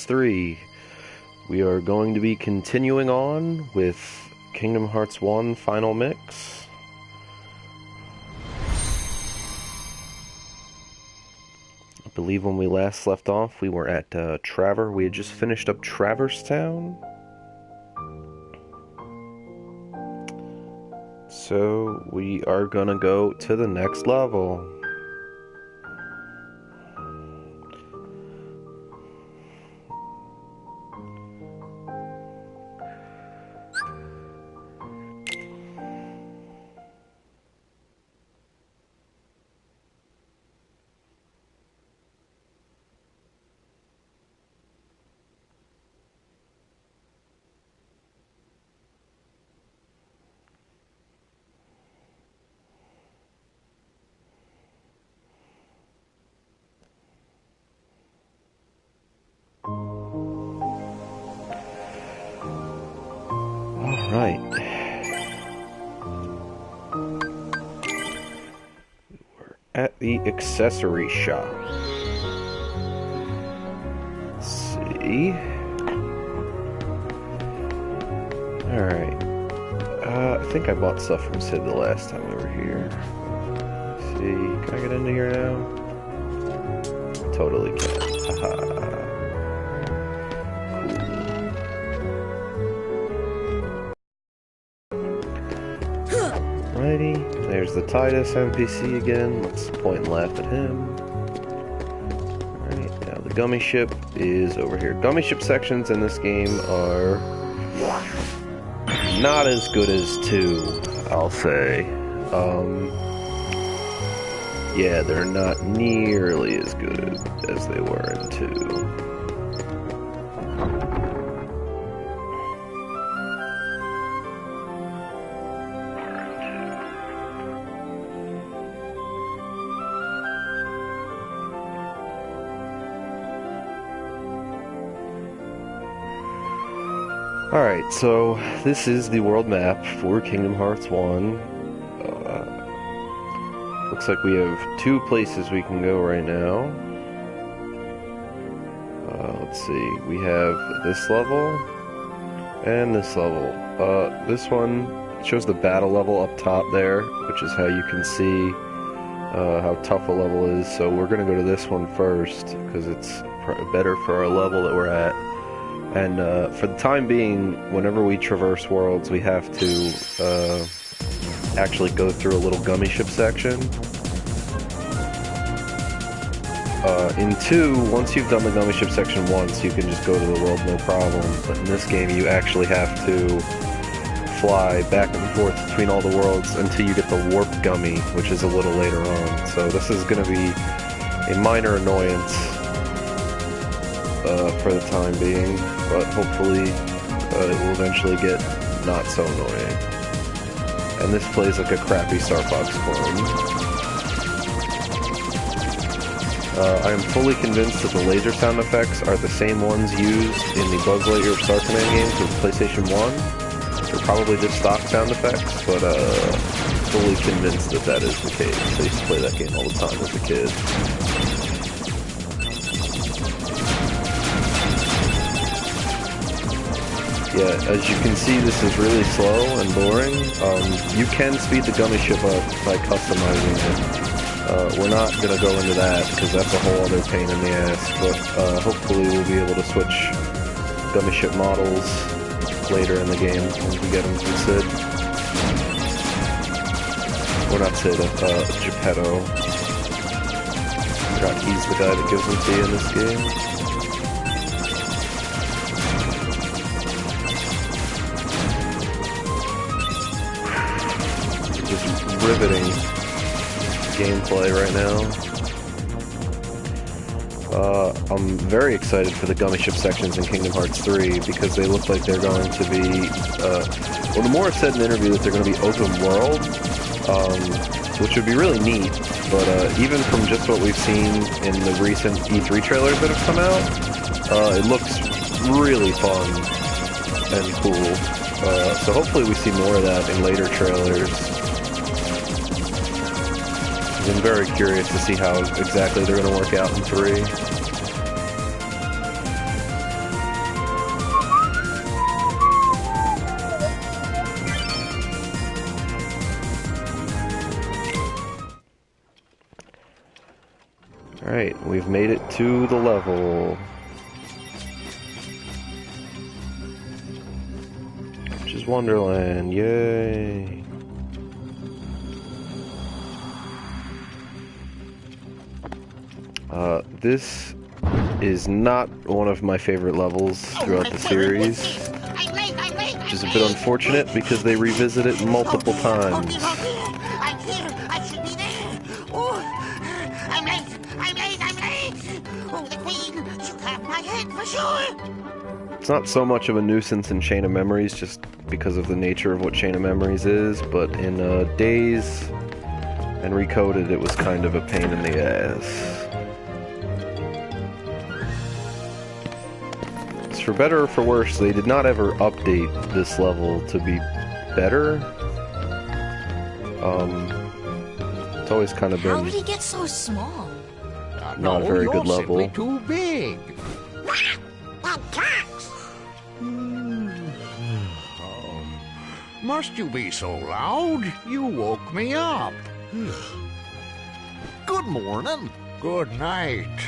3. We are going to be continuing on with Kingdom Hearts 1 Final Mix. I believe when we last left off, we were at Traver. We had just finished up Traverse Town. So we are gonna go to the next level. Right. We're at the accessory shop. Let's see. Alright. I think I bought stuff from Sid the last time we were here. Let's see. Can I get into here now? Totally can. Haha. Alrighty, there's the Titus NPC again. Let's point and laugh at him. Alright, now the gummy ship is over here. Gummy ship sections in this game are not as good as 2, I'll say. Yeah, they're not nearly as good as they were in 2. Alright, so this is the world map for Kingdom Hearts 1. Looks like we have 2 places we can go right now. Let's see, we have this level and this level. This one shows the battle level up top there, which is how you can see how tough a level is. So we're going to go to this one first, because it's better for our level that we're at. And for the time being, whenever we traverse worlds, we have to actually go through a little gummy ship section. In 2, once you've done the gummy ship section once, you can just go to the world no problem. But in this game, you actually have to fly back and forth between all the worlds until you get the warp gummy, which is a little later on. So this is going to be a minor annoyance for the time being, but hopefully it will eventually get not so annoying. And this plays like a crappy Star Fox clone. I am fully convinced that the laser sound effects are the same ones used in the Buzz Lightyear Star Command games with PlayStation 1. They're probably just stock sound effects, but fully convinced that that is the case. I used to play that game all the time as a kid. Yeah, as you can see, this is really slow and boring. You can speed the gummy ship up by customizing it. We're not going to go into that, because that's a whole other pain in the ass, but hopefully we'll be able to switch gummy ship models later in the game when we get them from Sid. Or not Sid, Geppetto. I forgot he's the guy that gives them to you in this game. Riveting gameplay right now. I'm very excited for the gummy ship sections in Kingdom Hearts 3 because they look like they're going to be, well, Nomura said in an interview that they're going to be open world, which would be really neat, but even from just what we've seen in the recent E3 trailers that have come out, it looks really fun and cool. So hopefully we see more of that in later trailers. I'm very curious to see how exactly they're going to work out in 3. Alright, we've made it to the level. Which is Wonderland, yay! This is not one of my favorite levels throughout the series, which is a bit unfortunate because they revisit it multiple times. I'm here! I should be there! Oh, I'm late! Oh, the Queen should have my head for sure! It's not so much of a nuisance in Chain of Memories just because of the nature of what Chain of Memories is, but in Days and Recoded it was kind of a pain in the ass. For better or for worse, they did not ever update this level to be better. It's always kind of been... How did he get so small? Not a very good level. Simply too big. That talks! Must you be so loud? You woke me up. Good morning. Good night.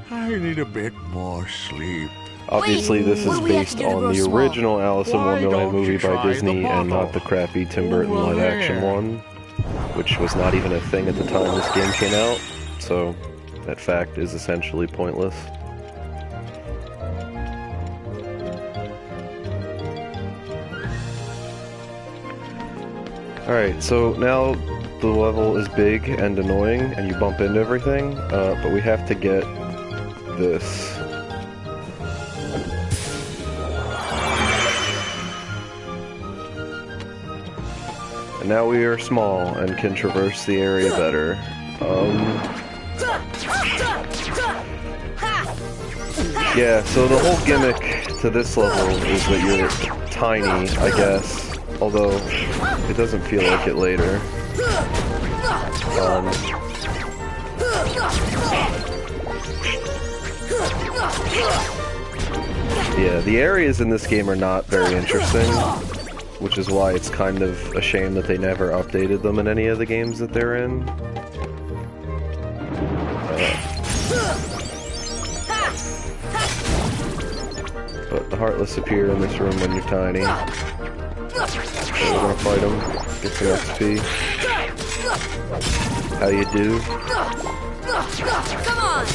I need a bit more sleep. Obviously, this is based on the original Alice in Why Wonderland don't you movie by try Disney the and not bottle? the crappy Tim Burton Over live-action there. one, which was not even a thing at the time this game came out, so that fact is essentially pointless. Alright, so now the level is big and annoying, and you bump into everything, but we have to get this. And now we are small and can traverse the area better. Yeah, so the whole gimmick to this level is that you're tiny, I guess. Although, it doesn't feel like it later. Yeah, the areas in this game are not very interesting, which is why it's kind of a shame that they never updated them in any of the games that they're in. But the Heartless appear in this room when you're tiny. So we're gonna fight them, get some XP. How you do? Come on!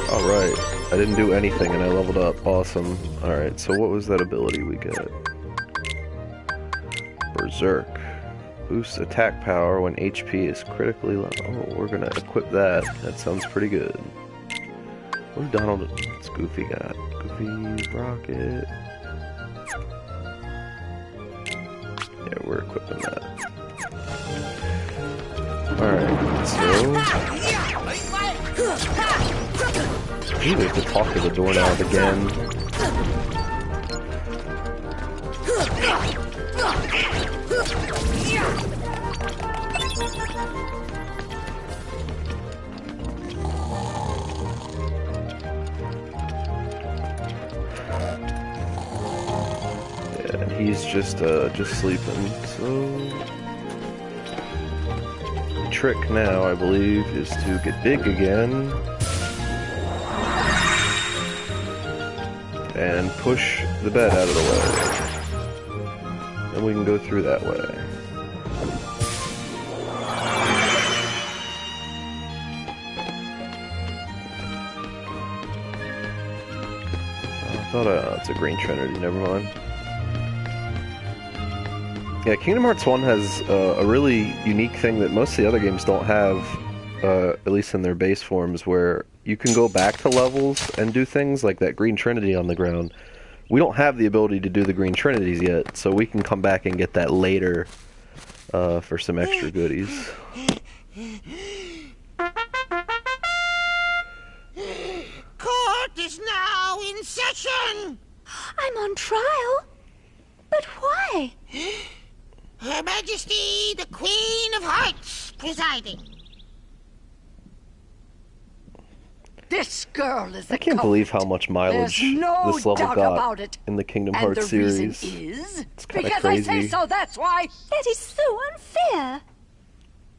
Alright, I didn't do anything and I leveled up. Awesome. Alright, so what was that ability we get? Berserk. Boosts attack power when HP is critically low. Oh, we're gonna equip that. That sounds pretty good. What did what's Goofy got? Goofy, Rocket. Yeah, we're equipping that. Alright, so... Ooh, we have to talk to the doorknob again. Yeah, and he's just sleeping, so... The trick now, I believe, is to get big again. And push the bed out of the way. Then we can go through that way. I thought it's a green trinity, never mind. Yeah, Kingdom Hearts 1 has a really unique thing that most of the other games don't have, at least in their base forms, where you can go back to levels and do things like that green trinity on the ground. We don't have the ability to do the green trinities yet, so we can come back and get that later for some extra goodies. Court is now in session! I'm on trial? But why? Her Majesty, the Queen of Hearts, presiding. This girl is the I can't believe how much mileage There's no this level doubt got about it. in the Kingdom And Hearts the series. reason is It's kinda because I say crazy. so, that's why. That is so unfair.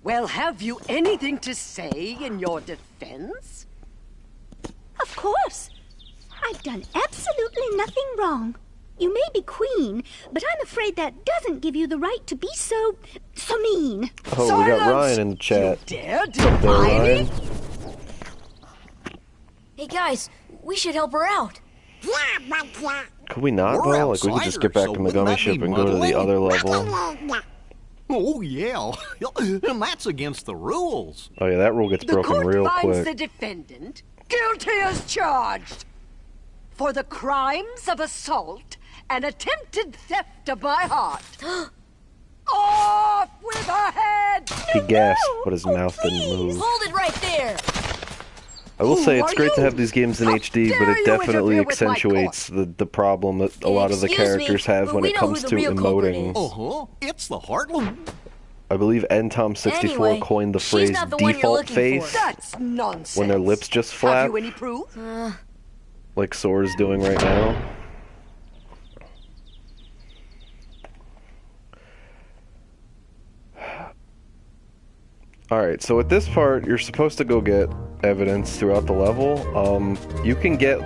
Well, have you anything to say in your defense? Of course. I've done absolutely nothing wrong. You may be queen, but I'm afraid that doesn't give you the right to be so mean. Oh, we got Silence! Ryan in the chat. You dare Up there, defy Ryan. me? Hey guys, we should help her out. Could we not, We're though? Like, we could just get back outsiders, to so Megami wouldn't that Ship be and go to the muddling? other level. Oh, yeah. And that's against the rules. Oh, yeah, that rule gets The broken court real finds quick. the defendant guilty as charged for the crimes of assault and attempted theft of my heart. Off with her head! He gasped, but his Oh, mouth didn't move. Hold it right there. I will say Who it's are great to you? have these games in How HD, but dare it you definitely interfere with my accentuates the problem that a lot of the Excuse me, characters have but when we it know who comes the to real culprit emoting. is. Uh-huh. It's the Heartland. I believe NTom64 Anyway, coined the she's phrase not the one you're default looking face for. That's nonsense. when their lips just flap, Have you any proof? like Sora's doing right now. Alright, so at this part, you're supposed to go get evidence throughout the level. You can get,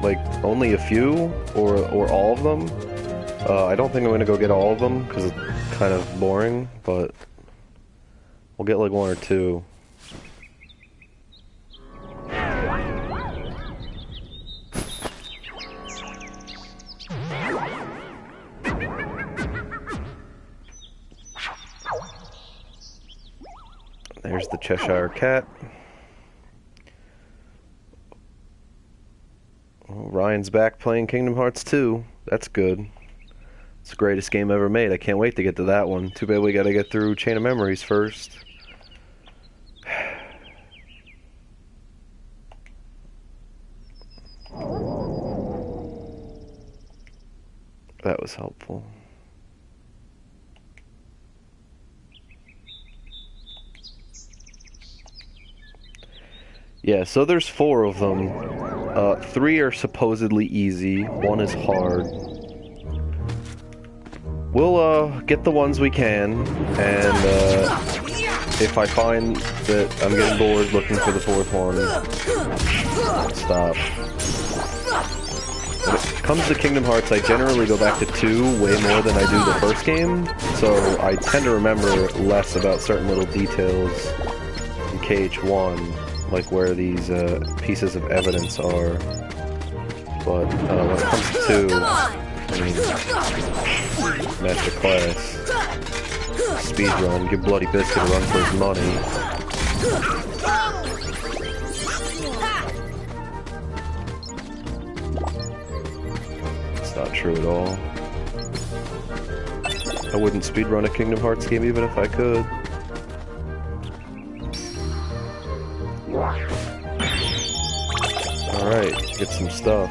like, only a few, or all of them. I don't think I'm going to go get all of them, because it's kind of boring, but we'll get, like, one or two. There's the Cheshire Cat. Oh, Ryan's back playing Kingdom Hearts 2. That's good. It's the greatest game ever made. I can't wait to get to that one. Too bad we gotta get through Chain of Memories first. That was helpful. Yeah, so there's 4 of them. 3 are supposedly easy, 1 is hard. We'll get the ones we can, and if I find that I'm getting bored looking for the 4th one, I'll stop. When it comes to Kingdom Hearts, I generally go back to 2 way more than I do the first game, so I tend to remember less about certain little details in KH1. Like where these pieces of evidence are. But when it comes to 2, I mean, master class, speedrun, give Bloody Biscuit a run for his money. It's not true at all. I wouldn't speedrun a Kingdom Hearts game even if I could. Alright, get some stuff.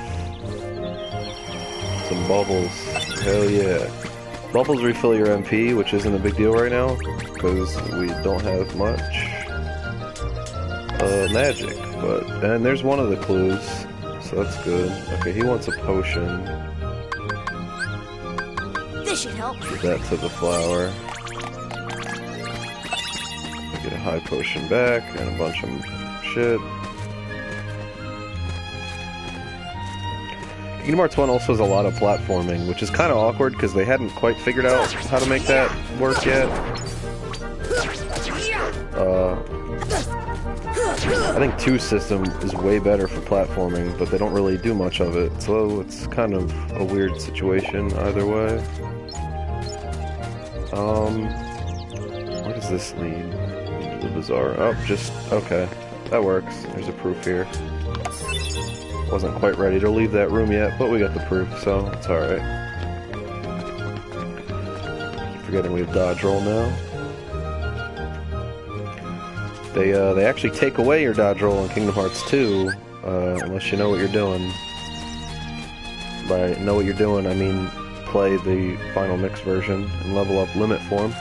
Some bubbles. Hell yeah. Bubbles refill your MP, which isn't a big deal right now, because we don't have much magic. And there's one of the clues, so that's good. Okay, he wants a potion. This should help. Give that to the flower. Get a high potion back, and a bunch of shit. Kingdom Hearts 1 also has a lot of platforming, which is kind of awkward because they hadn't quite figured out how to make that work yet. I think 2's system is way better for platforming, but they don't really do much of it, so it's kind of a weird situation either way. Where does this lead? Into the bazaar. Oh, just, okay. That works. There's a proof here. Wasn't quite ready to leave that room yet, but we got the proof, so it's alright. Keep forgetting we have dodge roll now. They actually take away your dodge roll in Kingdom Hearts 2, unless you know what you're doing. By know what you're doing, I mean play the final mix version and level up limit form.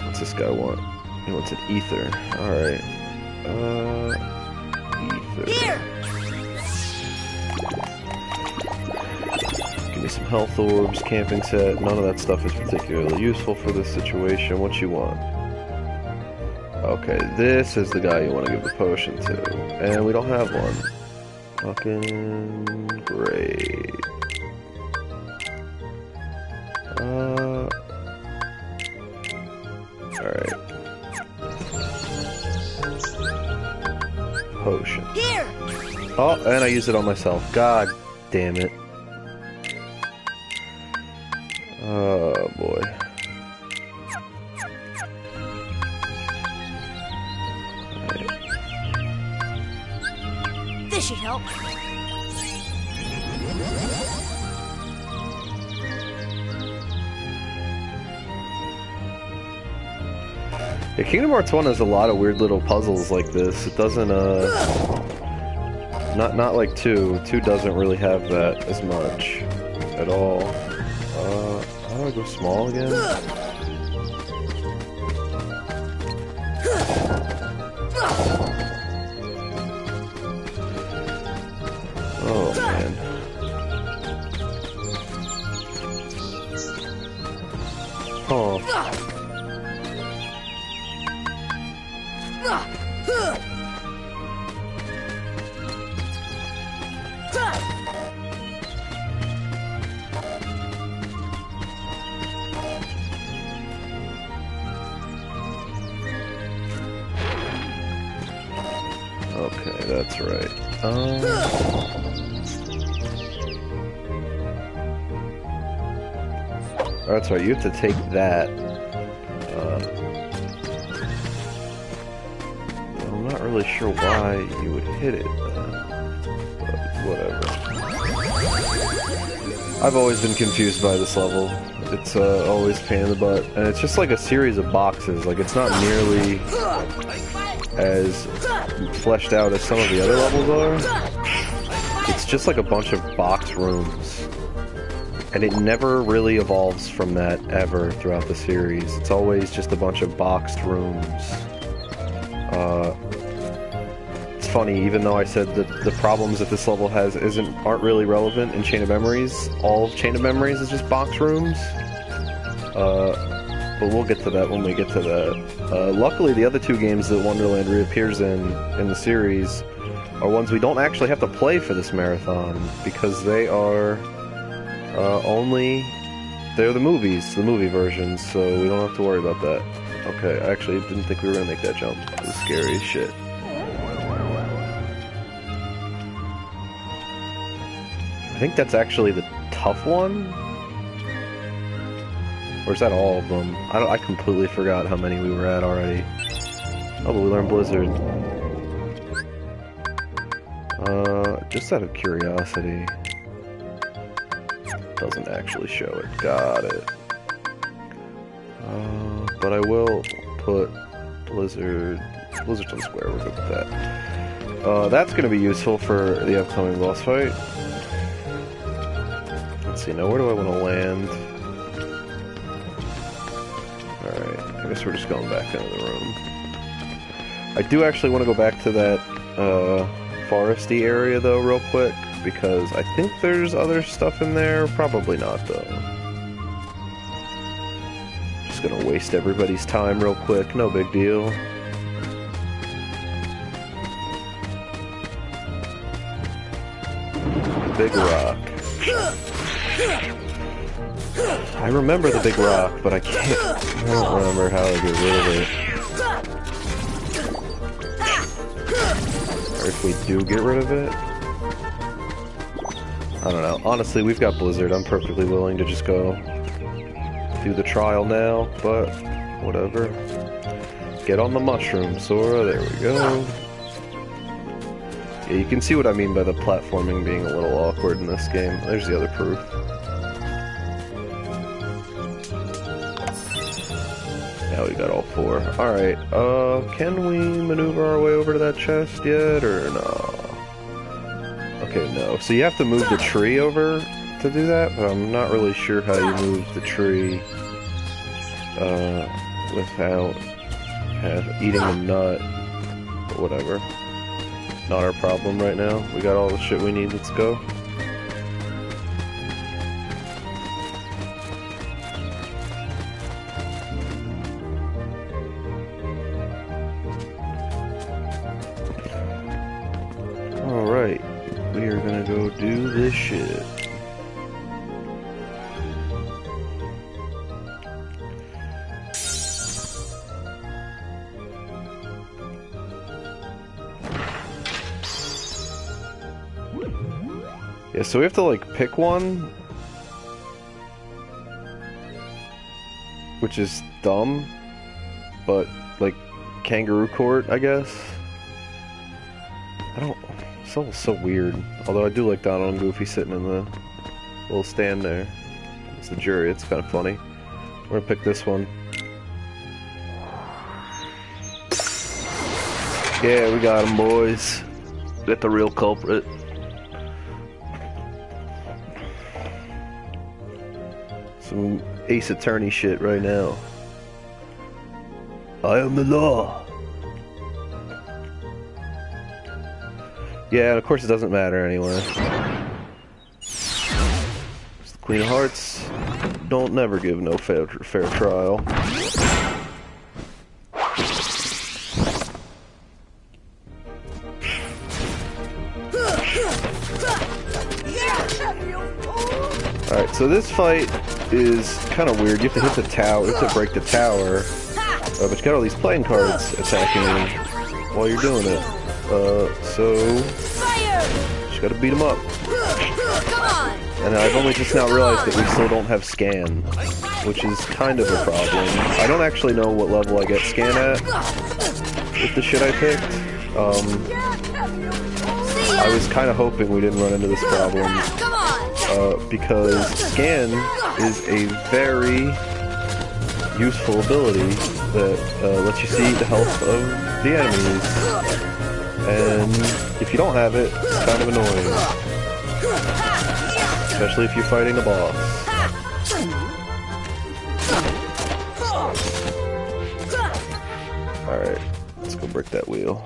What's this guy want? He wants an ether. Alright. Ether. Here. Give me some health orbs, camping set. None of that stuff is particularly useful for this situation. What you want? Okay, this is the guy you want to give the potion to. And we don't have one. Fucking great. Alright. Potion. Here! Oh, and I used it on myself. God damn it. Oh boy. Right. This should help. Yeah, Kingdom Hearts 1 has a lot of weird little puzzles like this. It doesn't, not like 2. 2 doesn't really have that as much at all. How do I go small again? Oh, man. Oh. Okay, that's right. That's right, you have to take that. I'm not really sure why you would hit it, but whatever. I've always been confused by this level. It's always a pain in the butt, and it's just like a series of boxes. Like, it's not nearly as fleshed out as some of the other levels are. It's just like a bunch of box rooms. And it never really evolves from that ever throughout the series. It's always just a bunch of boxed rooms. It's funny, even though I said that the problems that this level has aren't really relevant in Chain of Memories, all of Chain of Memories is just box rooms. But we'll get to that when we get to that. Luckily, the other two games that Wonderland reappears in the series are ones we don't actually have to play for this marathon, because they are they're the movies, the movie versions, so we don't have to worry about that. Okay, I actually didn't think we were gonna make that jump. It was scary as shit. I think that's actually the tough one? Or is that all of them? I completely forgot how many we were at already. Oh, but we learned Blizzard. Just out of curiosity. Doesn't actually show it. Got it. But I will put Blizzard's on square. We're good with that. That's going to be useful for the upcoming boss fight. Let's see, now where do I want to land? Alright, I guess we're just going back into the room. I do actually want to go back to that foresty area though real quick, because I think there's other stuff in there. Probably not though. Just gonna waste everybody's time real quick, no big deal. Big rock. I remember the big rock, but I don't remember how to get rid of it. Or if we do get rid of it. I don't know. Honestly, we've got Blizzard. I'm perfectly willing to just go do the trial now, but whatever. Get on the mushroom, Sora. There we go. Yeah, you can see what I mean by the platforming being a little awkward in this game. There's the other proof. Now we got all four. Alright, can we maneuver our way over to that chest yet, or no? Okay, no. So you have to move the tree over to do that, but I'm not really sure how you move the tree, without eating the nut, but whatever. Not our problem right now. We got all the shit we need, let's go. Alright, we are gonna go do this shit. Yeah, so we have to like pick one, which is dumb, but like kangaroo court, I guess. I don't. So weird. Although I do like Donald and Goofy sitting in the little stand there. It's the jury. It's kind of funny. We're gonna pick this one. Yeah, we got him, boys. Got the real culprit. Some Ace Attorney shit right now. I am the law. Yeah, and of course it doesn't matter anyway. It's the Queen of Hearts. Don't never give no fair trial. Alright, so this fight is kind of weird. You have to hit the tower, you have to break the tower. But you got all these playing cards attacking you while you're doing it. So just gotta beat them up. And I've only just now realized that we still don't have scan, which is kind of a problem. I don't actually know what level I get scan at with the shit I picked. I was kind of hoping we didn't run into this problem, because scan is a very useful ability that lets you see the health of the enemies. And if you don't have it, it's kind of annoying. Especially if you're fighting a boss. Alright, let's go break that wheel.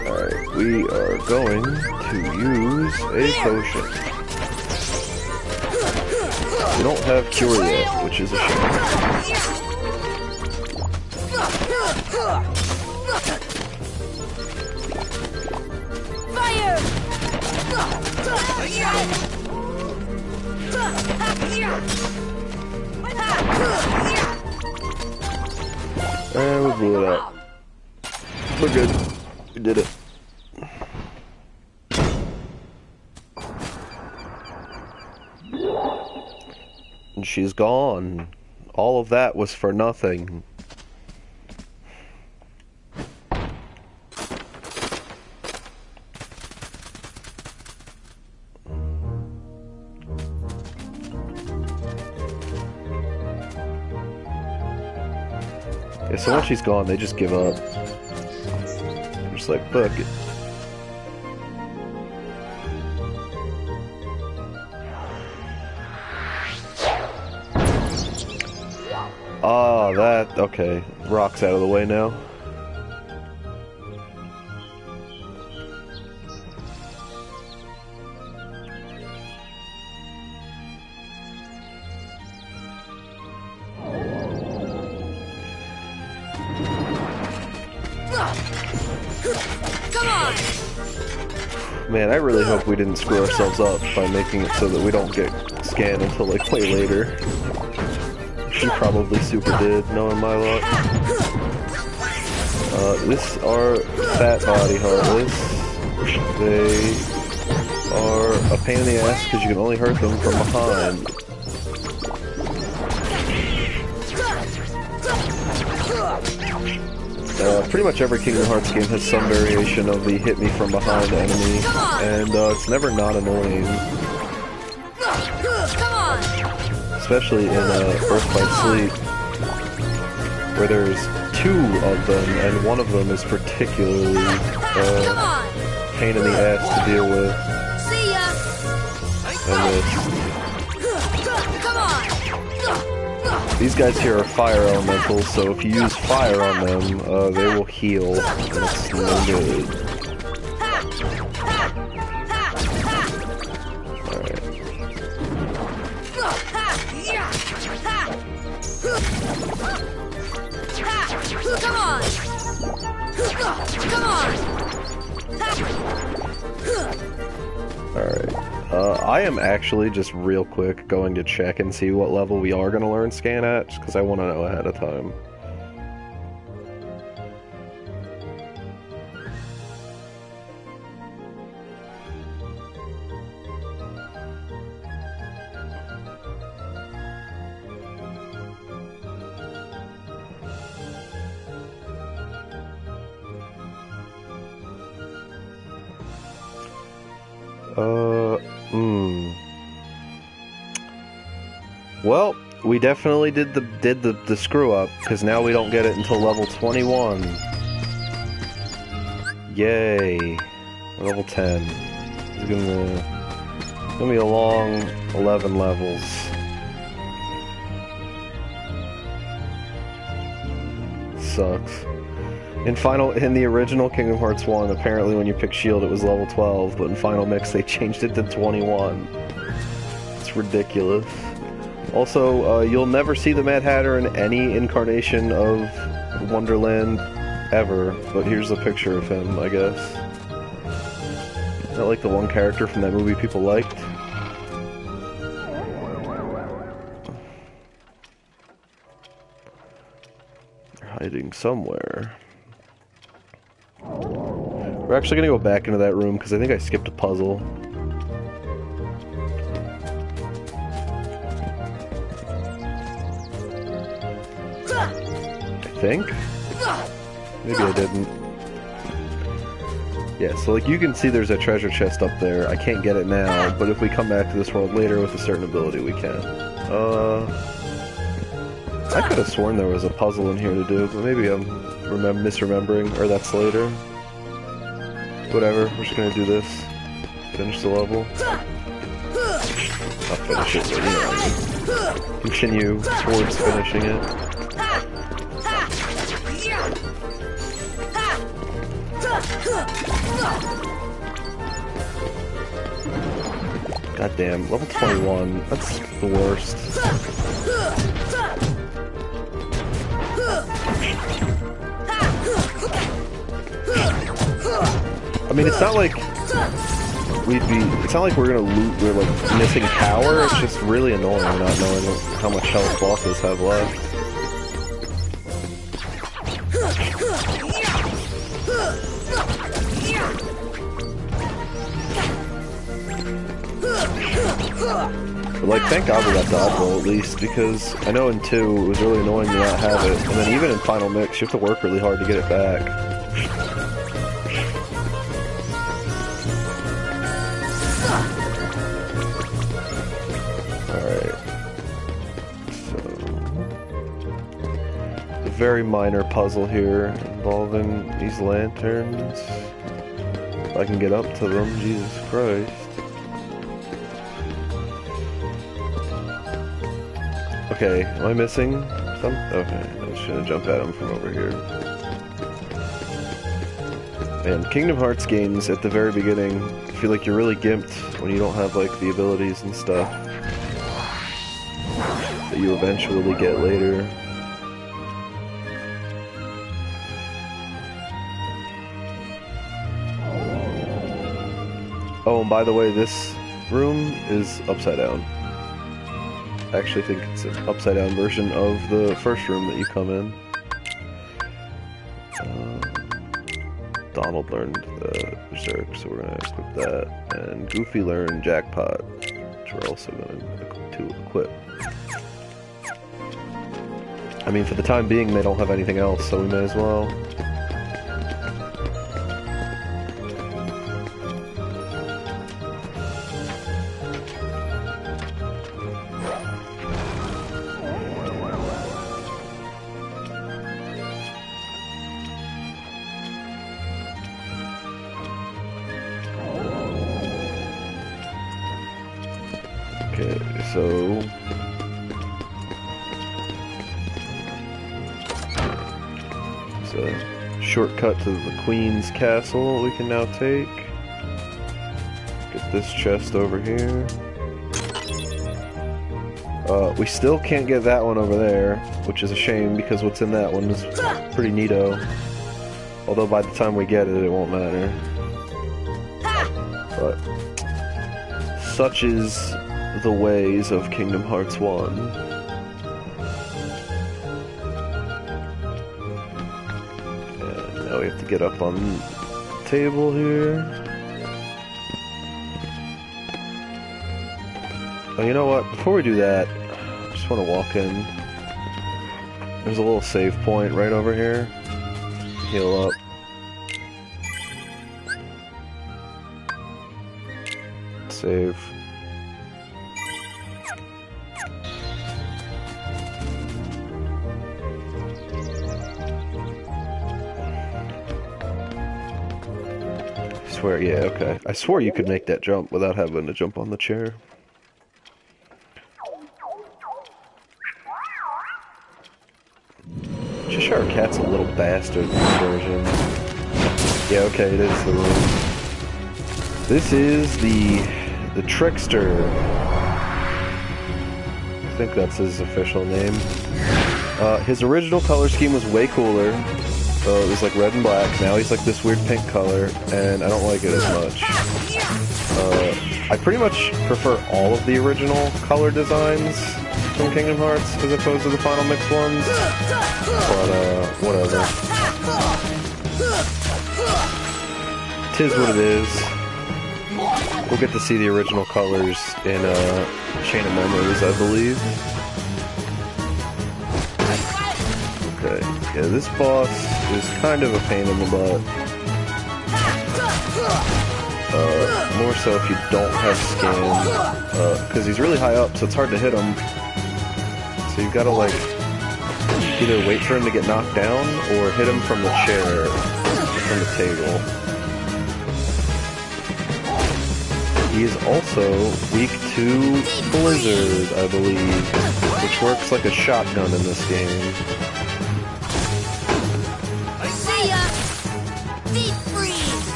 Alright, we are going to use a potion. We don't have cure yet, which is a shame. Fire! And we blew it up. We're good. We did it. And she's gone. All of that was for nothing. Yeah, so once she's gone, they just give up. They're just like, fuck it. Ah, that, okay. Rock's out of the way now. Man, I really hope we didn't screw ourselves up by making it so that we don't get scanned until like way later. She probably super did, knowing my luck. This are fat body heartless. They are a pain in the ass because you can only hurt them from behind. Pretty much every Kingdom Hearts game has some variation of the hit me from behind enemy, and it's never not annoying. Especially in Birth by Sleep, where there's two of them, and one of them is particularly pain in the ass to deal with. And these guys here are fire elementals, so if you use fire on them, they will heal, and it's no good. Come on! Alright. I am actually just real quick going to check and see what level we are going to learn scan at, just because I want to know ahead of time. Well, we definitely did the screw up, because now we don't get it until level 21. Yay. Level 10. It's gonna be a long 11 levels. Sucks. In the original Kingdom Hearts 1, apparently when you pick Shield it was level 12, but in Final Mix they changed it to 21. It's ridiculous. Also, you'll never see the Mad Hatter in any incarnation of Wonderland ever, but here's a picture of him, I guess. Is that like the one character from that movie people liked? They're hiding somewhere. We're actually gonna go back into that room because I think I skipped a puzzle. I think? Maybe I didn't. Yeah, so like you can see there's a treasure chest up there. I can't get it now, but if we come back to this world later with a certain ability, we can. I could have sworn there was a puzzle in here to do, but maybe I'm misremembering, or that's later. Whatever, we're just gonna do this. Finish the level. Not finish it, but you know, continue towards finishing it. God damn, level 21, that's the worst. I mean, it's not like it's not like we're gonna we're like missing power, it's just really annoying not knowing how much health bosses have left. But like, thank God we got dodge roll at least, because I know in 2 it was really annoying to not have it, and then even in Final Mix you have to work really hard to get it back. Alright. So... a very minor puzzle here involving these lanterns. If I can get up to them, Jesus Christ. Okay, am I missing some? Okay, I shouldn't jump at him from over here. Man, Kingdom Hearts games at the very beginning, I feel like you're really gimped when you don't have like the abilities and stuff that you eventually get later. Oh, and by the way, this room is upside down. I actually think it's an upside down version of the first room that you come in. Donald learned the Berserk, so we're going to equip that. And Goofy learned Jackpot, which we're also going to equip. I mean, for the time being, they don't have anything else, so we may as well. So it's a shortcut to the Queen's castle we can now take. Get this chest over here. We still can't get that one over there, which is a shame because what's in that one is pretty neato. Although by the time we get it, it won't matter. But such is the ways of Kingdom Hearts 1. And now we have to get up on the table here. Oh, you know what? Before we do that, I just want to walk in. There's a little save point right over here. Heal up. Save. I swear, yeah, okay. I swore you could make that jump without having to jump on the chair. Cheshire Cat's a little bastard in this version. Yeah, okay, it is the room. This is the Trickster. I think that's his official name. His original color scheme was way cooler. It was like red and black. Now he's like this weird pink color, and I don't like it as much. I pretty much prefer all of the original color designs from Kingdom Hearts as opposed to the Final Mix ones. But, whatever. Tis what it is. We'll get to see the original colors in Chain of Memories, I believe. Okay, yeah, this boss is kind of a pain in the butt. More so if you don't have skin, because he's really high up, so it's hard to hit him. So you've got to, like, either wait for him to get knocked down, or hit him from the chair, from the table. He is also weak to Blizzard, I believe, which works like a shotgun in this game. See ya! Deep freeze!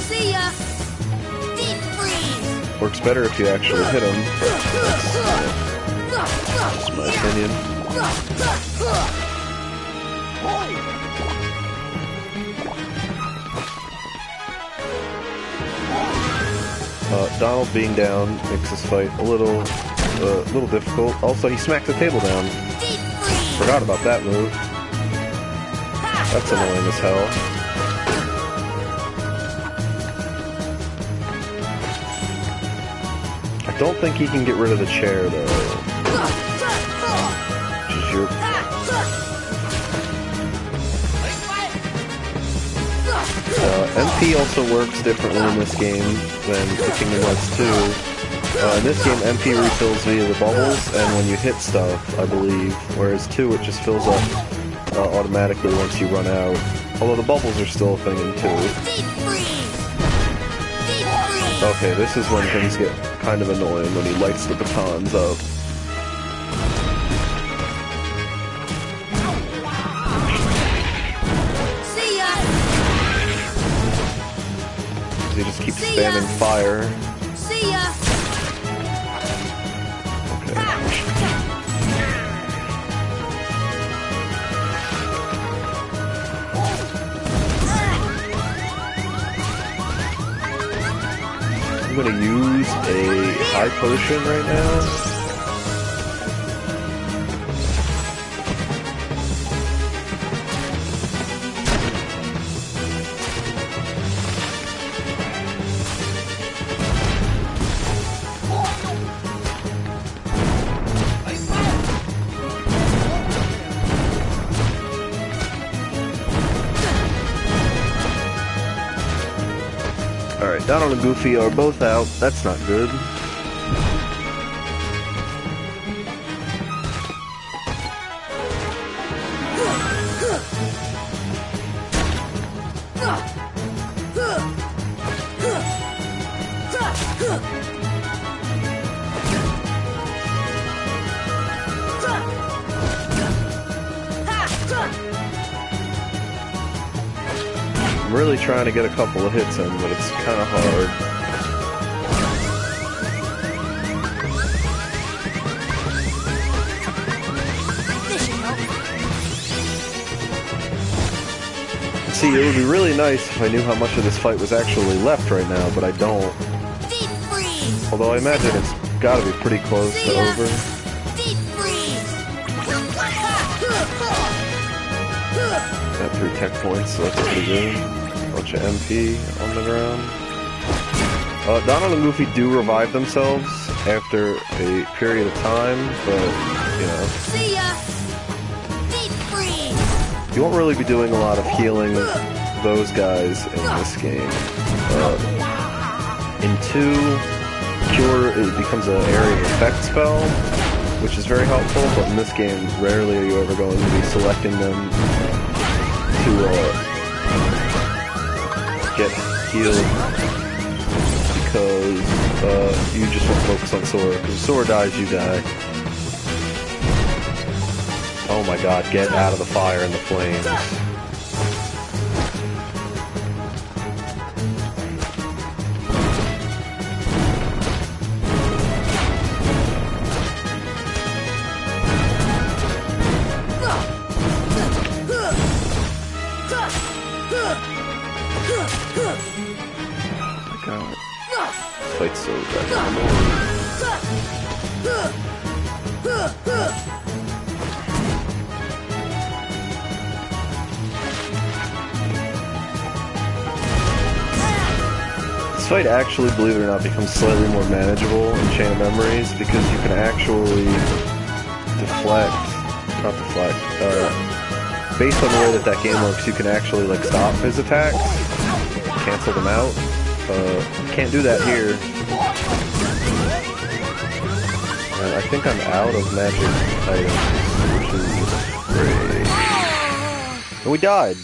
See ya! Deep freeze! Works better if you actually hit him. That's my opinion. Donald being down makes this fight a little difficult. Also, he smacks the table down. Forgot about that move. That's annoying as hell. I don't think he can get rid of the chair, though. Which is your... MP also works differently in this game than the Kingdom Hearts 2. In this game, MP refills via the bubbles, and when you hit stuff, I believe, whereas 2, it just fills up automatically once you run out. Although the bubbles are still a thing in 2. Okay, this is when things get kind of annoying, when he lights the batons up. He just keeps spamming fire. See ya! Okay. I'm gonna use a high potion right now. Alright, Donald and Goofy are both out. That's not good. I'm really trying to get a couple of hits in, but it's kind of hard. This should help. See, it would be really nice if I knew how much of this fight was actually left right now, but I don't. Deep freeze. Although I imagine it's gotta be pretty close See to ya. over. Deep freeze. Got 3 tech points, so that's pretty good. Bunch of MP on the ground. Donald and Goofy do revive themselves after a period of time, but, you know. See ya. Deep freeze. You won't really be doing a lot of healing those guys in this game. In 2, Cure, it becomes an area of effect spell, which is very helpful, but in this game, rarely are you ever going to be selecting them to get healed, because you just want to focus on Sora, because if Sora dies, you die. Oh my god, get out of the fire and the flames. Oh my god. This fight's so bad. This fight actually, believe it or not, becomes slightly more manageable in Chain of Memories because you can actually based on the way that game works, you can actually like stop his attacks, cancel them out. Can't do that here. And I think I'm out of magic items, which is great. And we died.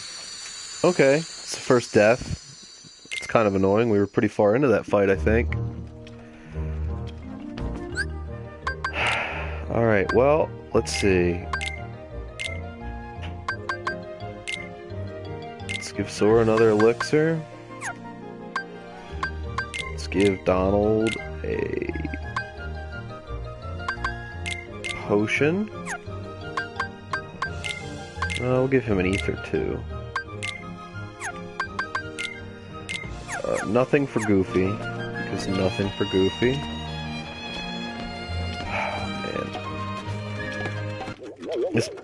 Okay, it's the first death. It's kind of annoying. We were pretty far into that fight, I think. Alright, well, let's see. Let's give Sora another elixir. Let's give Donald a potion. We'll give him an ether too. Nothing for Goofy, because nothing for Goofy. Man.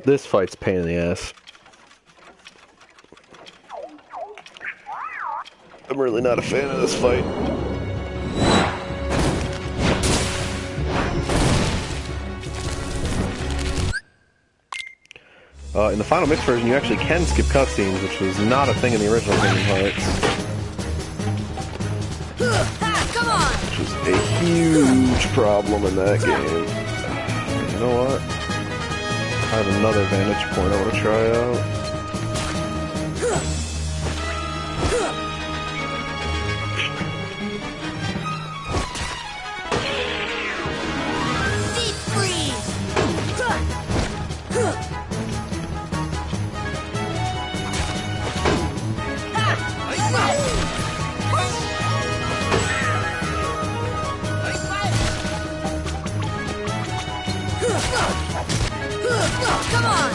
This fight's a pain in the ass. I'm really not a fan of this fight. In the final mix version, you actually can skip cutscenes, which was not a thing in the original Kingdom Hearts. Come on. Which is a huge problem in that game. You know what? I have another vantage point I want to try out. Deep freeze. Come on. Come on.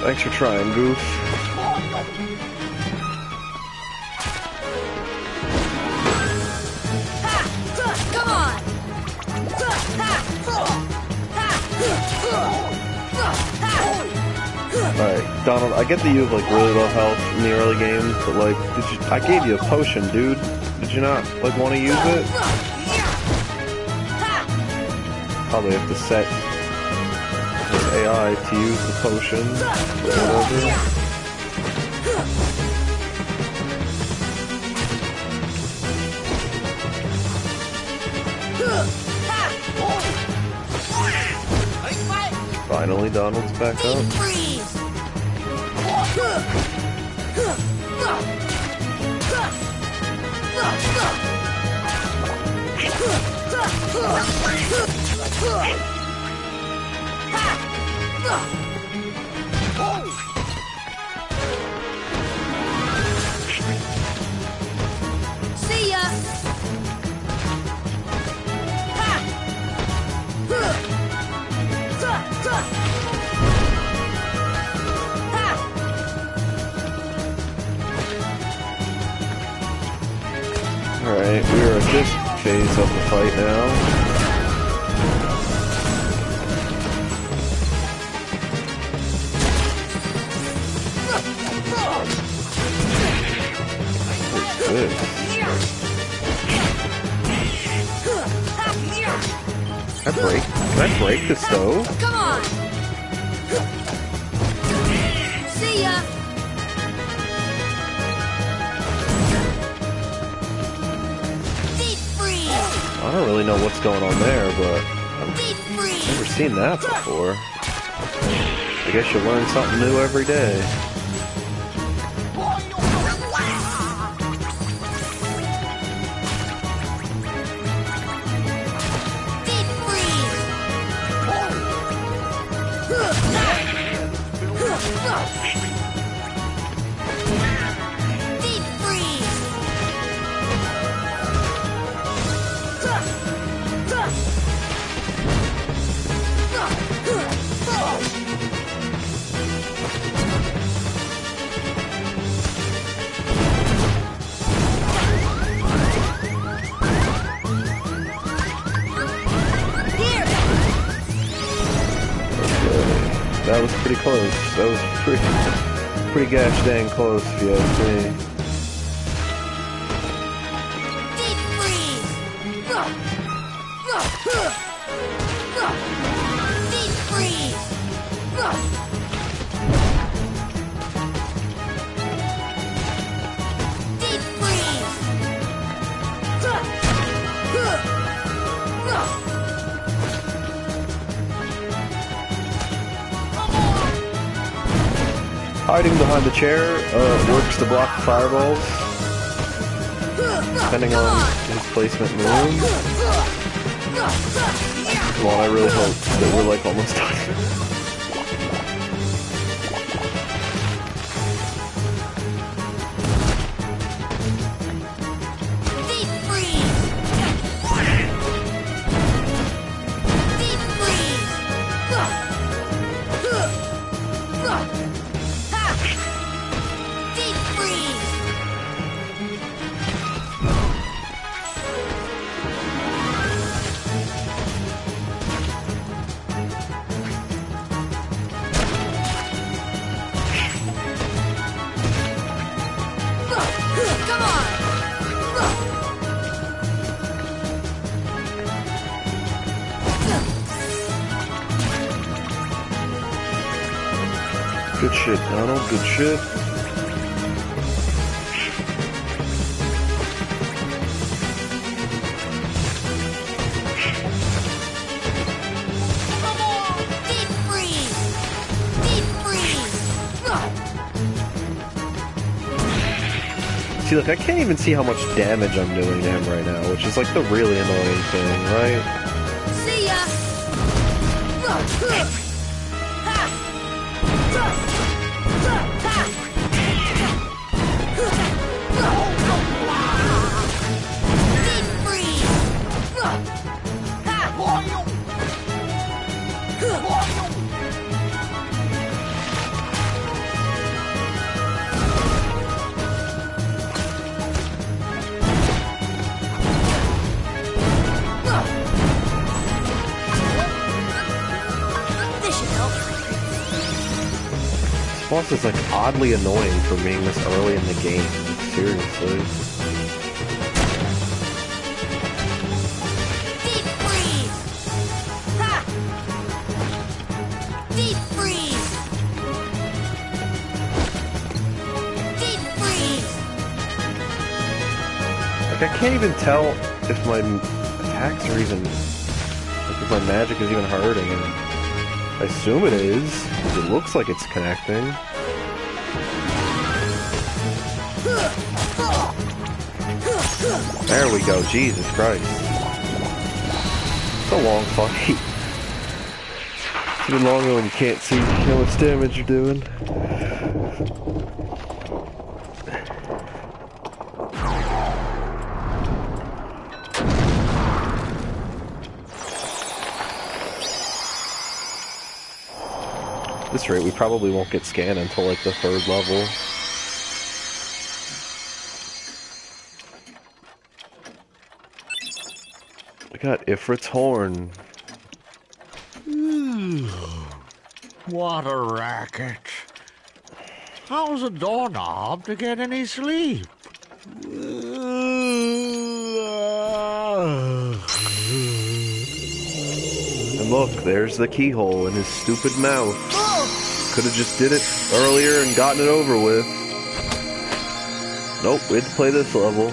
Thanks for trying, Goof. Come on. Alright, Donald, I get that you have like really low health in the early game, but like, I gave you a potion, dude. Did you not like want to use it? Probably have to set his AI to use the potion, or whatever. Finally, Donald's back up. Freeze. See ya! Alright, we are at this phase of the fight now. What's this? Can I break the stove? Come on! See ya! Deep freeze! I don't really know what's going on there, but Deep I've freeze! never seen that before. I guess you learn something new every day. Deep freeze! Deep freeze! Here! That was pretty close. That was pretty gosh dang close, if you ask me. Deep freeze! Deep freeze! Deep freeze! Hiding behind the chair works to block the fireballs, depending on his placement in the room. Come on, I really hope that we're like almost done. Deep freeze! Deep freeze! Ha! Deep freeze! Come on! Good shit, Donald. Good shit. Deep freeze! Deep freeze! See, look, I can't even see how much damage I'm doing to him right now, which is like the really annoying thing, right? See ya! Deep freeze! This should help. This boss is like oddly annoying for being this early in the game. Seriously. Deep freeze! Ha! Deep freeze! Deep freeze! Like, I can't even tell if my attacks are even... like, if my magic is even hurting him. I assume it is, because it looks like it's connecting. There we go, Jesus Christ. It's a long fight. It's even longer when you can't see how much damage you're doing. At this rate, we probably won't get scanned until like the 3rd level. We got Ifrit's Horn. What a racket. How's a doorknob to get any sleep? And look, there's the keyhole in his stupid mouth. Could have just did it earlier and gotten it over with. Nope, we had to play this level.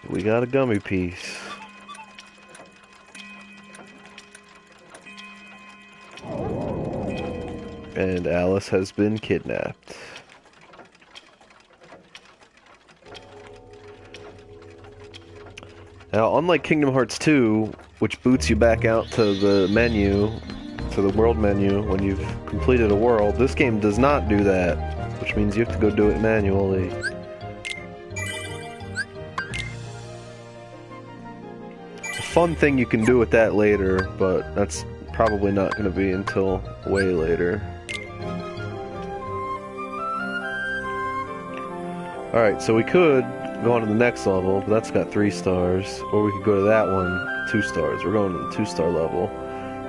We got a gummy piece. And Alice has been kidnapped. Now, unlike Kingdom Hearts 2, which boots you back out to the menu, to the world menu when you've completed a world, this game does not do that, which means you have to go do it manually. Fun thing you can do with that later, but that's probably not going to be until way later. Alright, so we could go on to the next level, but that's got 3 stars, or we could go to that one, 2 stars. We're going to the 2-star level.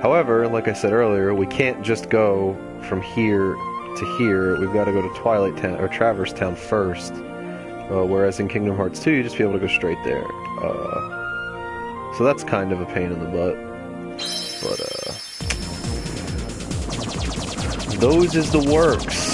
However, like I said earlier, we can't just go from here to here. We've got to go to Twilight Town, or Traverse Town first. Whereas in Kingdom Hearts 2, you just be able to go straight there. So that's kind of a pain in the butt. But, those is the works.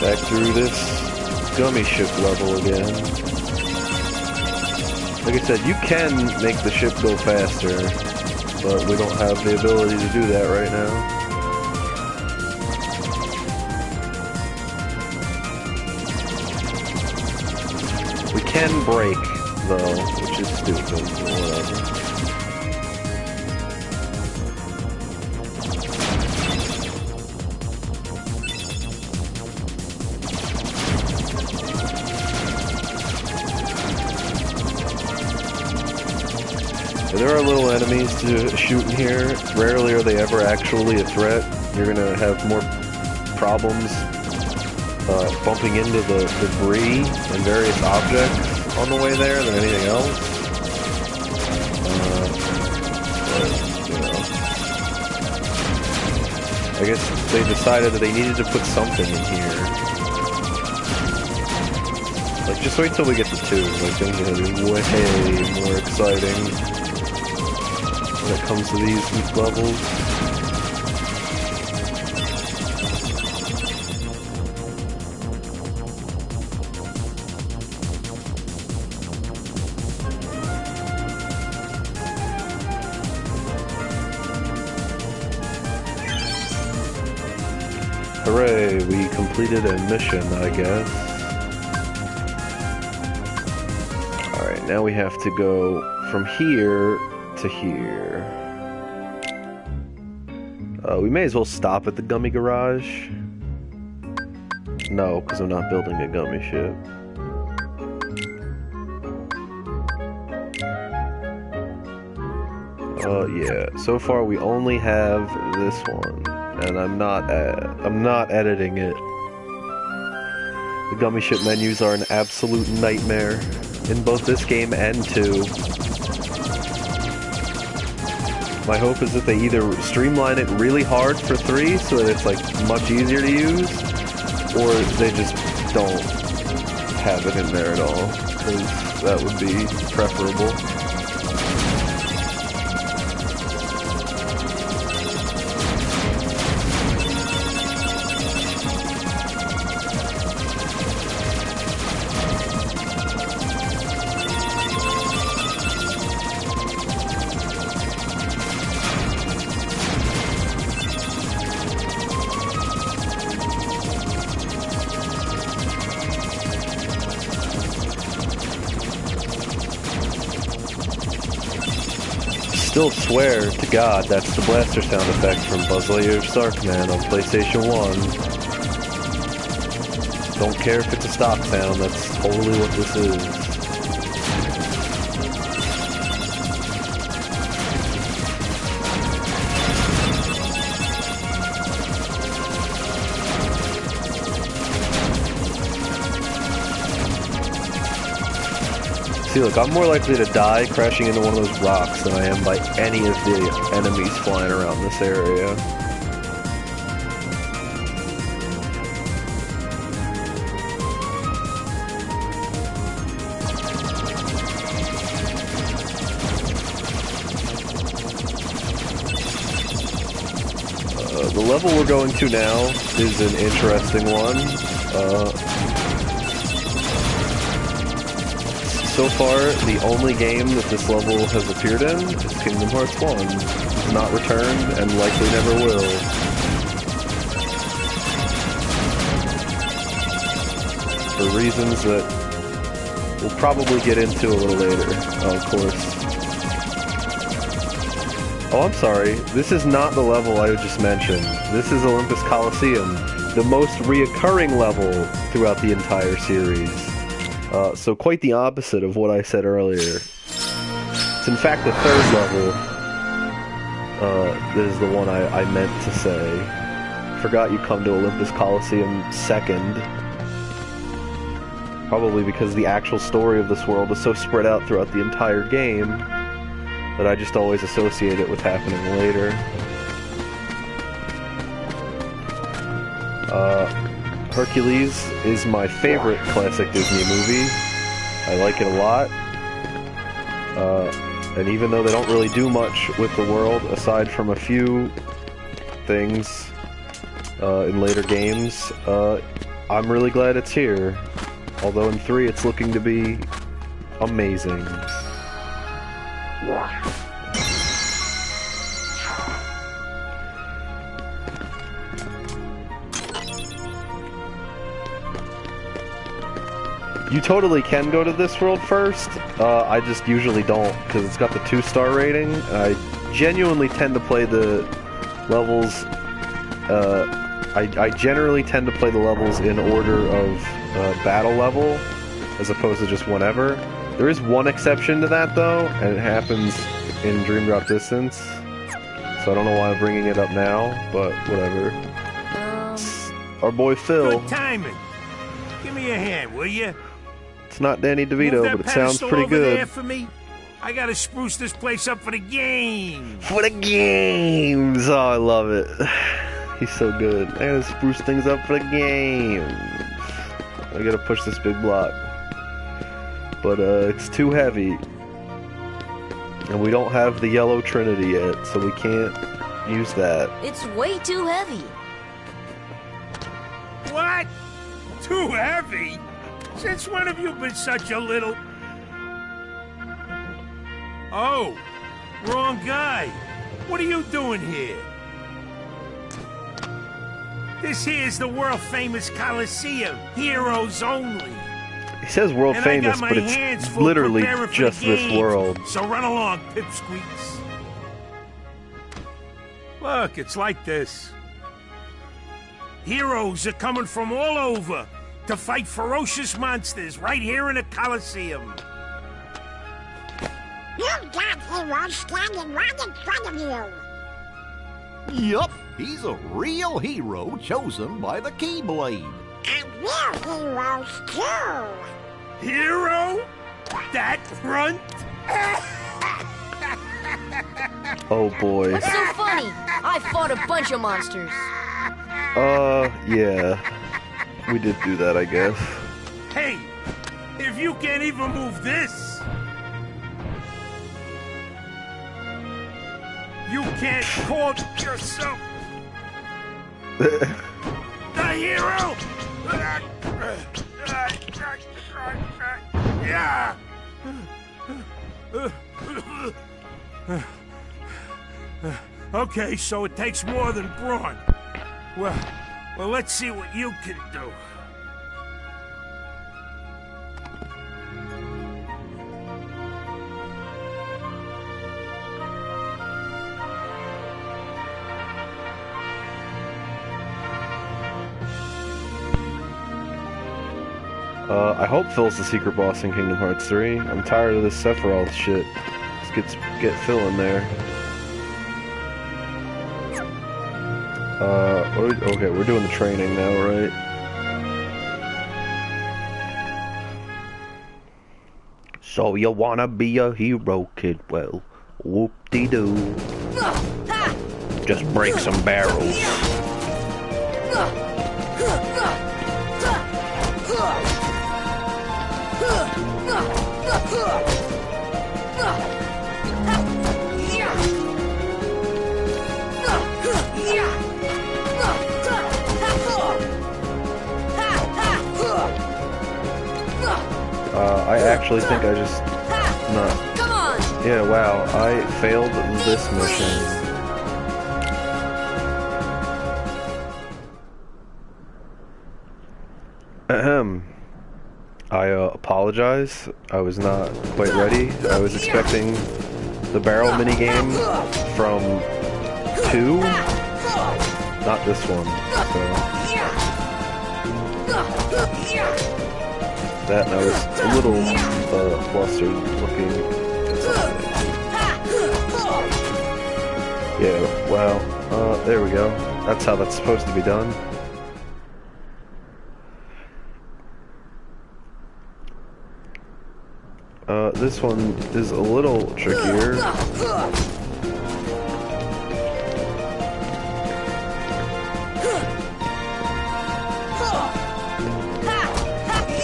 Back through this gummy ship level again. Like I said, you can make the ship go faster, but we don't have the ability to do that right now. We can brake, though, which is stupid, but whatever. There are little enemies to shoot in here. Rarely are they ever actually a threat. You're gonna have more problems bumping into the debris and various objects on the way there than anything else. But, you know. I guess they decided that they needed to put something in here. Like, just wait till we get to 2. Like, things are gonna be way more exciting when it comes to these levels. Hooray, we completed a mission, I guess. Alright, now we have to go from here to here. We may as well stop at the gummy garage. No, because I'm not building a gummy ship. Yeah. So far, we only have this one, and I'm not editing it. The gummy ship menus are an absolute nightmare in both this game and 2. My hope is that they either streamline it really hard for 3 so that it's like much easier to use, or they just don't have it in there at all, because that would be preferable. Still swear to God that's the blaster sound effect from Buzz Lightyear's Starkman on PlayStation 1. Don't care if it's a stock sound, that's totally what this is. See, look, I'm more likely to die crashing into one of those rocks than I am by any of the enemies flying around this area. The level we're going to now is an interesting one. So far, the only game that this level has appeared in is Kingdom Hearts 1. It's not returned, and likely never will. For reasons that we'll probably get into a little later, of course. Oh, I'm sorry. This is not the level I just mentioned. This is Olympus Coliseum, the most reoccurring level throughout the entire series. So quite the opposite of what I said earlier. It's in fact the third level. This is the one I meant to say. Forgot you come to Olympus Coliseum second. Probably because the actual story of this world is so spread out throughout the entire game that I just always associate it with happening later. Hercules is my favorite classic Disney movie. I like it a lot. And even though they don't really do much with the world, aside from a few things in later games, I'm really glad it's here. Although in 3 it's looking to be amazing. You totally can go to this world first. I just usually don't, because it's got the 2-star rating. I genuinely tend to play the levels... I generally tend to play the levels in order of battle level, as opposed to just whenever. There is one exception to that, though, and it happens in Dream Drop Distance. So I don't know why I'm bringing it up now, but whatever. Our boy Phil. Good timing. Give me a hand, will you? It's not Danny DeVito, but it sounds pretty good. There for me. I gotta spruce this place up for the game. For the games! Oh, I love it. He's so good. I gotta spruce things up for the games. I gotta push this big block. But it's too heavy. And we don't have the yellow trinity yet, so we can't use that. It's way too heavy. What? Too heavy? Since when have you been such a little... Oh, wrong guy. What are you doing here? This here's the world-famous Coliseum. Heroes only. He says world famous, but it's literally just this world. So run along, pipsqueaks. Look, it's like this. Heroes are coming from all over to fight ferocious monsters right here in the Coliseum. You've got heroes standing right in front of you. Yup, he's a real hero chosen by the Keyblade. And we're heroes too. Hero? That runt? Oh boy. What's so funny? I fought a bunch of monsters. Yeah. We did do that, I guess. Hey, if you can't even move this? You can't call yourself the hero? Yeah. Okay, so it takes more than brawn. Well, let's see what you can do. I hope Phil's the secret boss in Kingdom Hearts 3. I'm tired of this Sephiroth shit. Let's get Phil in there. Okay, we're doing the training now, right? So you wanna be a hero, kid? Well, whoop-de-doo. Just break some barrels. I actually think I just... Not... Come on! Yeah, wow, I failed this mission. Ahem. I apologize. I was not quite ready. I was expecting the barrel minigame from 2, not this one. So. That, and I was a little flustered looking. Yeah, wow. There we go. That's how that's supposed to be done. This one is a little trickier.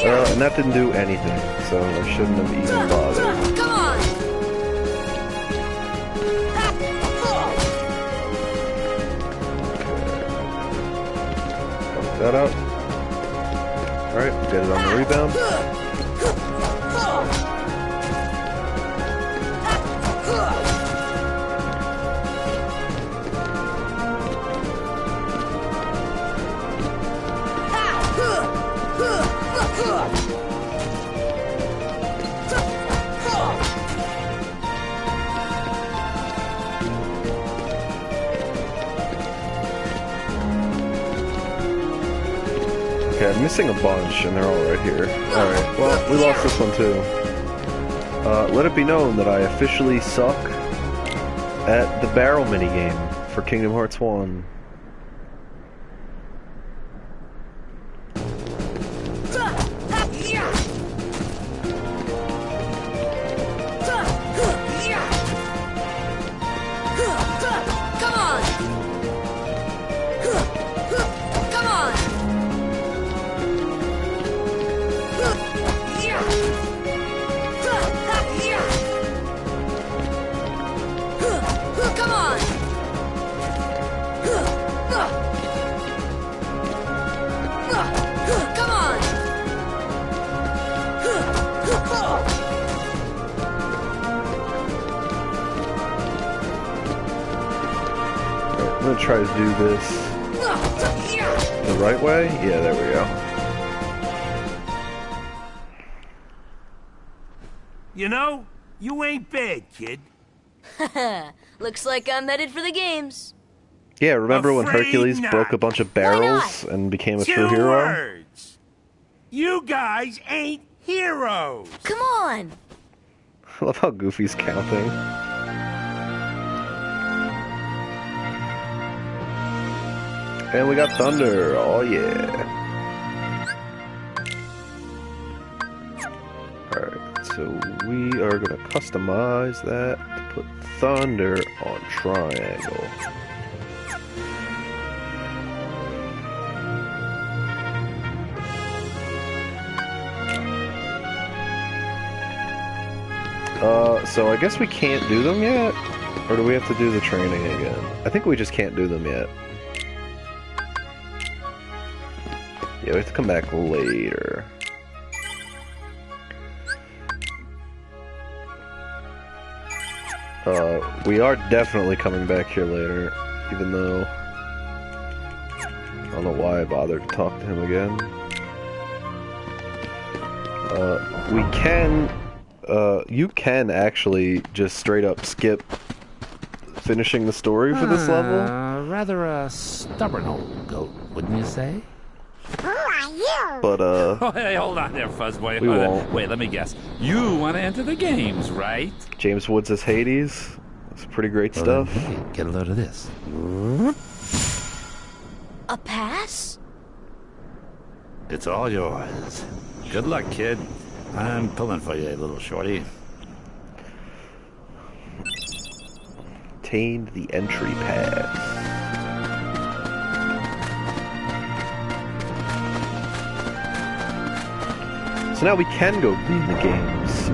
And that didn't do anything, so I shouldn't have even bothered. Come on! Fuck that up. Alright, get it on the rebound. Okay, I'm missing a bunch, and they're all right here. Alright, well, we lost this one too. Let it be known that I officially suck at the barrel minigame for Kingdom Hearts 1. I'm gonna try to do this the right way. Yeah, there we go. You know, you ain't bad, kid. Looks like I'm headed for the games. Yeah, remember when Afraid Hercules not. broke a bunch of barrels and became a true 2 hero? words. You guys ain't heroes. Come on! I love how Goofy's counting. And we got thunder, oh yeah. Alright, so we are gonna customize that to put thunder on triangle. So I guess we can't do them yet? Or do we have to do the training again? I think we just can't do them yet. Yeah, we have to come back later. We are definitely coming back here later, even though I don't know why I bothered to talk to him again. We can, you can actually just straight up skip finishing the story for this level. Rather a stubborn old goat, wouldn't you say? But, Oh, hey, hold on there, Fuzzboy. We won't. Wait, let me guess. You want to enter the games, right? James Woods as Hades. That's pretty great Well, stuff. then, hey, get a load of this. A pass? It's all yours. Good luck, kid. I'm pulling for you, little shorty. Obtained the entry pass. So now we can go be in the games,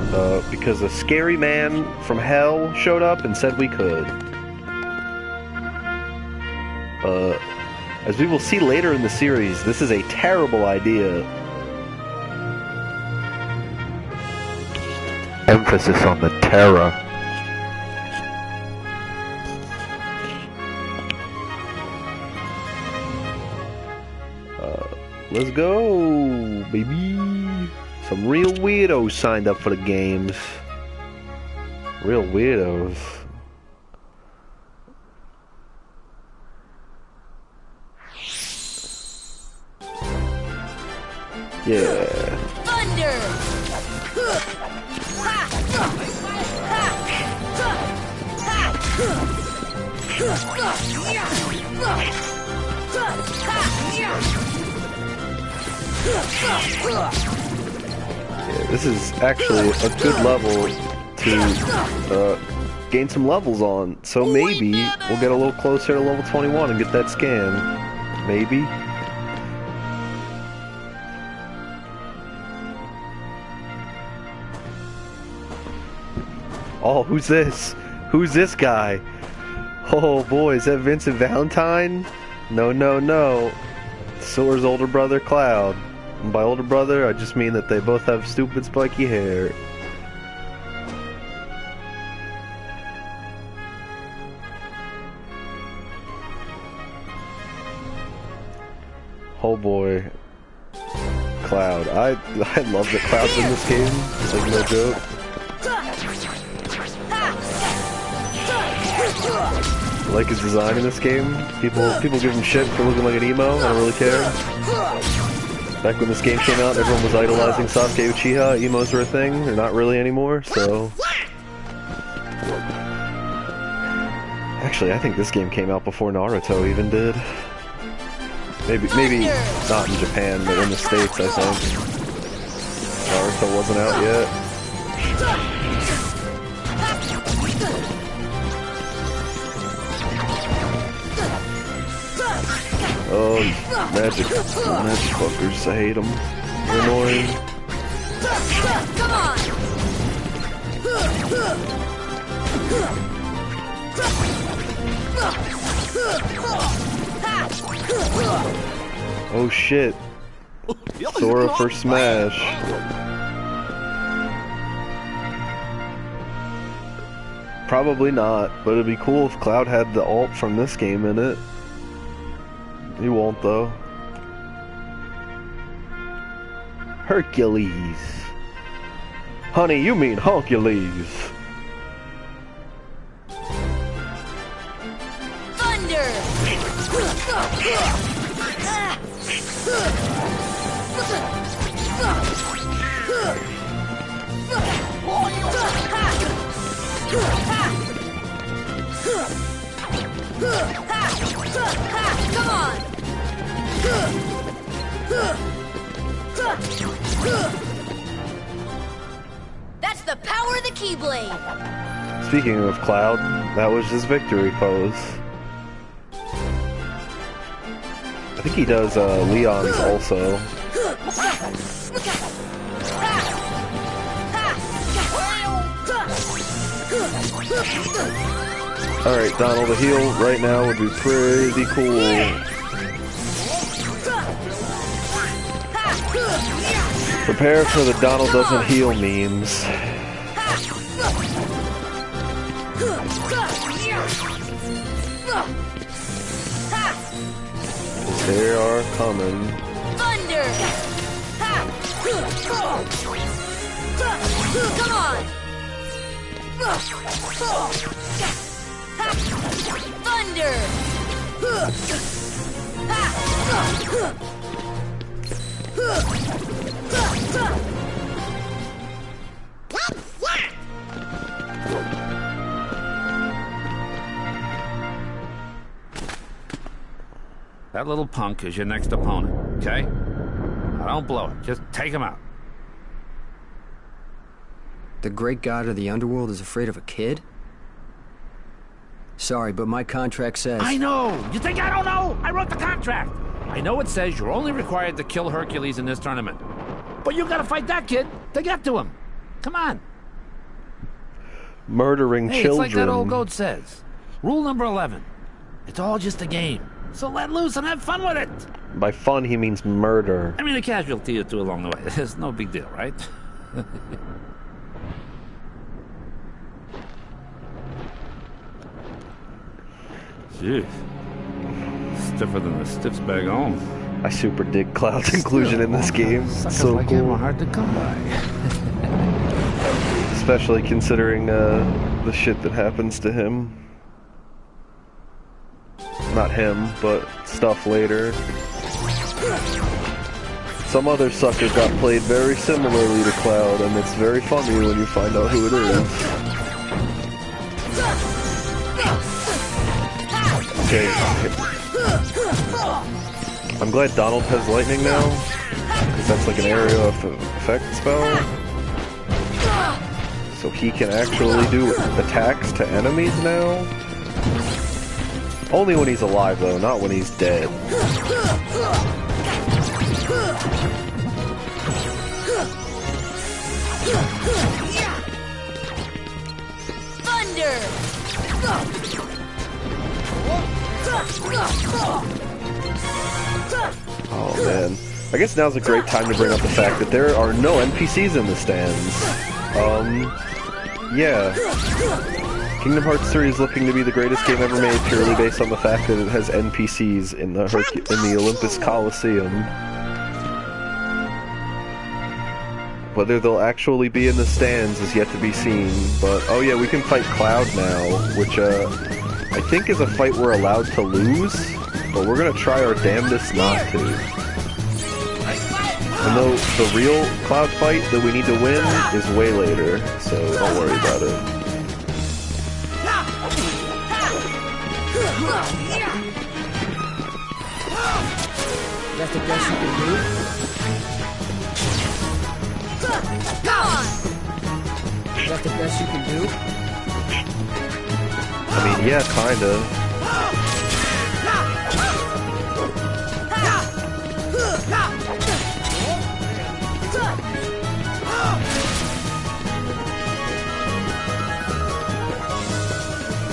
because a scary man from hell showed up and said we could. As we will see later in the series, this is a terrible idea. Emphasis on the terror. Let's go, baby. Some real weirdos signed up for the games. Real weirdos. Yeah. Thunder! Yeah, this is actually a good level to gain some levels on. So maybe we'll get a little closer to level 21 and get that scan. Maybe. Oh, who's this? Who's this guy? Oh boy, is that Vincent Valentine? No, no, no. Silver's older brother, Cloud. And by older brother, I just mean that they both have stupid spiky hair. Oh boy. Cloud. I love that Cloud's in this game. It's like no joke. I like his design in this game. People give him shit for looking like an emo. I don't really care. Back when this game came out, everyone was idolizing Sasuke Uchiha. Emos were a thing. They're not really anymore, so... Actually, I think this game came out before Naruto even did. Maybe not in Japan, but in the States, I think. Naruto wasn't out yet. Oh, magic fuckers, I hate them. They're annoying. Come on! Oh shit. Sora for Smash. Probably not, but it'd be cool if Cloud had the ult from this game in it. He won't though. Hercules. Honey, you mean Honkules. Thunder! Come on! That's the power of the Keyblade! Speaking of Cloud, that was his victory pose. I think he does Leon's also. Alright, Donald, a heal right now would be pretty cool. Prepare for the Donald doesn't heal memes. They are coming. Thunder! Come on! Thunder! That little punk is your next opponent, okay? Now don't blow it. Just take him out. The great god of the underworld is afraid of a kid? Sorry, but my contract says... I know! You think I don't know? I wrote the contract! I know it says you're only required to kill Hercules in this tournament. But you gotta fight that kid to get to him. Come on. Murdering Hey, children. it's like that old goat says. Rule number 11. It's all just a game. So let loose and have fun with it. By fun, he means murder. I mean, a casualty or two along the way. It's no big deal, right? Jeez. Stiffer than the stiffs back home. I super dig Cloud's inclusion in this game. Suckers So like him cool. are hard to come by. Especially considering the shit that happens to him. Not him, but stuff later. Some other sucker got played very similarly to Cloud, and it's very funny when you find out who it is. Okay. I'm glad Donald has lightning now, because that's like an area of effect spell. So he can actually do attacks to enemies now. Only when he's alive, though, not when he's dead. Thunder! Oh, man. I guess now's a great time to bring up the fact that there are no NPCs in the stands. Yeah. Kingdom Hearts 3 is looking to be the greatest game ever made purely based on the fact that it has NPCs in the Olympus Coliseum. Whether they'll actually be in the stands is yet to be seen, but oh yeah, we can fight Cloud now, which I think is a fight we're allowed to lose, but we're gonna try our damnedest not to. And though the real Cloud fight that we need to win is way later, so don't worry about it. That's the best you can do? That's the best you can do? I mean, yeah, kinda.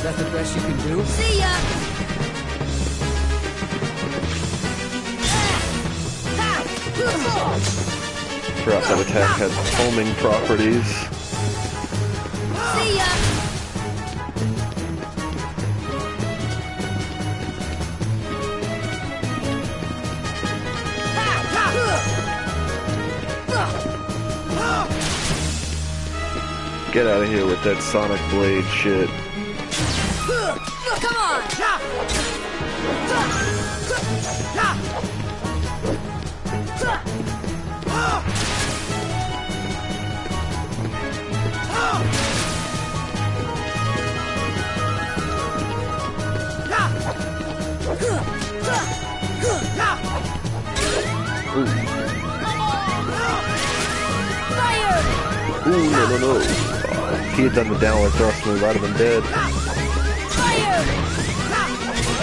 That's the best you can do? See ya! Forgot that attack had homing properties. See ya! Get out of here with that Sonic Blade shit. Come on! Ooh. Fire! Ooh, no. If he had done the downward thrust move, I'd have been dead. Fire!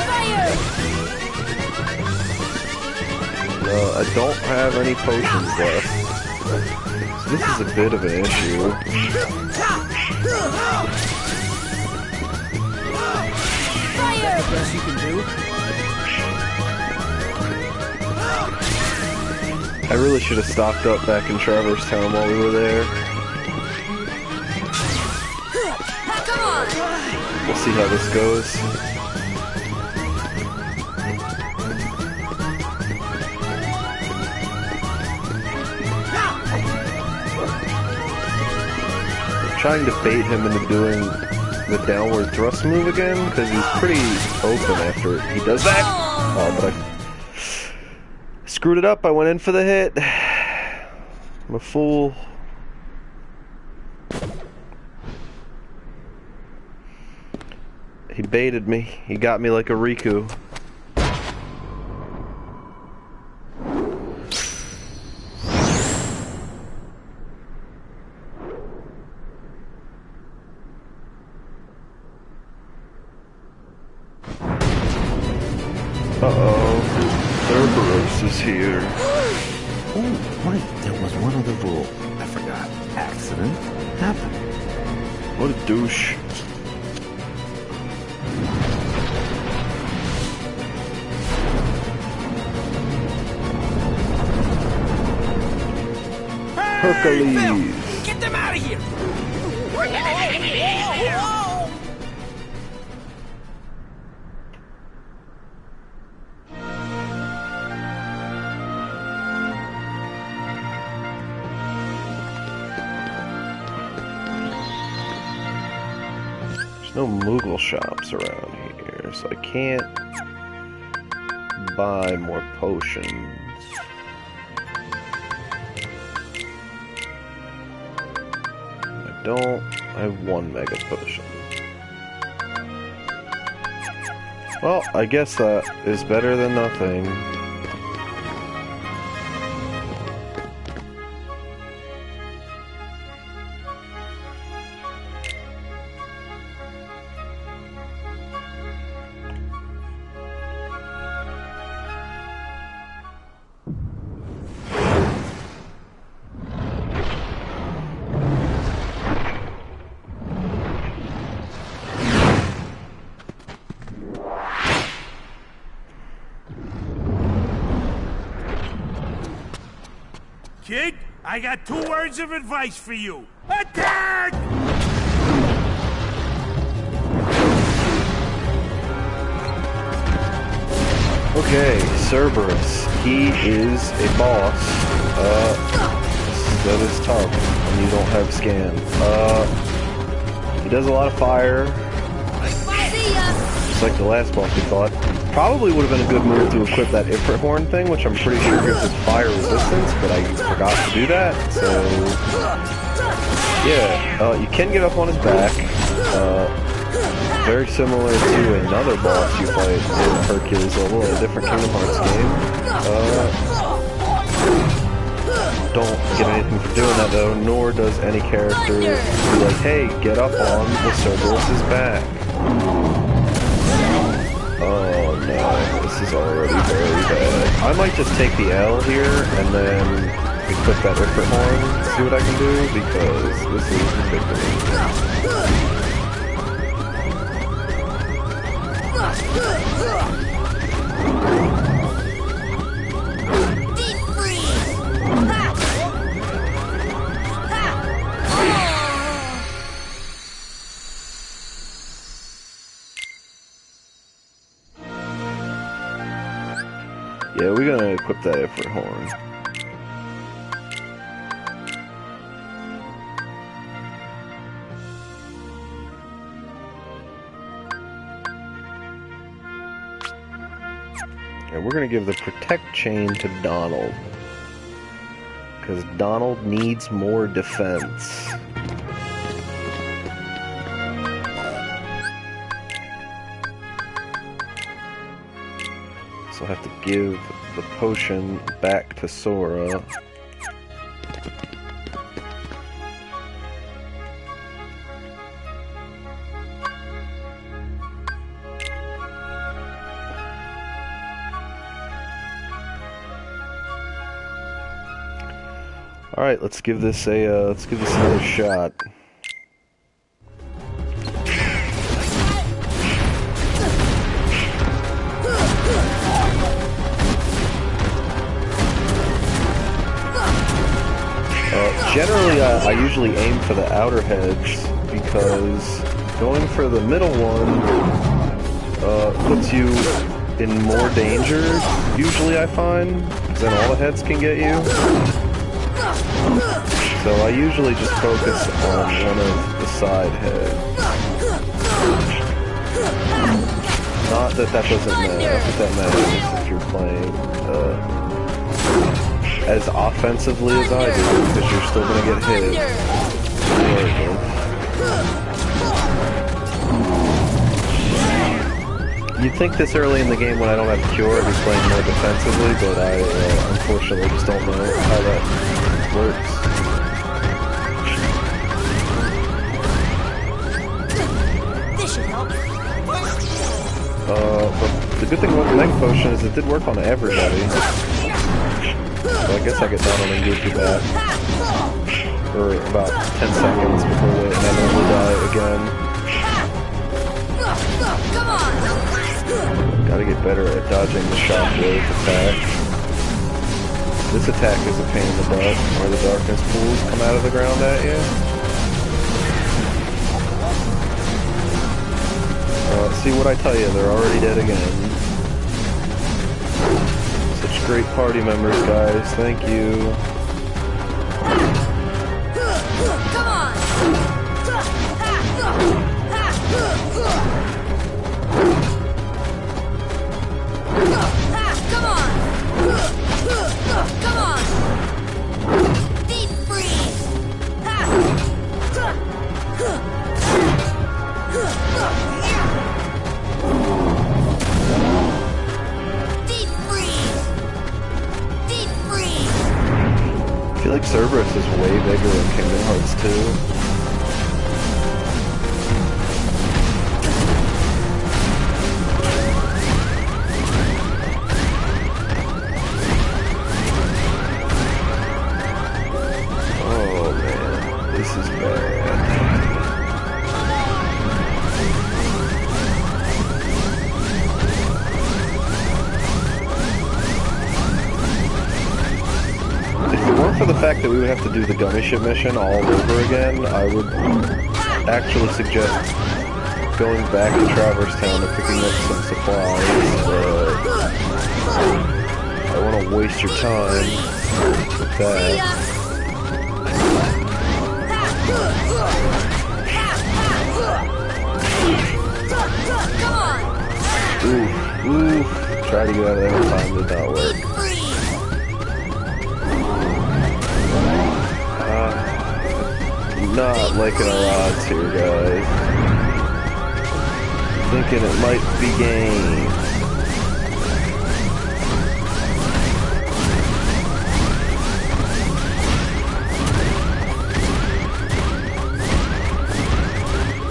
Fire! I don't have any potions left. So this is a bit of an issue. the best you can do? I really should have stocked up back in Traverse Town while we were there. Come on! We'll see how this goes. I'm trying to bait him into doing the downward thrust move again, because he's pretty open after he does that. Oh, but I screwed it up. I went in for the hit. I'm a fool. He baited me. He got me like a Riku. Uh-oh. Cerberus is here. Oh, right. There was one other rule. I forgot. Accident happened. What a douche. Hercules. Get them out of here! There's no Moogle shops around here, so I can't buy more potions. I have one mega potion. Well, I guess that is better than nothing. Kid, I got 2 words of advice for you. Attack! Okay, Cerberus. He is a boss. That is tough, and you don't have scan. He does a lot of fire. See ya! Just like the last boss we fought. Probably would have been a good move to equip that Ifrit Horn thing, which I'm pretty sure gives us fire resistance, but I forgot to do that, so... Yeah, you can get up on his back. Very similar to another boss you fight in Hercules level, a different Kingdom Hearts game. Don't get anything for doing that though, nor does any character be like, hey, get up on the Cerberus' back. Oh no, this is already very bad. I might just take the L here and then equip that Ifrit Horn, see what I can do, because this is ridiculous. Deep freeze! Ha! Ha! Yeah, we're gonna equip that Ifrit Horn. And we're gonna give the Protect Chain to Donald. Because Donald needs more defense. So I have to give the potion back to Sora. All right, let's give this another shot. Generally, I usually aim for the outer heads because going for the middle one puts you in more danger, usually I find, because then all the heads can get you. So I usually just focus on one of the side heads. Not that that doesn't matter, not that that matters if you're playing as offensively as I do, because you're still going to get hit. You'd think this early in the game when I don't have Cure I'd be playing more defensively, but I unfortunately just don't know how that works. This should help. But the good thing about the Mega Potion is it did work on everybody. So I guess I get down on Enguku back for about 10 seconds before they inevitably die again. Gotta get better at dodging the shockwave attack. This attack is a pain in the butt, where the darkness pools come out of the ground at you. See what I tell you, they're already dead again. Such great party members, guys. Thank you. Come on! Come on! Come on! Deep freeze! Deep freeze! Deep freeze! I feel like Cerberus is way bigger in Kingdom Hearts 2. For the fact that we would have to do the gummy ship mission all over again, I would actually suggest going back to Traverse Town and picking up some supplies. I don't want to waste your time with that. Ooh, try to get out of there in time, did not work. Not liking our odds here, guys. Thinking it might be game.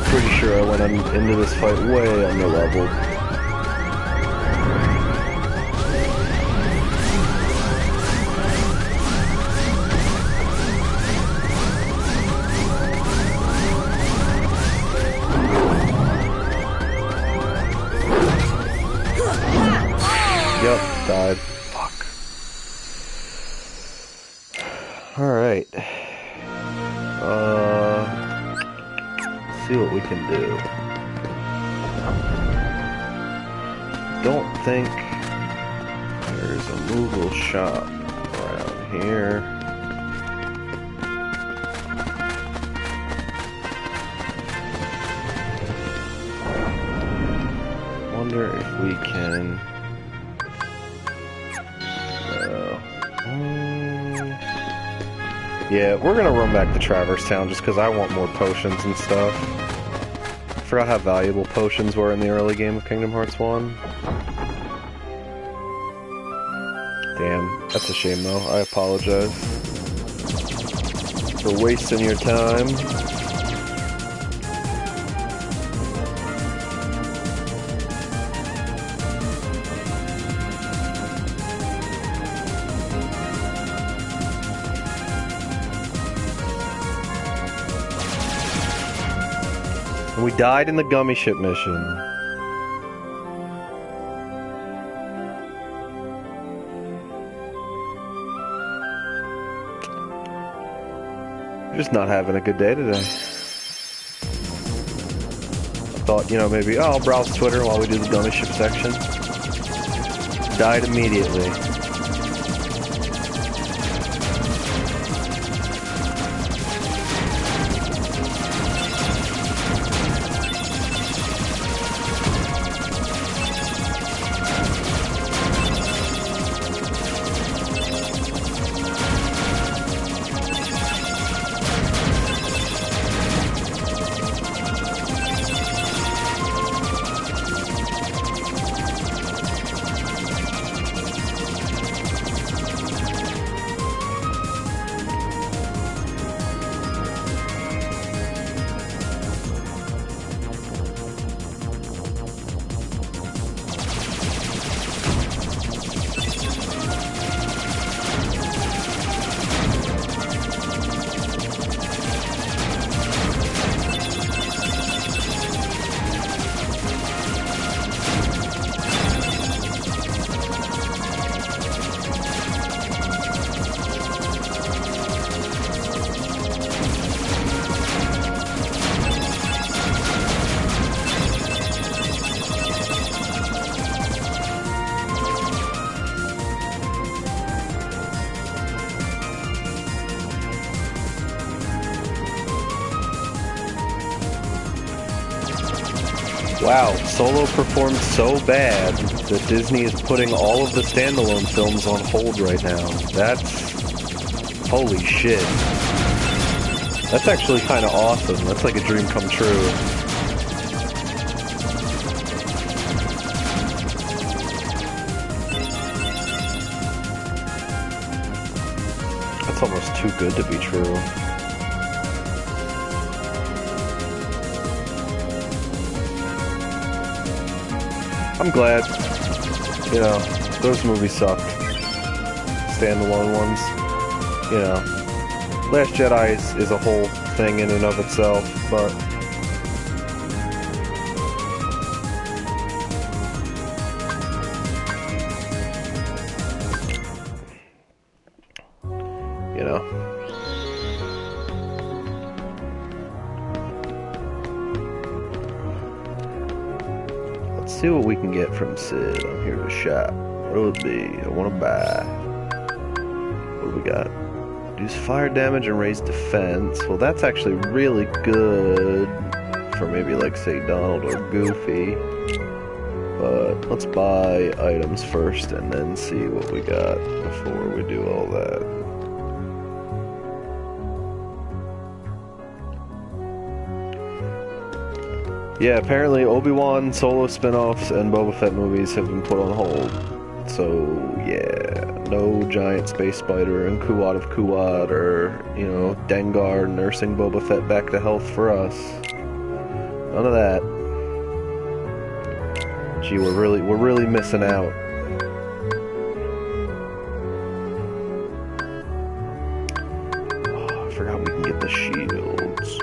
Pretty sure I went into this fight way under leveled. Died. Fuck. Alright. Let's see what we can do. Don't think there's a Moogle shop around here. Wonder if we can... Yeah, we're gonna run back to Traverse Town just because I want more potions and stuff. I forgot how valuable potions were in the early game of Kingdom Hearts 1. Damn, that's a shame though. I apologize for wasting your time. We died in the gummy ship mission. Just not having a good day today. Thought, you know, maybe, oh, I'll browse Twitter while we do the dummy ship section. Died immediately. Wow, Solo performed so bad that Disney is putting all of the standalone films on hold right now. That's... holy shit. That's actually kind of awesome. That's like a dream come true. That's almost too good to be true. I'm glad. You know, those movies sucked. Standalone ones. You know, Last Jedi is a whole thing in and of itself, but... you know. See what we can get from Sid. I'm here to shop. What will it be? I want to buy. What do we got? Reduce fire damage and raise defense. Well, that's actually really good for maybe like, say, Donald or Goofy. But let's buy items first and then see what we got before we do all that. Yeah, apparently Obi-Wan, Solo spin-offs, and Boba Fett movies have been put on hold. So, yeah, no giant space spider and Kuat of Kuat or, you know, Dengar nursing Boba Fett back to health for us. None of that. Gee, we're really missing out. Oh, I forgot we can get the shields.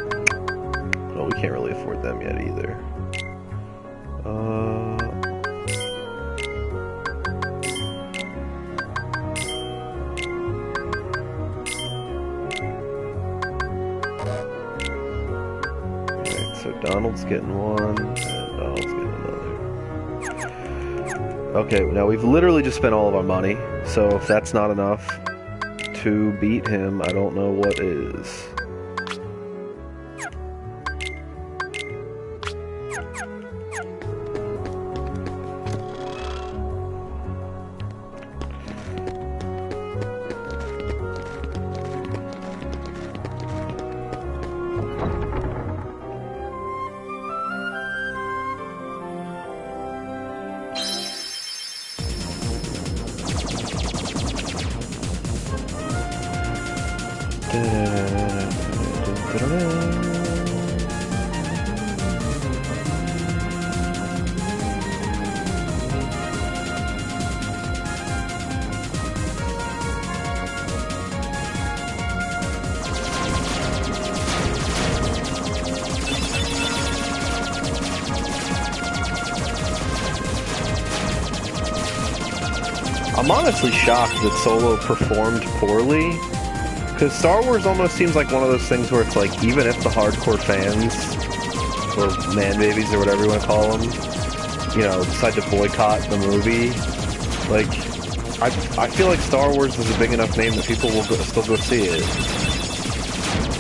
No, we can't really afford them yet either. Alright, so Donald's getting one, and Donald's getting another. Okay, now we've literally just spent all of our money, so if that's not enough to beat him, I don't know what is. I'm honestly shocked that Solo performed poorly, Because Star Wars almost seems like one of those things where it's like, even if the hardcore fans, or man-babies, or whatever you want to call them, you know, decide to boycott the movie, like, I feel like Star Wars is a big enough name that people will still go see it.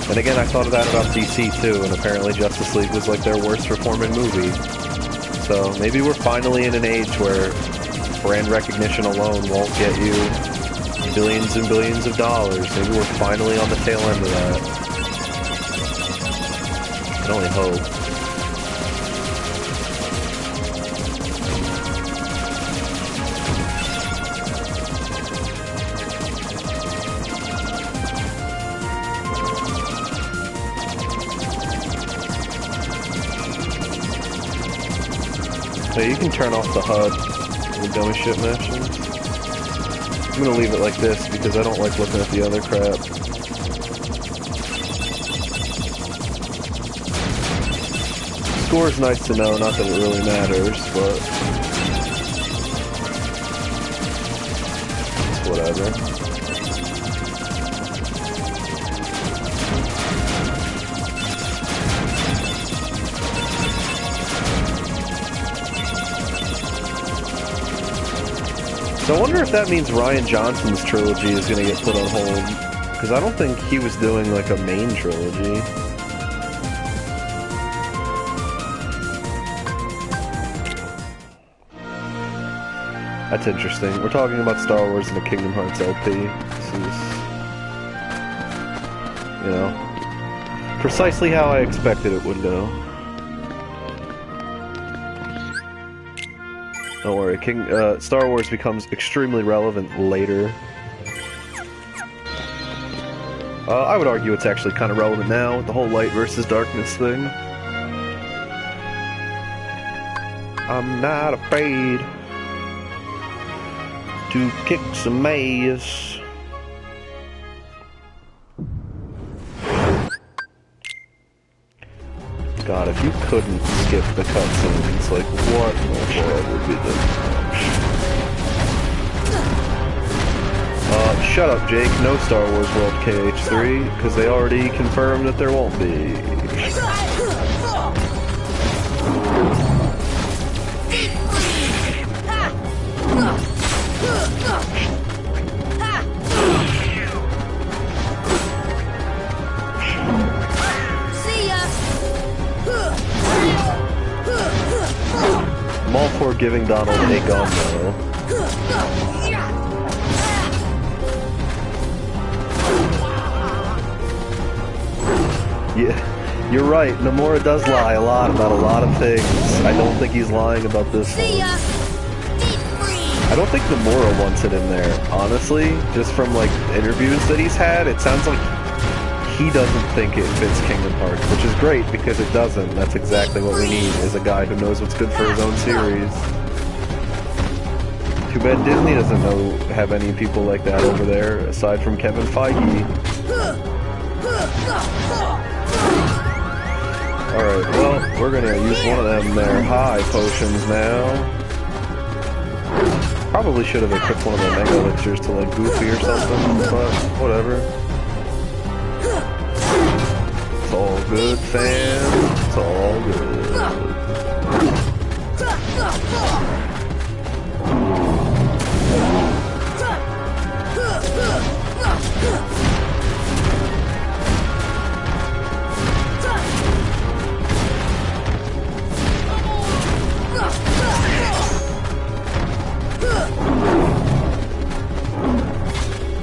And again, I thought of that about DC too, and apparently Justice League was like their worst performing movie. So maybe we're finally in an age where brand recognition alone won't get you billions and billions of dollars. Maybe we're finally on the tail end of that. I can only hope. So you can turn off the HUD with dummy shit missions. I'm gonna leave it like this because I don't like looking at the other crap. Score's nice to know, not that it really matters, but it's whatever. So I wonder if that means Rian Johnson's trilogy is going to get put on hold, because I don't think he was doing like a main trilogy. That's interesting. We're talking about Star Wars and the Kingdom Hearts LP. This is, you know, precisely how I expected it would go. Don't worry, Star Wars becomes extremely relevant later. I would argue it's actually kind of relevant now with the whole light versus darkness thing. I'm not afraid to kick some ass. God, if you couldn't skip the cutscenes, like, what in the world would be the... shut up, Jake. No Star Wars World KH3, because they already confirmed that there won't be. I'm all for giving Donald a gun, though. Yeah, you're right. Nomura does lie a lot about a lot of things. I don't think he's lying about this one. I don't think Nomura wants it in there, honestly. Just from, like, interviews that he's had, it sounds like he doesn't think it fits Kingdom Hearts, which is great because it doesn't. That's exactly what we need, is a guy who knows what's good for his own series. Too bad Disney doesn't have any people like that over there, aside from Kevin Feige. Alright, well, we're gonna use one of them there high potions now. Probably should have equipped one of the Mega Elixirs to, like, Goofy or something, but whatever. It's all good, fam. It's all good.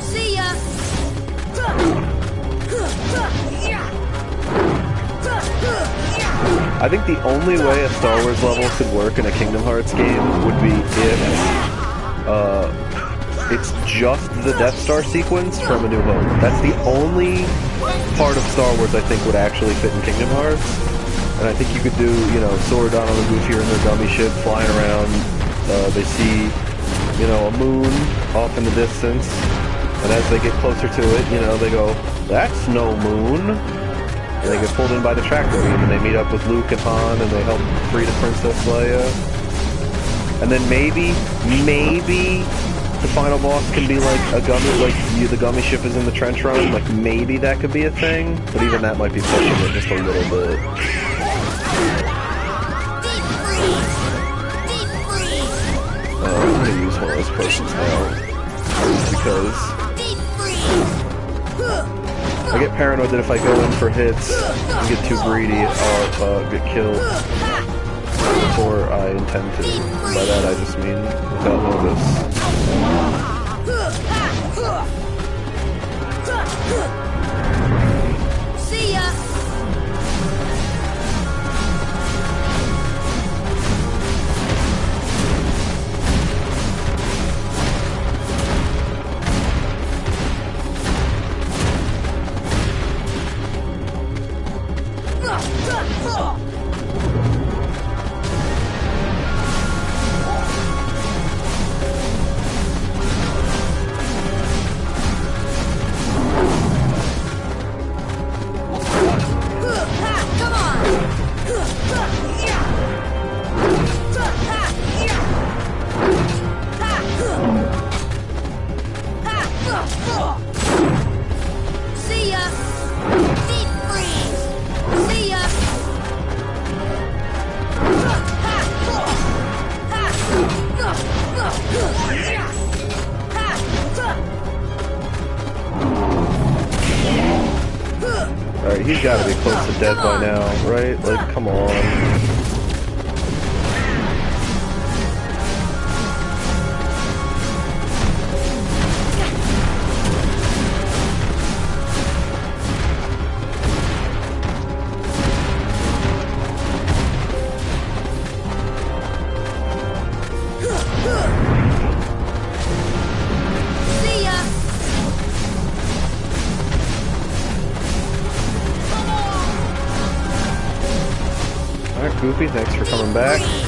See ya! I think the only way a Star Wars level could work in a Kingdom Hearts game would be if it's just the Death Star sequence from A New Hope. That's the only part of Star Wars I think would actually fit in Kingdom Hearts. And I think you could do, you know, Sora, Donald, and Goofy are in their dummy ship flying around. They see, you know, a moon off in the distance. And as they get closer to it, you know, they go, "That's no moon." And they get pulled in by the tractor beam, and they meet up with Luke and Han, and they help free the Princess Leia. And then maybe the final boss can be like a gummy, like the gummy ship is in the trench run, like maybe that could be a thing, but even that might be pushing it just a little bit. I'm gonna use one of those potions now, because I get paranoid that if I go in for hits and get too greedy, I'll get killed before I intend to. By that I just mean without notice. See ya! See ya! Deep freeze! See ya! Alright, he's gotta be close to dead by now, right? Like, come on. Goofy, thanks for coming back. It's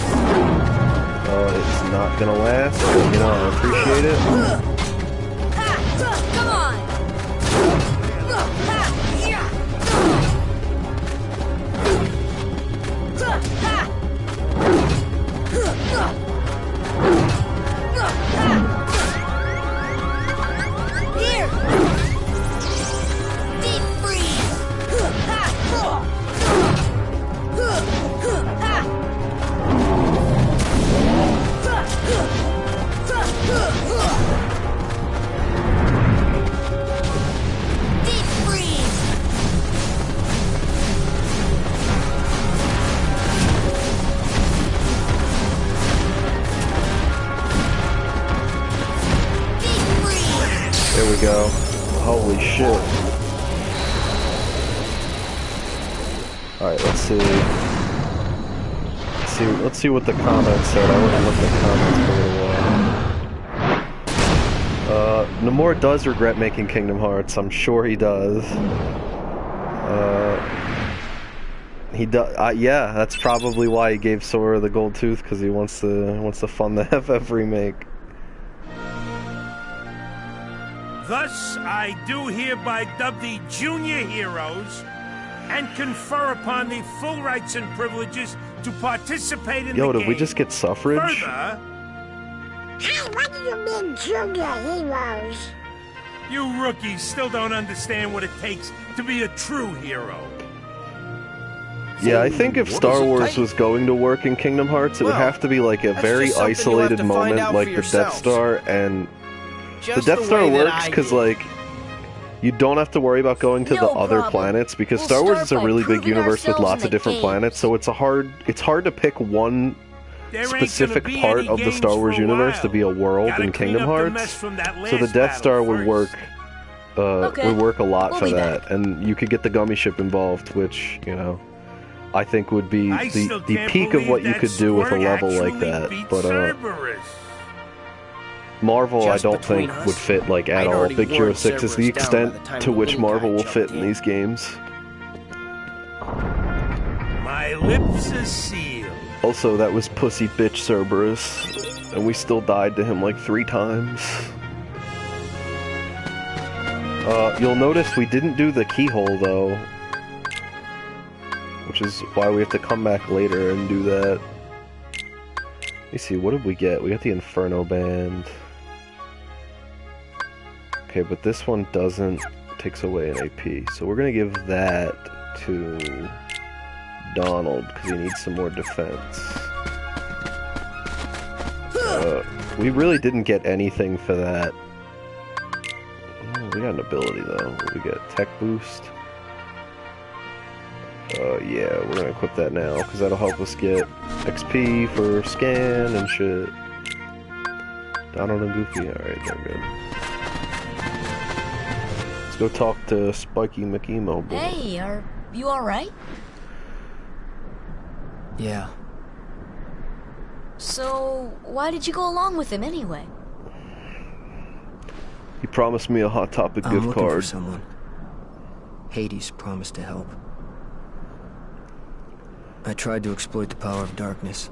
not gonna last, but you know, I appreciate it. Come on! Here! Deep freeze! Deep freeze! Deep freeze! There we go. Holy shit. Alright, let's see. Let's see what the comments said. I wouldn't look at comments for a little while. Namor does regret making Kingdom Hearts. I'm sure he does. He does. Yeah, that's probably why he gave Sora the gold tooth, because he wants to fund the FF remake. Thus, I do hereby dub thee Junior Heroes and confer upon thee full rights and privileges to participate in the game. Yo, did we just get suffrage? Further, Hey, what do you mean, Junior Heroes? you rookies still don't understand what it takes to be a true hero. Yeah, I think if What Star does it Wars take? was going to work in Kingdom Hearts, it would Well, have to be like a that's very just something you'll have isolated to find moment, out like for the Death yourselves. Star, and the Just Death the Star way that works I because, did. like, you don't have to worry about going to the No other problem. planets, because We'll Star Wars start is a by really big proving universe with ourselves lots in of the different games. planets, so it's hard to pick one There ain't specific gonna be part any of the games Star Wars for a universe while. to be a world Gotta in clean Kingdom up the mess Hearts. from that So the last Death Star battle would work first. Okay. would work a lot We'll for be that, back. and you could get the gummy ship involved, which, you know, I think would be I still the can't peak of believe what you that could do with a Squirt level like actually that. beat But Cerberus. Marvel, Just I don't between think us, would fit like at I'd all. already Big Hero worn 6 is the Cerberus down by extent the time to the which little Marvel guy will jumped fit in in. these games. My lips are sealed. Also, that was pussy bitch Cerberus, and we still died to him like 3 times. You'll notice we didn't do the keyhole though, which is why we have to come back later and do that. Let me see, what did we get? We got the Inferno Band. Okay, but this one doesn't, takes away an AP. So we're gonna give that to Donald, because he needs some more defense. We really didn't get anything for that. Oh, we got an ability though. What do we get? Tech boost. Yeah, we're gonna equip that now, because that'll help us get XP for scan and shit. Donald and Goofy, alright, they're good. Let's go talk to Spiky McEmo. Hey, are you alright? Yeah. So, why did you go along with him anyway? He promised me a Hot Topic I'm gift looking card. for someone. Hades promised to help. I tried to exploit the power of darkness,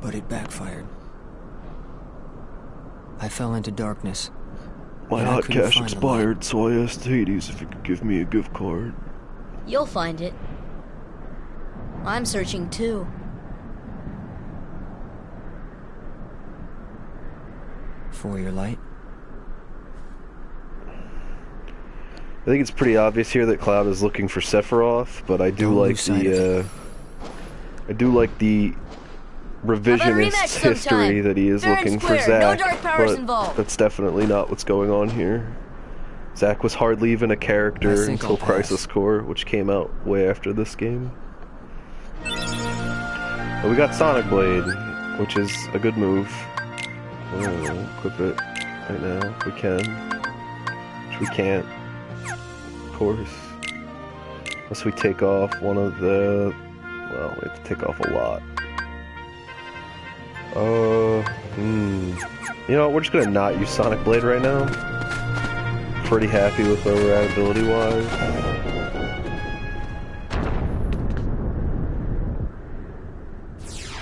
but it backfired. I fell into darkness. My and I hot couldn't cash find the expired, so I asked Hades if he could give me a gift card. You'll find it. I'm searching too. For your light? I think it's pretty obvious here that Cloud is looking for Sephiroth, but I do Don't like lose sight of the revisionist history sometime? that he is Fair and looking for square, Zack, no dark powers but involved. that's definitely not what's going on here. Zack was hardly even a I character think until I'll pass. Crisis Core, which came out way after this game. But we got Sonic Blade, which is a good move. We'll equip it right now if we can. Which we can't, of course. Unless we take off one of the... Well, we have to take off a lot. You know what, we're just gonna not use Sonic Blade right now. Pretty happy with where we're at ability-wise.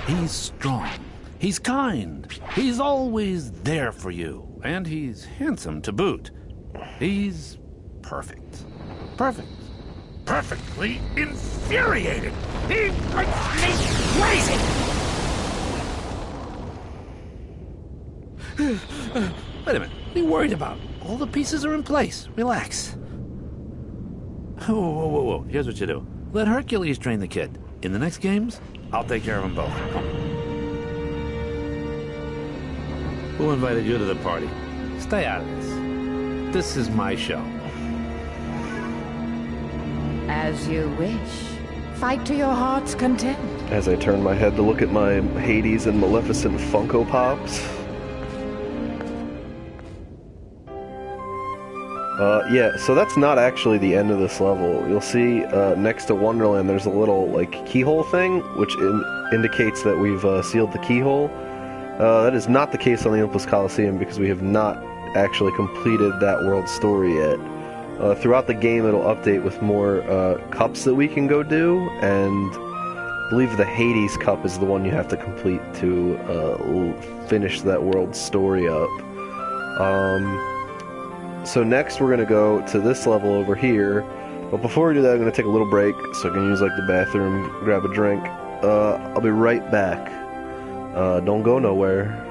He's strong. He's kind. He's always there for you. And he's handsome to boot. He's perfect. Perfect. Perfectly infuriated. He makes me crazy. Wait a minute. What are you worried about? All the pieces are in place. Relax. Whoa, whoa, whoa, whoa. Here's what you do. Let Hercules train the kid. In the next games, I'll take care of them both. Come. Who invited you to the party? Stay out of this. This is my show. As you wish. Fight to your heart's content. As I turn my head to look at my Hades and Maleficent Funko Pops. Yeah, so that's not actually the end of this level. You'll see next to Wonderland there's a little like keyhole thing, which indicates that we've sealed the keyhole. That is not the case on the Olympus Coliseum because we have not actually completed that world story yet. Throughout the game it'll update with more cups that we can go do, and I believe the Hades cup is the one you have to complete to finish that world story up. So next we're going to go to this level over here, but before we do that I'm going to take a little break so I can use like the bathroom, grab a drink. I'll be right back. Don't go nowhere.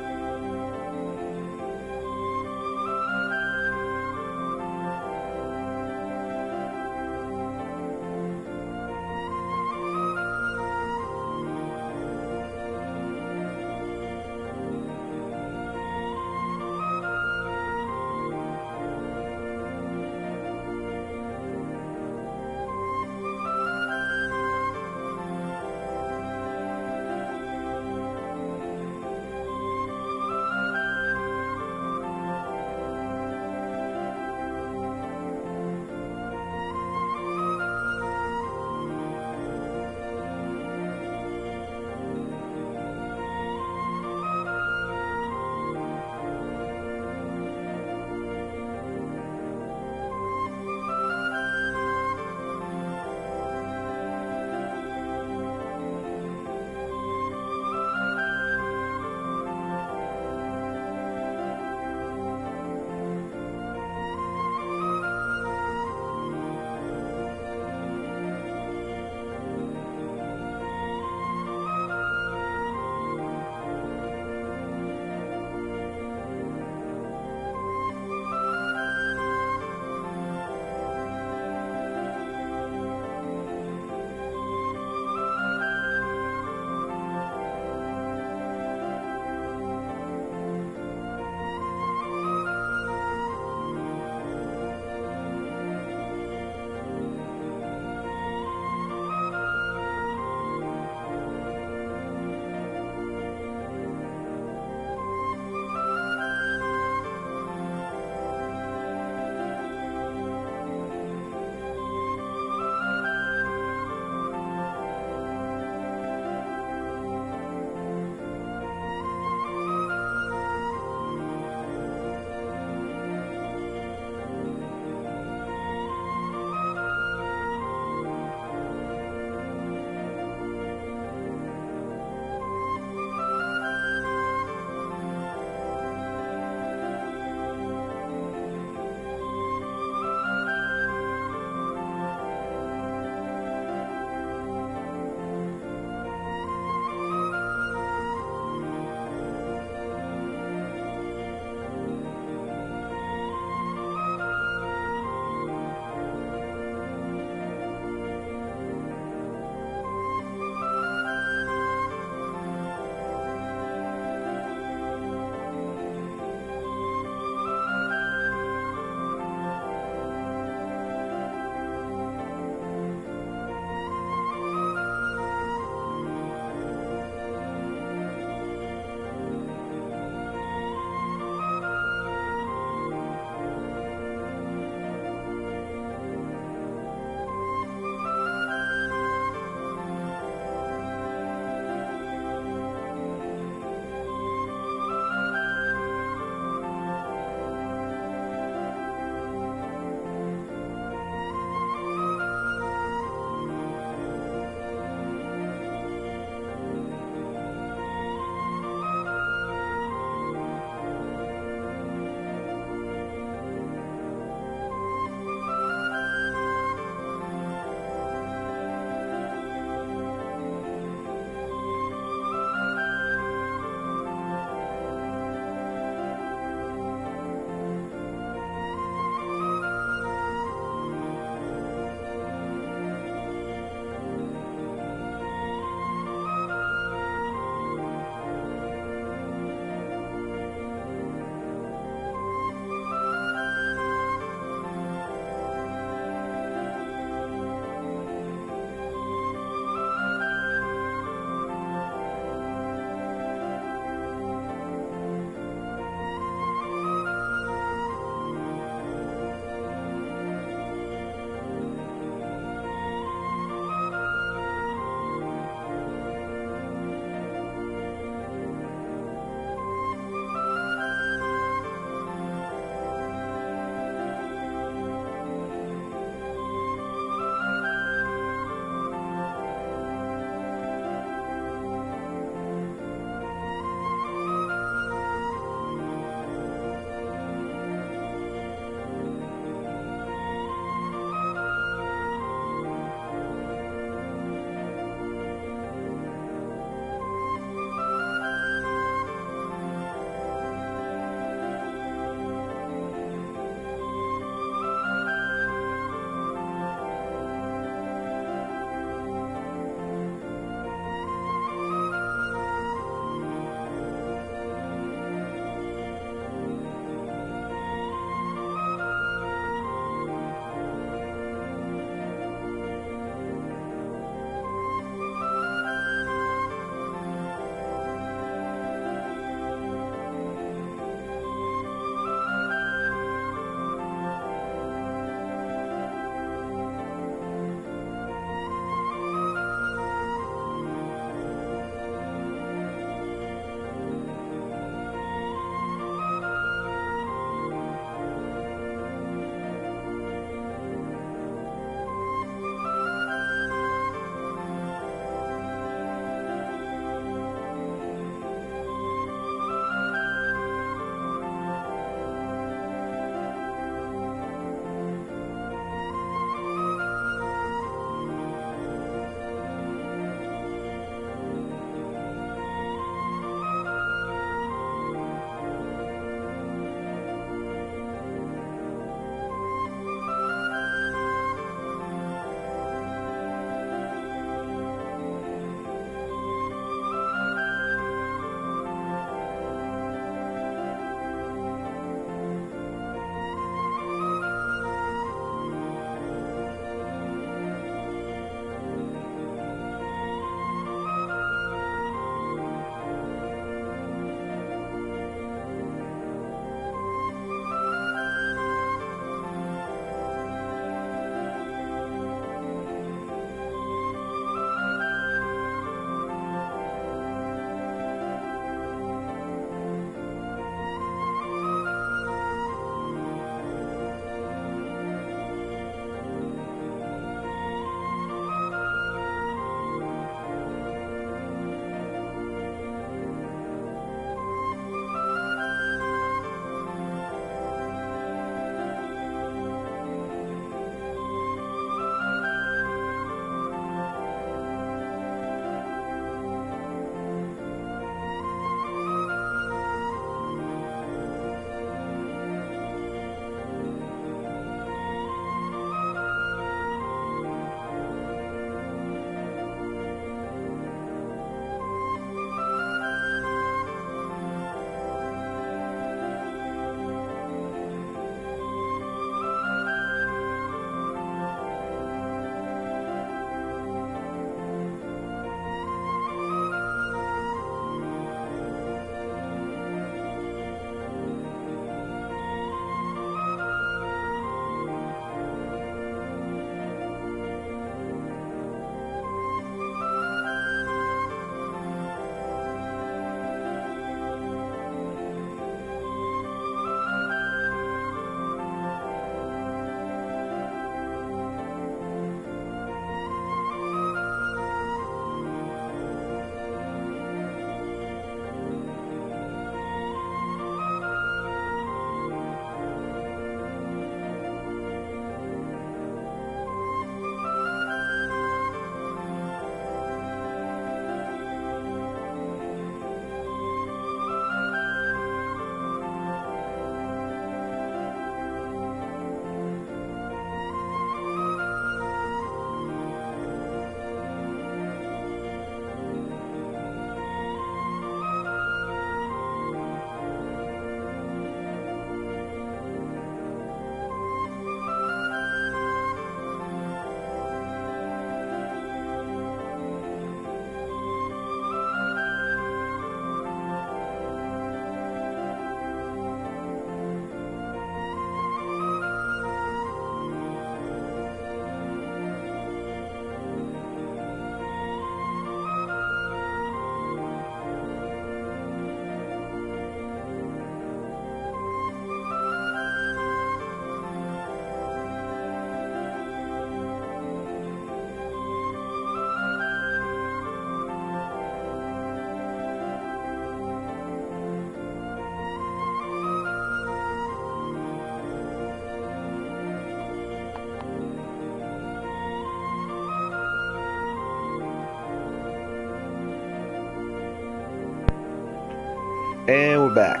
And we're back.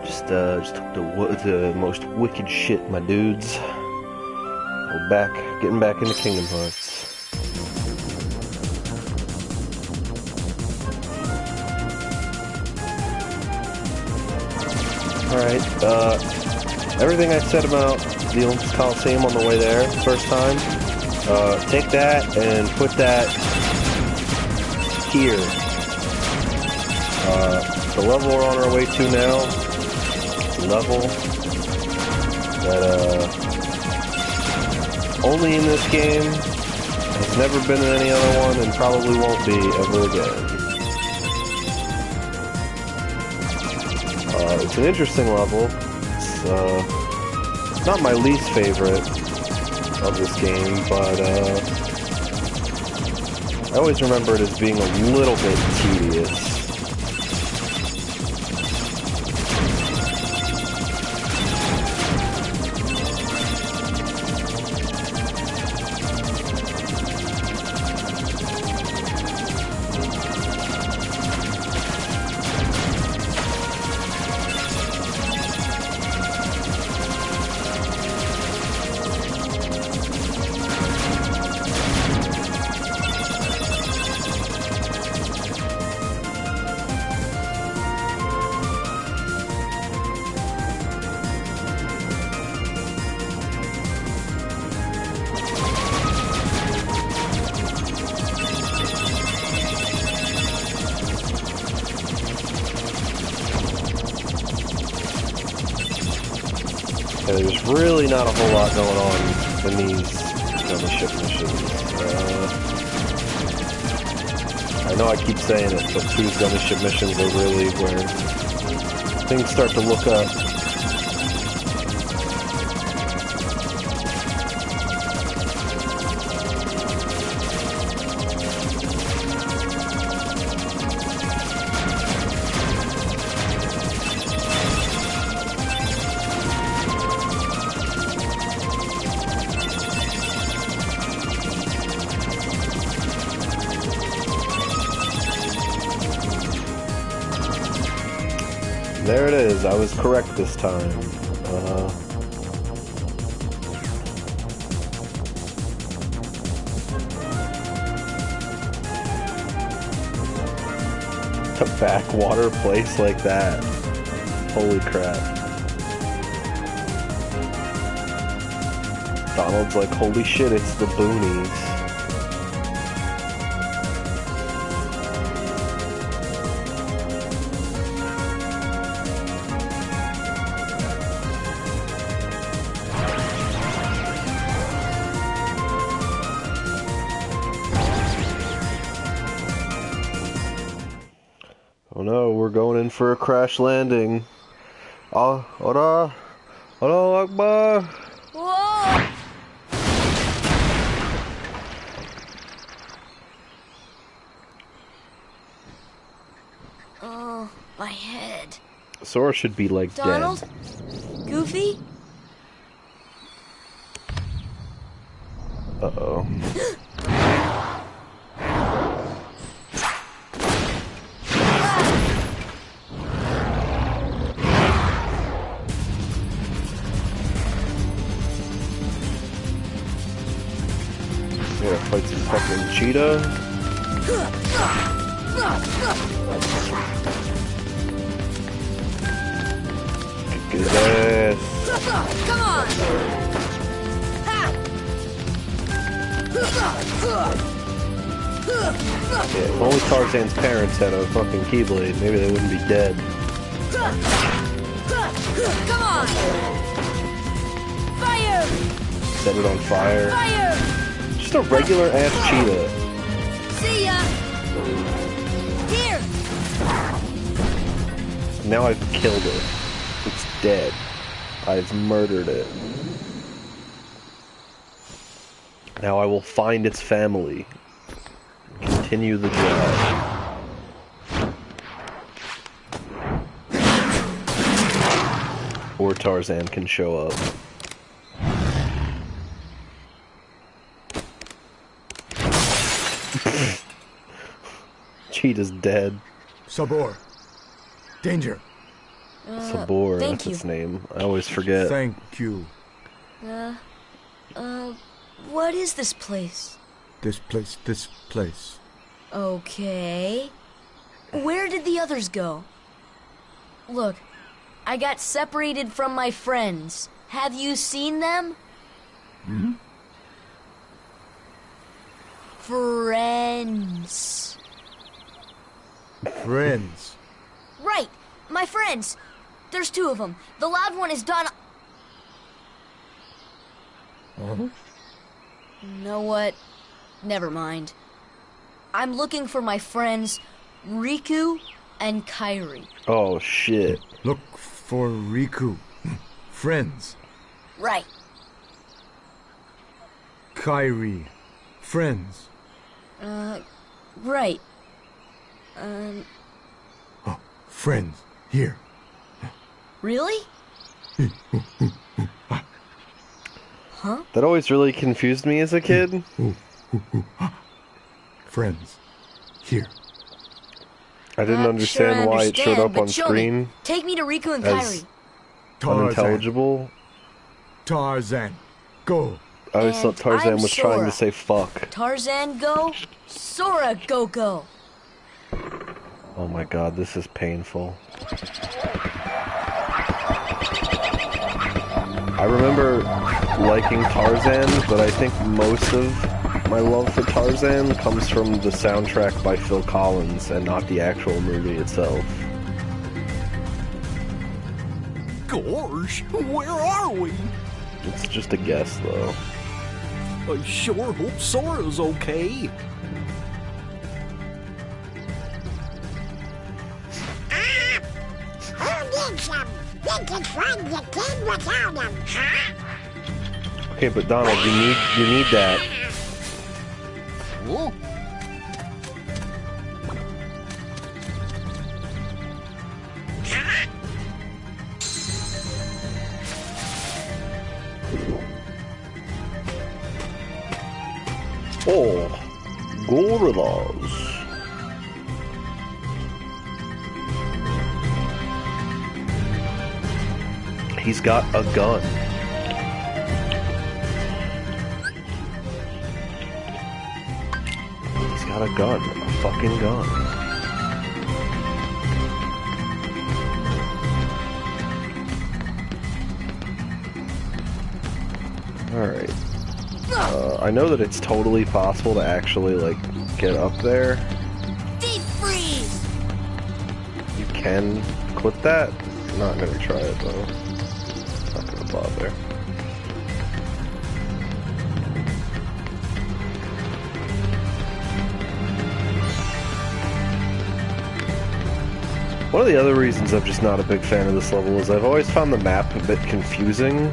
Just took the most wicked shit, my dudes. We're back, getting back into Kingdom Hearts. Alright, everything I said about the Olympus Coliseum on the way there, first time, take that and put that here. The level we're on our way to now, level that, only in this game, has never been in any other one, and probably won't be ever again. It's an interesting level. It's not my least favorite of this game, but I always remember it as being a little bit tedious. There's really not a whole lot going on in these ship missions. I know I keep saying it, but 2 gummy ship missions are really where things start to look up. There it is, I was correct this time. A backwater place like that. Holy crap. Donald's like, holy shit, it's the boonies. Oh no, we're going in for a crash landing. Allah Akbar. Whoa! Oh, my head. Sora should be like Donald? dead. Goofy? Uh-oh. Yeah, fight some fucking cheetah. Kick his ass. Come on! Yeah, if only Tarzan's parents had a fucking Keyblade, maybe they wouldn't be dead. Come on! Fire! Set it on fire. Fire! Just a regular ass cheetah. See ya! Here! Now I've killed it. It's dead. I've murdered it. Now I will find its family. Continue the job. Or Tarzan can show up. Cheetah's dead. Sabor, Danger. Sabor, thank that's you. its name. I always forget. Thank you. What is this place? This place. Okay. Where did the others go? Look, I got separated from my friends. Have you seen them? Hmm? Friends. Friends. Right, my friends. There's two of them. The loud one is Don. Huh? Know what? Never mind. I'm looking for my friends Riku and Kairi. Oh, shit. Look for Riku. Friends. Right. Kairi. Friends. Right. Oh, friends. Here. Really? Huh? That always really confused me as a kid. Friends. Here. I didn't understand sure why it showed up but on show me. screen Take me to Riku and as Kairi. unintelligible. Tarzan. Go. I always And thought Tarzan I'm was trying to Sora. say fuck. Tarzan go, Sora go. Oh my god, this is painful. I remember liking Tarzan, but I think most of my love for Tarzan comes from the soundtrack by Phil Collins and not the actual movie itself. Gosh, where are we? It's just a guess, though. I sure hope Sora's okay. Who needs them? They can find the kid without them, huh? Okay, but Donald, you need that. Oh. Oh, gorillas. He's got a gun. He's got a gun. A fucking gun. Alright. I know that it's totally possible to actually, like, get up there. Deep freeze! You can clip that. I'm not gonna try it, though. Not gonna bother. One of the other reasons I'm just not a big fan of this level is I've always found the map a bit confusing.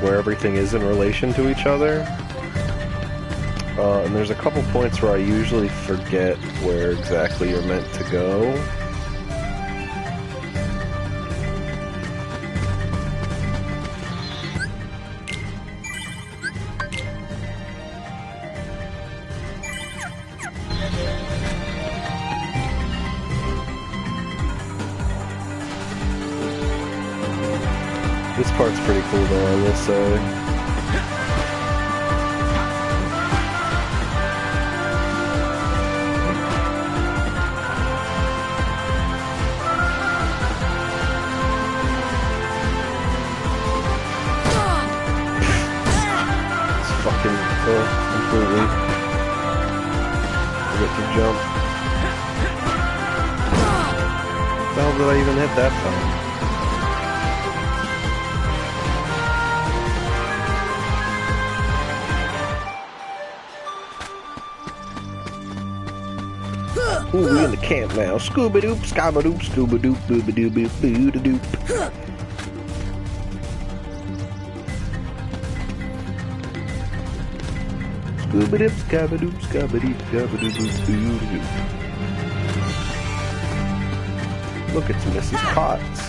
Where everything is in relation to each other. And there's a couple points where I usually forget where exactly you're meant to go. This part's pretty cool though, I will say. It's fucking completely. I get to jump. How the hell did I even hit that time? Ooh, we in the camp now. Scooba-doop, scabba-doop, scooba-doop, booba-doop, boo-da-doop. Scooba-doop, scabba-doop, scabba-doop, scabba-doop, boo-da-doop. Look, it's Mrs. Potts.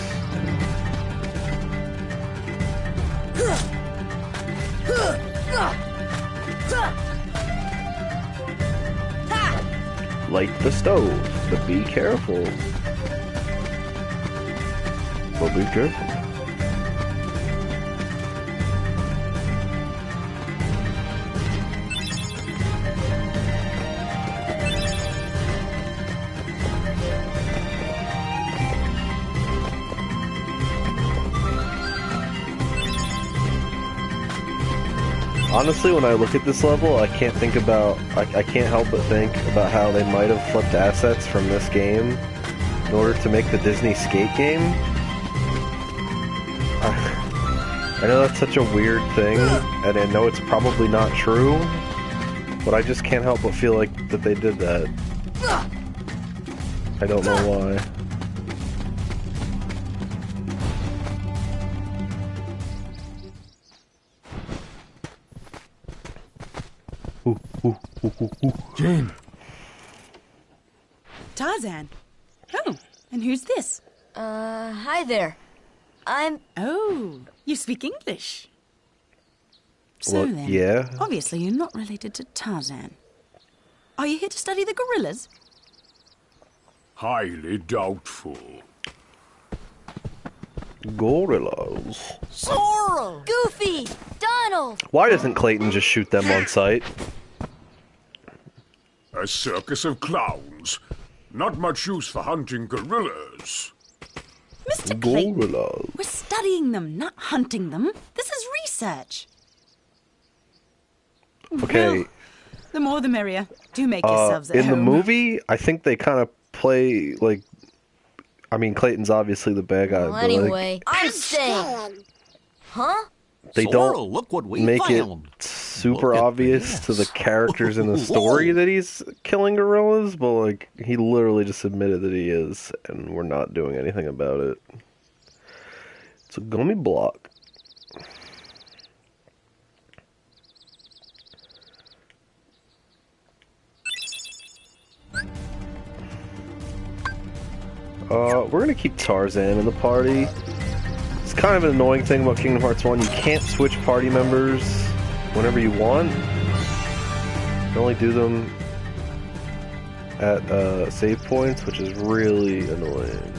Light the stove, but be careful. But be careful. Honestly, when I look at this level, I can't think about... I can't help but think about how they might have flipped assets from this game in order to make the Disney Skate game. I know that's such a weird thing, and I know it's probably not true, but I just can't help but feel like that they did that. I don't know why. Jane. Tarzan. Oh, and who's this? Hi there. Oh, you speak English. So Well, then, yeah. obviously you're not related to Tarzan. Are you here to study the gorillas? Highly doubtful. Gorillas. Sorrel! Goofy! Donald! Why doesn't Clayton just shoot them on sight? A circus of clowns. Not much use for hunting gorillas. Mr. Clayton, Gorillas. we're studying them, not hunting them. This is research. Okay. Well, the more the merrier. Do make yourselves at in the home. movie, I think they kind of play like... I mean, Clayton's obviously the bad guy, Well, but anyway, I'm staying. Huh? they Sorrel, don't look what we make found. it super Look at obvious to the this. characters in the Whoa. story that he's killing gorillas, but like he literally just admitted that he is, and we're not doing anything about it. It's a gummy block. We're gonna keep Tarzan in the party. It's kind of an annoying thing about Kingdom Hearts 1. You can't switch party members whenever you want. You can only do them at save points, which is really annoying.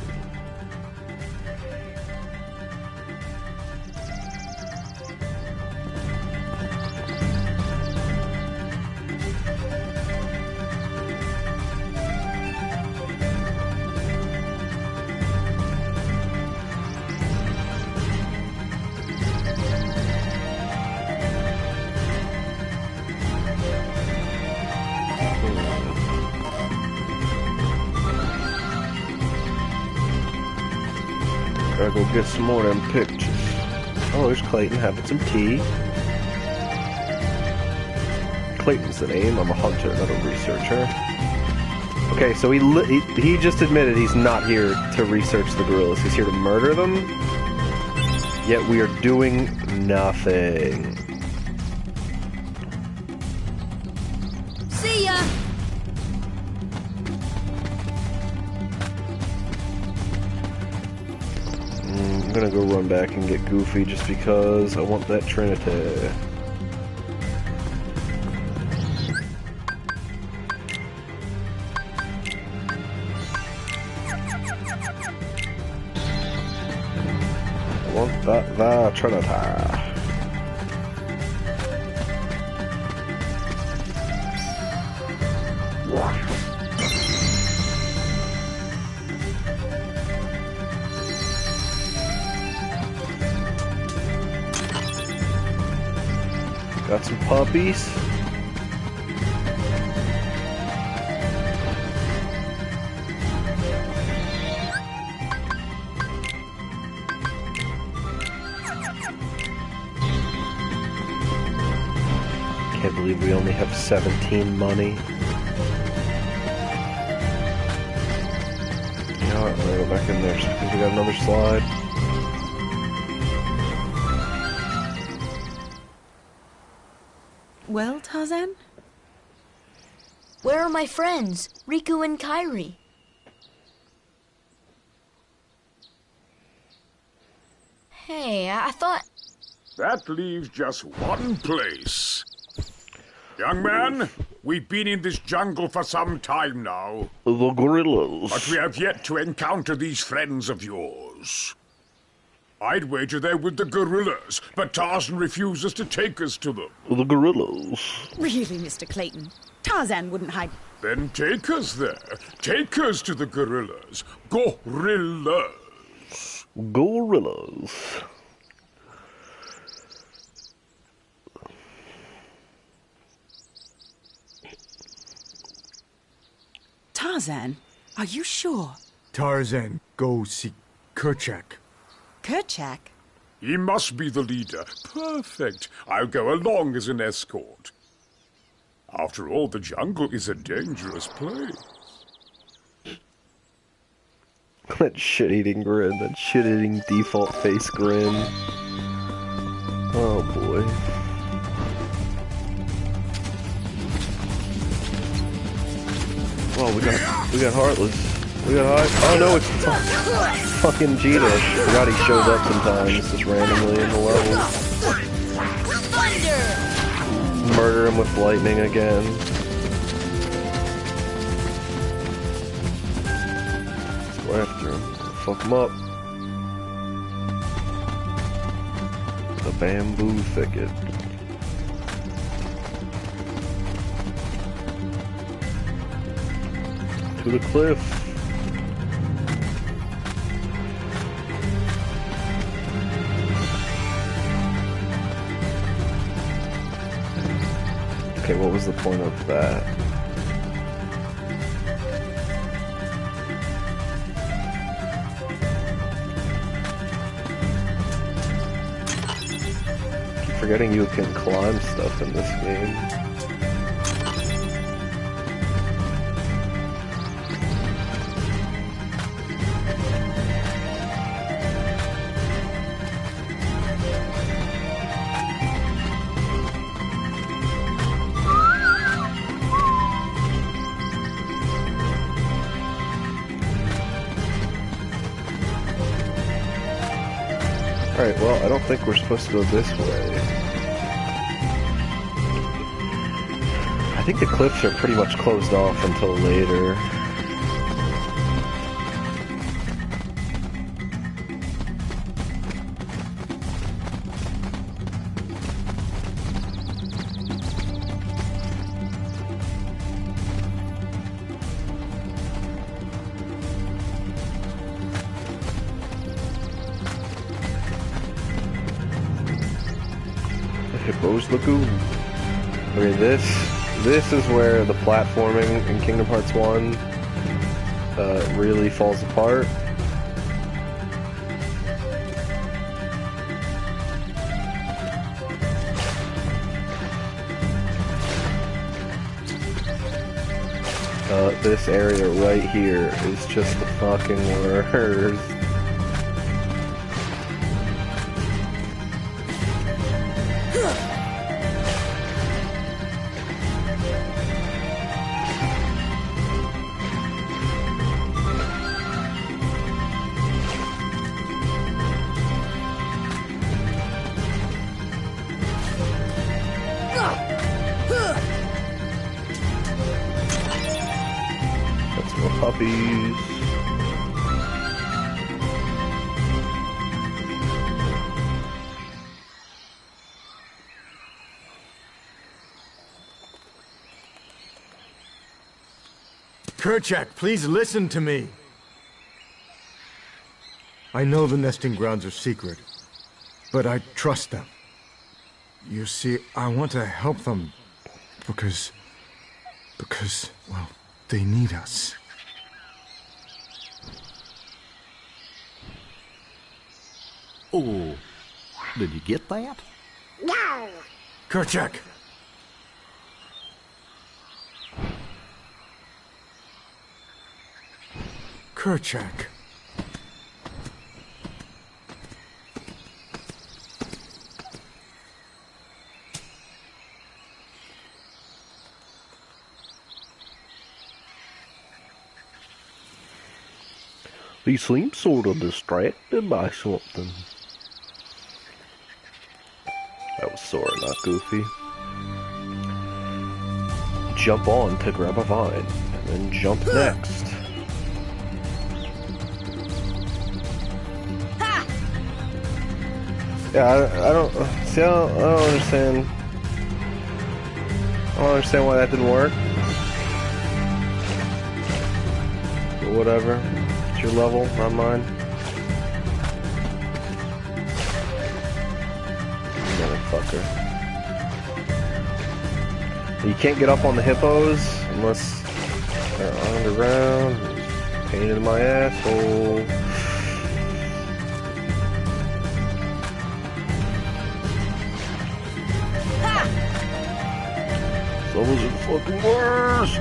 Gotta go get some more of them pictures. Oh, there's Clayton having some tea. Clayton's the name. I'm a hunter, not a researcher. Okay, so he just admitted he's not here to research the gorillas. He's here to murder them. Yet we are doing nothing. See ya! I'm gonna go run back and get Goofy just because I want that Trinity. I want that Trinity. Got some puppies. Can't believe we only have 17 money. You know what? I'm gonna go back in there because we got another slide. Well, Tarzan? Where are my friends, Riku and Kairi? Hey, I thought... That leaves just one place. Young man, we've been in this jungle for some time now. The gorillas. But we have yet to encounter these friends of yours. I'd wager they're with the gorillas, but Tarzan refuses to take us to them. The gorillas. Really, Mr. Clayton? Tarzan wouldn't hide. Then take us there. Take us to the gorillas. Gorillas. Gorillas. Tarzan, are you sure? Tarzan, go see Kerchak. Kerchak? He must be the leader. Perfect. I'll go along as an escort. After all, the jungle is a dangerous place. That shit-eating grin, that shit-eating default face grin. Oh boy. Well, we got Heartless. We got oh no, it's fucking Cheetah. I forgot he shows up sometimes, just randomly in the level. Thunder! Murder him with lightning again. Let's go after him. Fuck him up. The bamboo thicket. To the cliff. Okay, what was the point of that? Keep forgetting you can climb stuff in this game. Alright, well, I don't think we're supposed to go this way. I think the cliffs are pretty much closed off until later. Hippo's Lagoon. Okay, this is where the platforming in Kingdom Hearts 1 really falls apart. This area right here is just the fucking worst. Puppies. Kerchak, please listen to me. I know the nesting grounds are secret, but I trust them. You see, I want to help them because, well, they need us. Oh, did you get that? No! Kerchak! Kerchak. He seems sort of distracted by something. That was Sora, not Goofy. Jump on to grab a vine, and then jump next. Yeah, I don't see. I don't understand. I don't understand why that didn't work. But whatever. It's your level, not mine. Motherfucker. You can't get up on the hippos unless they're underground. Pain in my asshole. Those are the fucking worst.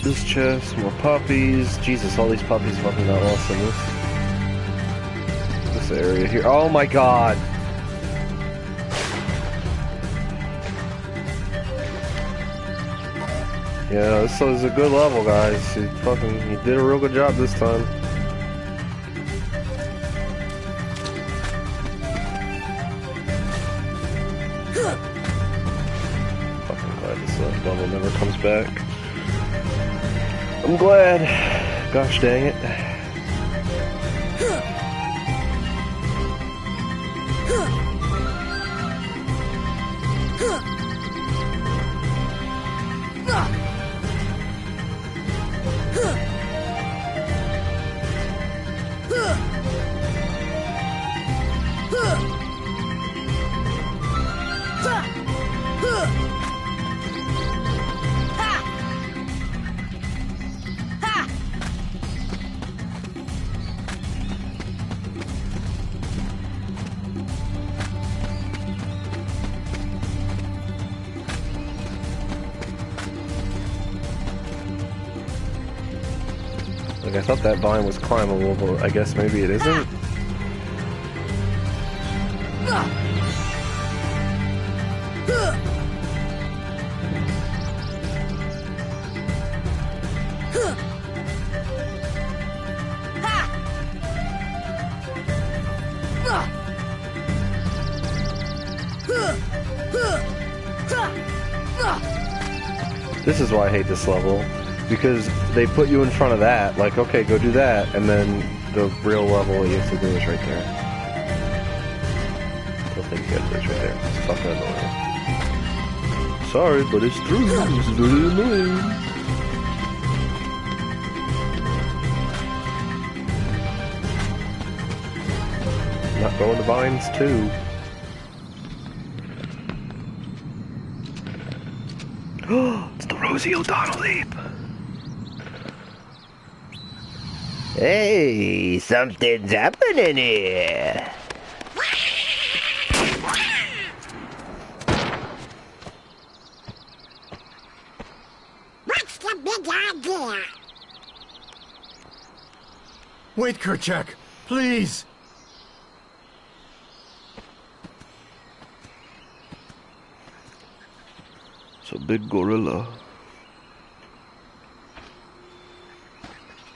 This chest, more puppies. Jesus, all these puppies fucking got lost in this area here. Oh my god! Yeah, this is a good level, guys. You did a real good job this time. Fucking glad this level never comes back. I'm glad. Gosh dang it. Like, I thought that vine was climbable, but I guess maybe it isn't. This is why I hate this level. Because they put you in front of that, like, okay, go do that, and then the real level you have to do is right there. I don't think you gotta do it right there. It's fucking annoying. Sorry, but it's true. This is really annoying. Not going to vines, too. It's the Rosie O'Donnell leap. Hey, something's happening here. What's the big idea? Wait, Kerchak, please. It's a big gorilla.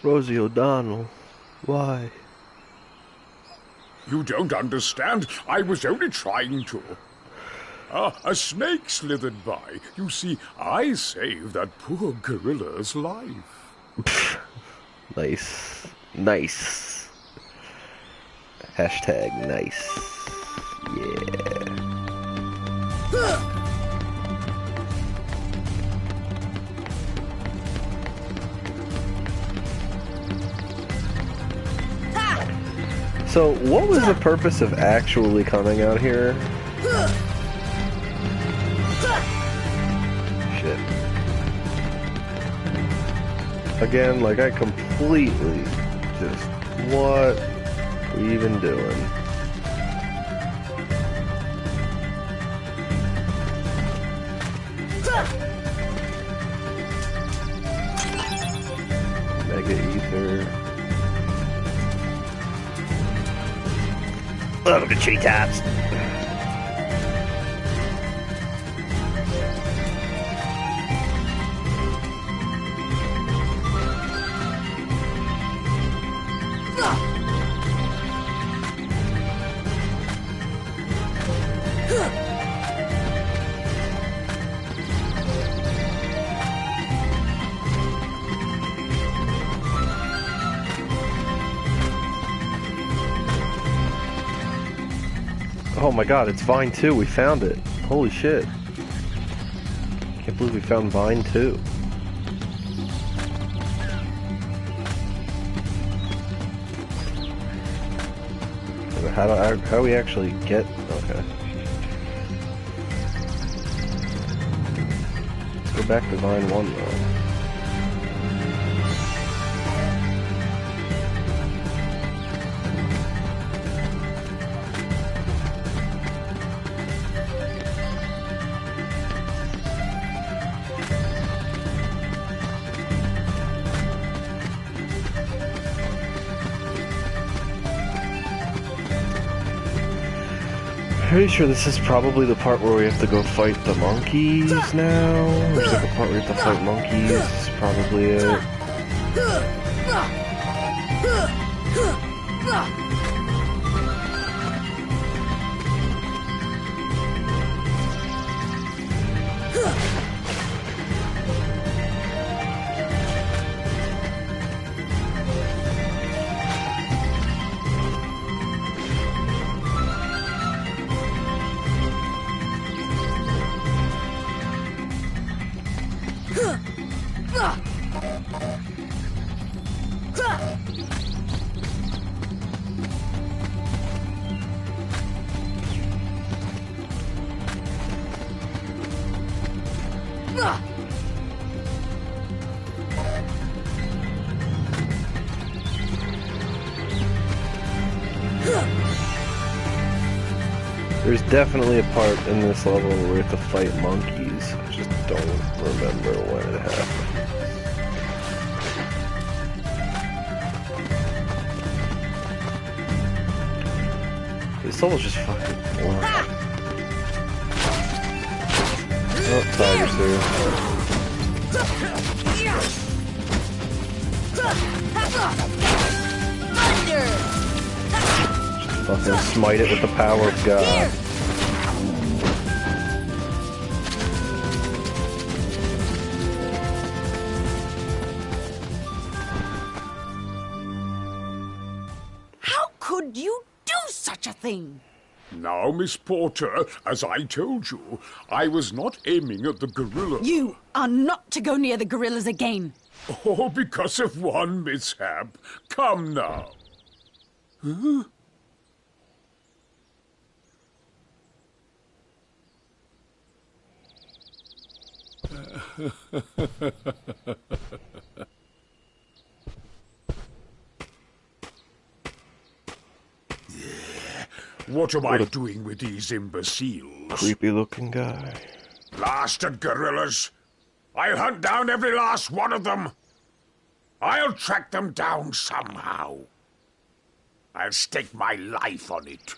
Rosie O'Donnell, why? You don't understand. I was only trying to. A snake slithered by. You see, I saved that poor gorilla's life. Nice. Nice. Hashtag nice. Yeah. So, what was the purpose of actually coming out here? Shit. Again, like, I completely just... What are we even doing? ether. Welcome to treetops. Oh my god, it's Vine 2, we found it. Holy shit. Can't believe we found Vine 2. How do we actually get... Okay. Let's go back to Vine 1 though. Pretty sure this is probably the part where we have to go fight the monkeys now. There's like a part where we have to fight monkeys. This is probably it. There's definitely a part in this level where we have to fight monkeys. I just don't remember when it happened. This level's just fucking boring. Oh, Tiger's here. Fucking smite it with the power of God. How could you do such a thing? Now, Miss Porter, as I told you, I was not aiming at the gorilla. You are not to go near the gorillas again. Oh, because of one mishap. Come now. Huh? What am I doing with these imbeciles? Creepy looking guy. Blasted gorillas! I'll hunt down every last one of them! I'll track them down somehow. I'll stake my life on it.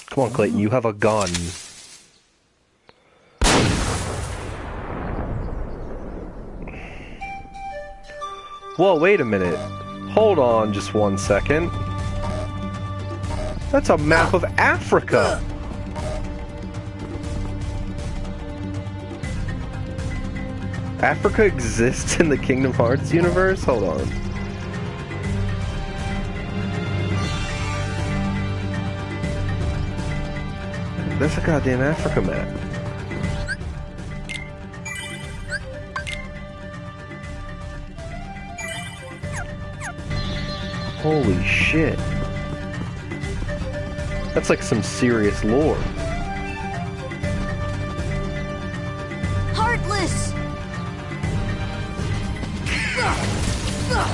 Come on, Clayton, you have a gun. Whoa, wait a minute. Hold on just 1 second. That's a map of Africa. Africa exists in the Kingdom Hearts universe? Hold on. That's a goddamn Africa map. Holy shit. That's like some serious lore. Heartless!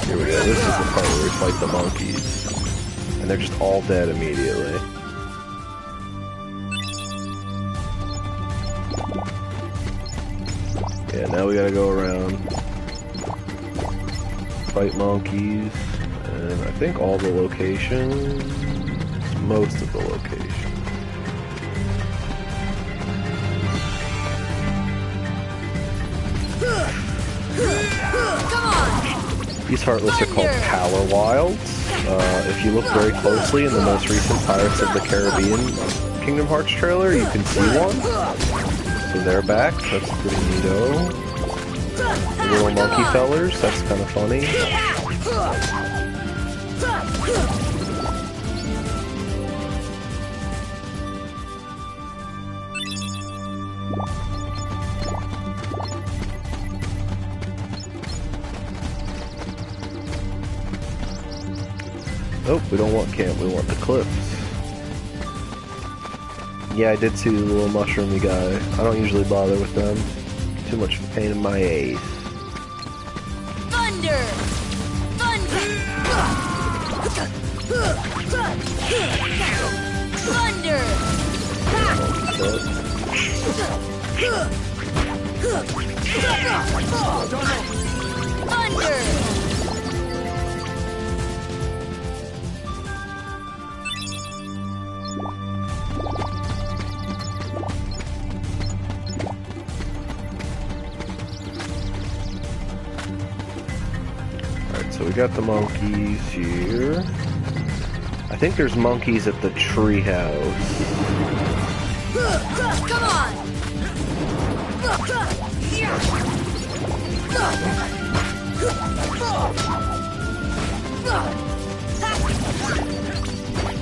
Here we go. This is the part where we fight the monkeys. And they're just all dead immediately. Yeah, now we gotta go around, fight monkeys, and I think all the locations, most of the locations. These Heartless are called Power Wilds. If you look very closely in the most recent Pirates of the Caribbean Kingdom Hearts trailer, you can see one. So they're back. That's pretty neato. The little monkey fellers. That's kind of funny. Oh, we don't want camp, we want the cliffs. Yeah, I did see the little mushroomy guy. I don't usually bother with them. Too much pain in my ass. Thunder! Thunder! Thunder! So we got the monkeys here. I think there's monkeys at the tree house. Come on!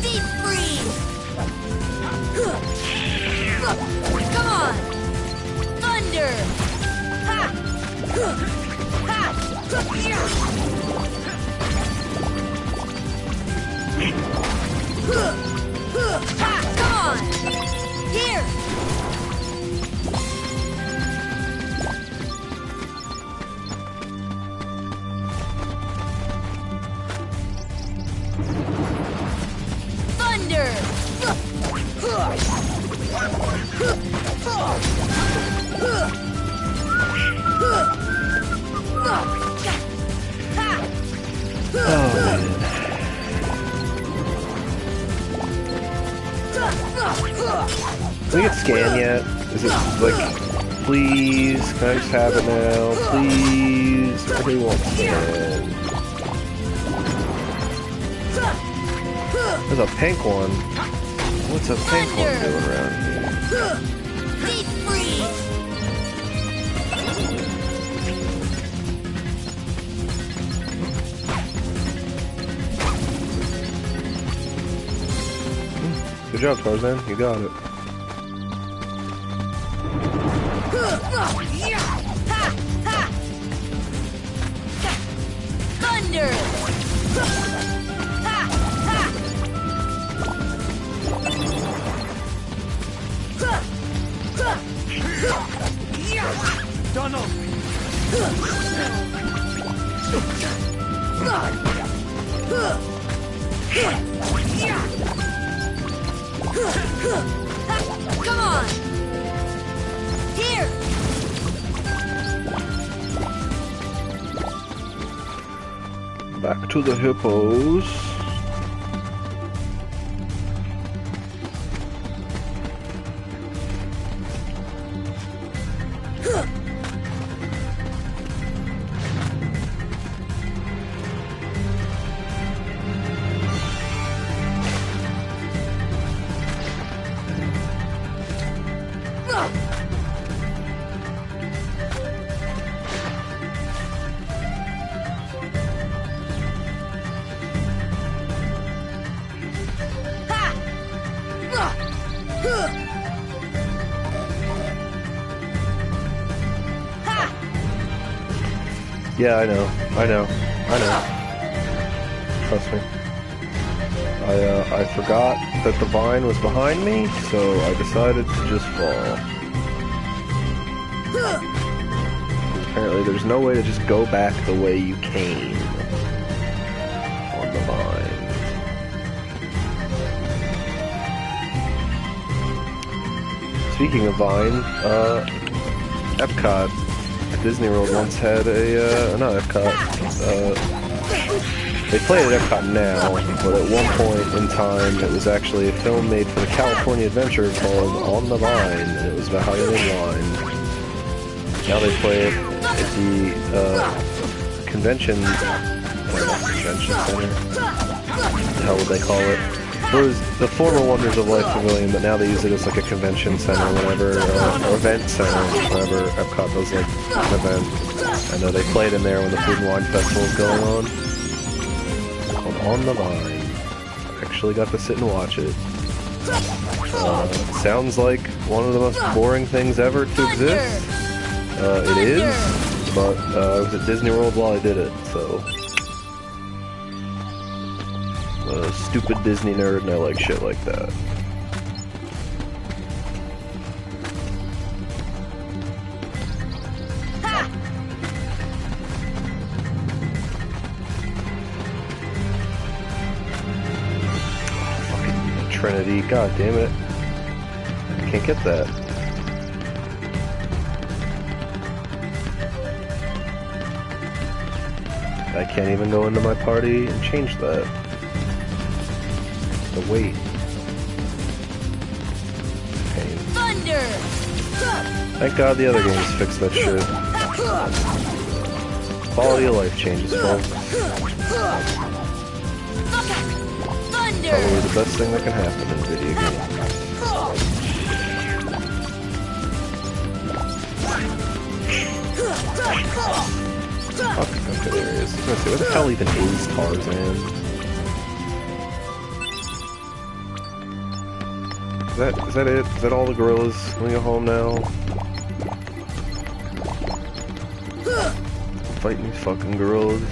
Deep freeze! Come on! Thunder! Come on! Here! Thunder! Oh, man. Can we get scan yet? Is it like, please? Can I just have it now? Please? I really want scan. There's a pink one. What's a pink one doing around here? Deep freeze! Good job, Tarzan. You got it. Thunder! Donald! Come on! Here! Back to the hippos. Yeah, I know. Trust me. I forgot that the vine was behind me, so I decided to just fall. Apparently there's no way to just go back the way you came on the vine. Speaking of vine, Epcot Disney World once had a, not Epcot, they play it at Epcot now, but at one point in time it was actually a film made for the California Adventure called On the Vine, and it was about how you made wine. Now they play it at the convention center. What the hell would they call it? It was the former Wonders of Life Pavilion, but now they use it as like a convention center whenever, or event center whenever Epcot does like an event. I know they played in there when the Food and Wine Festival is going on. Called On the Vine. Actually got to sit and watch it. Sounds like one of the most boring things ever to exist. It is, but I was at Disney World while I did it, so... I'm a stupid Disney nerd and I like shit like that. Fucking Trinity, god damn it. I can't get that. I can't even go into my party and change that. The weight. Pain. Thunder! Thank God the other games fixed that shit. Quality of life changes, folks. Thunder! Probably the best thing that can happen in video games. Fuck, okay, there he is. I was gonna say, where the hell even is Tarzan? Is that it? Is that all the gorillas? Can we go home now? Fighting these fucking gorillas.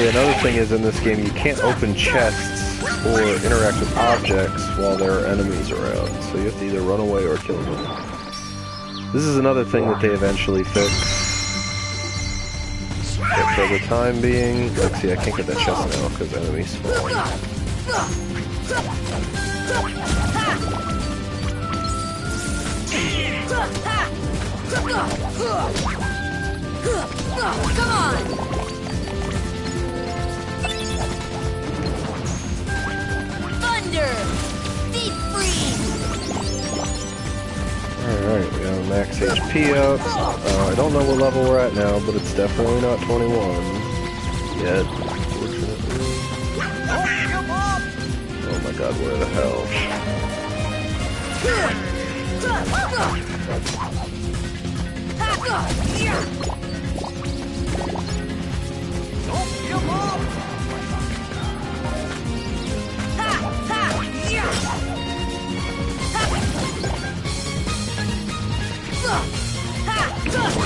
Another thing is, in this game, you can't open chests or interact with objects while there are enemies around, so you have to either run away or kill them. This is another thing that they eventually fix. But for the time being, let's see, I can't get that chest now because enemies spawn. Come on! Deep freeze! Alright, we got max HP up. I don't know what level we're at now, but it's definitely not 21 yet, unfortunately. Oh my god, where the hell? Don't give up!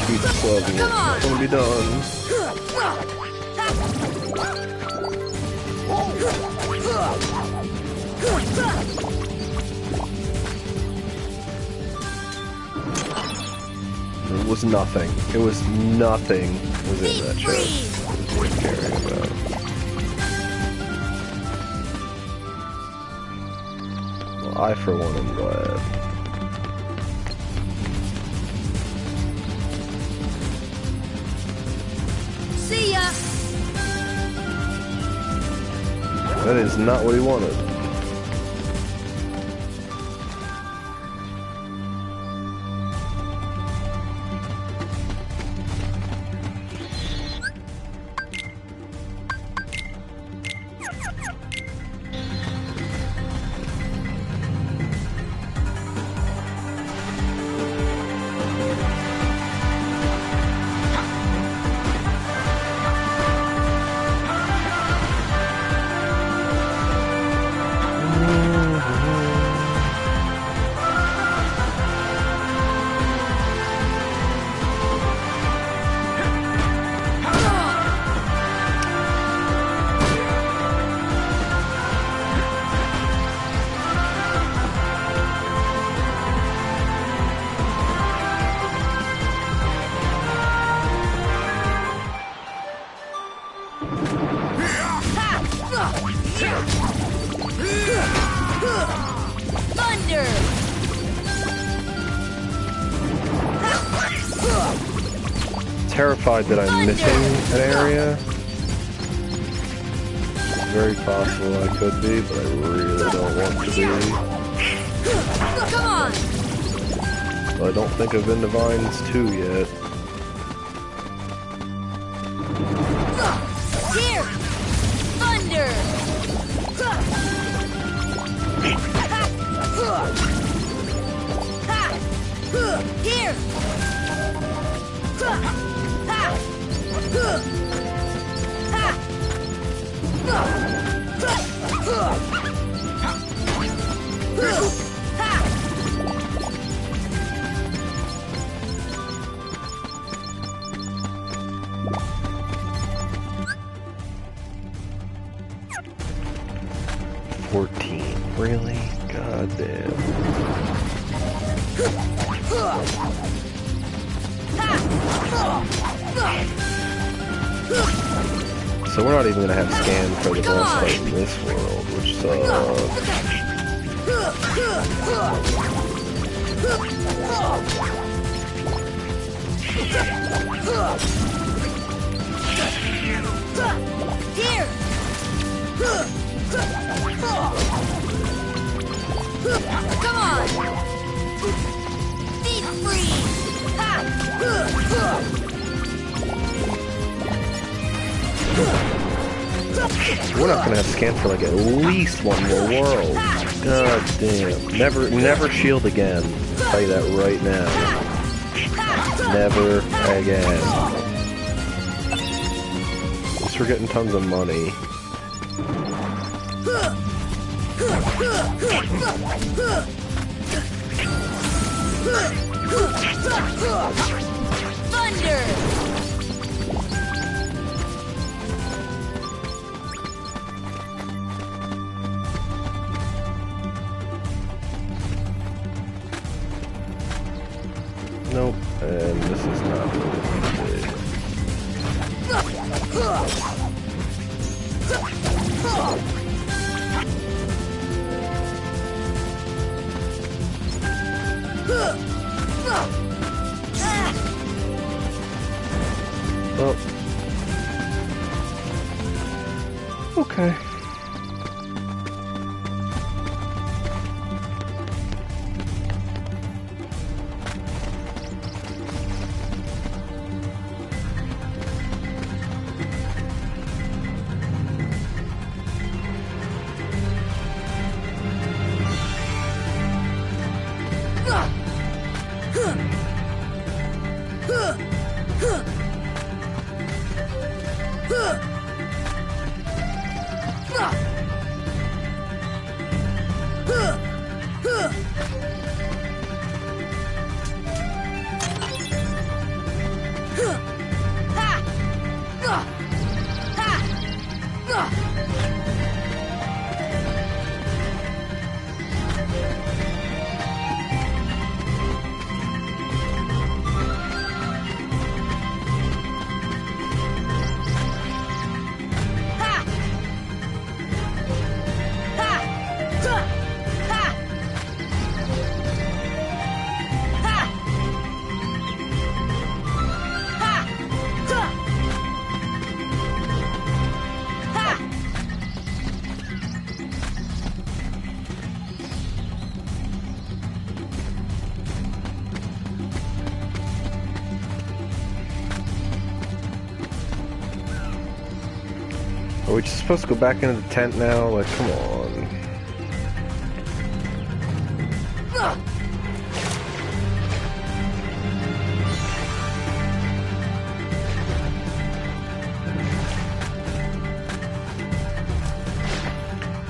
Beat this level. It's gonna be done. It was nothing. It was nothing was in that chest. What was he caring about? Well, I, for one, am glad. See ya! That is not what he wanted. Thunder! Terrified that I'm missing an area. Very possible I could be, but I really don't want to be. Come on! Well, I don't think I've been to Vines 2 yet. Here! Thunder! Here! Really? God damn. So we're not even gonna have scan for the boss fight in this world, which Here! Come on! Deep freeze! we're not gonna have scan for like at least one more world. God damn. Never shield again. I'll tell you that right now. Never again. At least we're getting tons of money. Thunder! Nope, and this is not what Oh. Okay. Are we just supposed to go back into the tent now? Like, come on.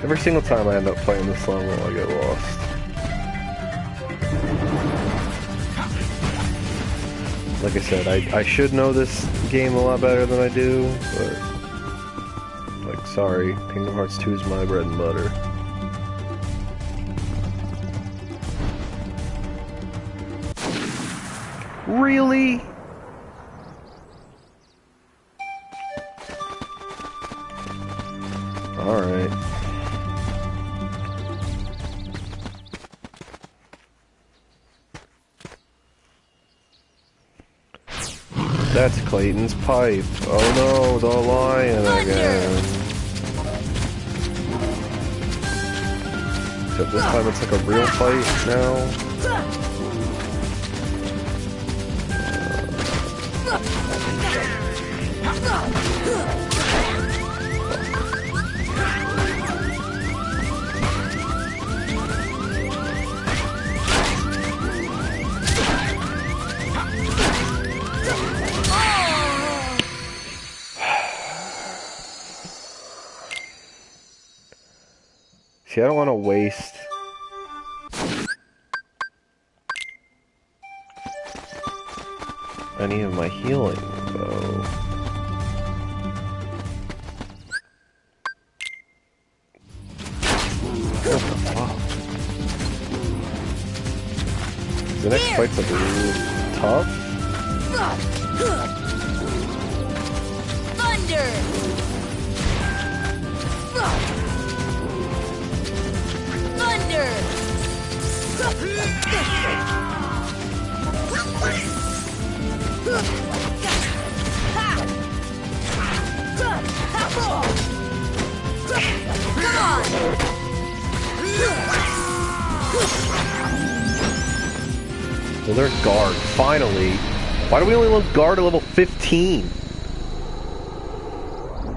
Every single time I end up playing this level, I get lost. Like I said, I should know this game a lot better than I do, but... Like, sorry, Kingdom Hearts 2 is my bread and butter. Really? Alright. That's Clayton's pipe. Oh no, the lion again. Except this time it's like a real fight now. See, I don't want to waste any of my healing, though. What the fuck? The next fight's like really tough. Thunder! Thunder! Come on! Well, there's guard, finally. Why do we only look guard at level 15?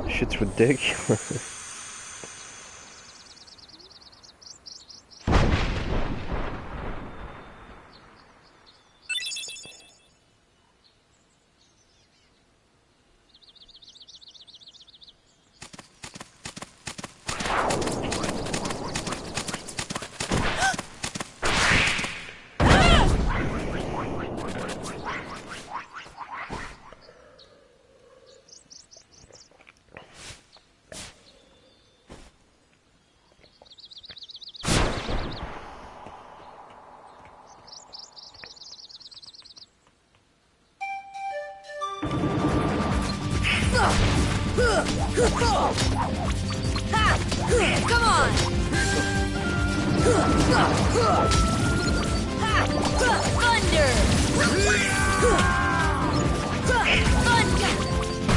Shit's ridiculous. Come on! Thunder!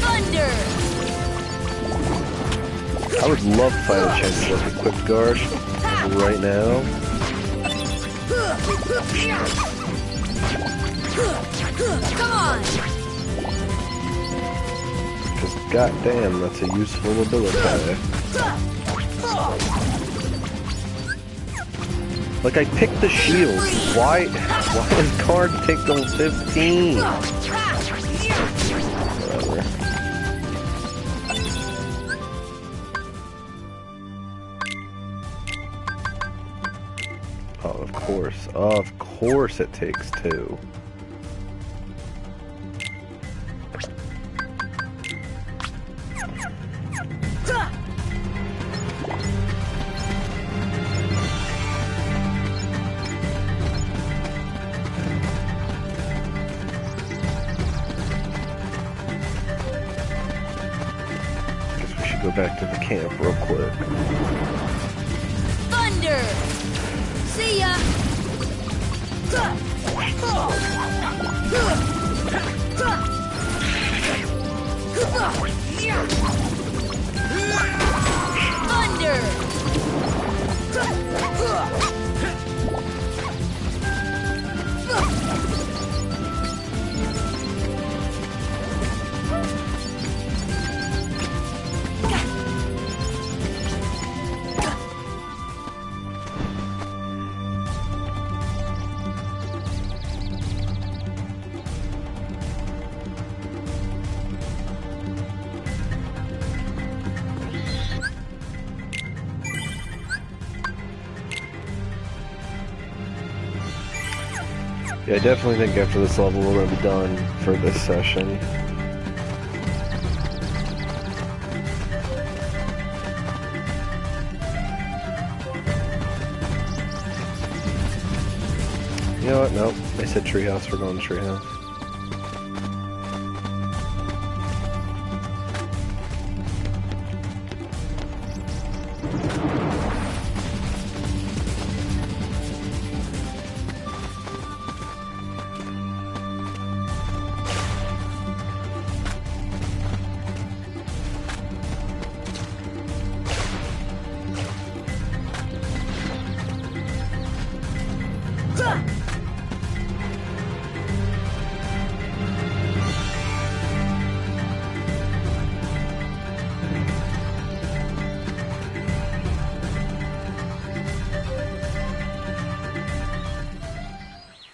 Thunder! I would love to find a chance to like equip guard right now. Come on! Because goddamn, that's a useful ability. Like, I picked the shield. Why does guard take level 15? Whatever. Oh, of course. Of course it takes 2. Go back to the camp real quick. Thunder! See ya! Thunder! Yeah, I definitely think after this level we're gonna be done for this session. You know what? Nope. They said treehouse. We're going to treehouse.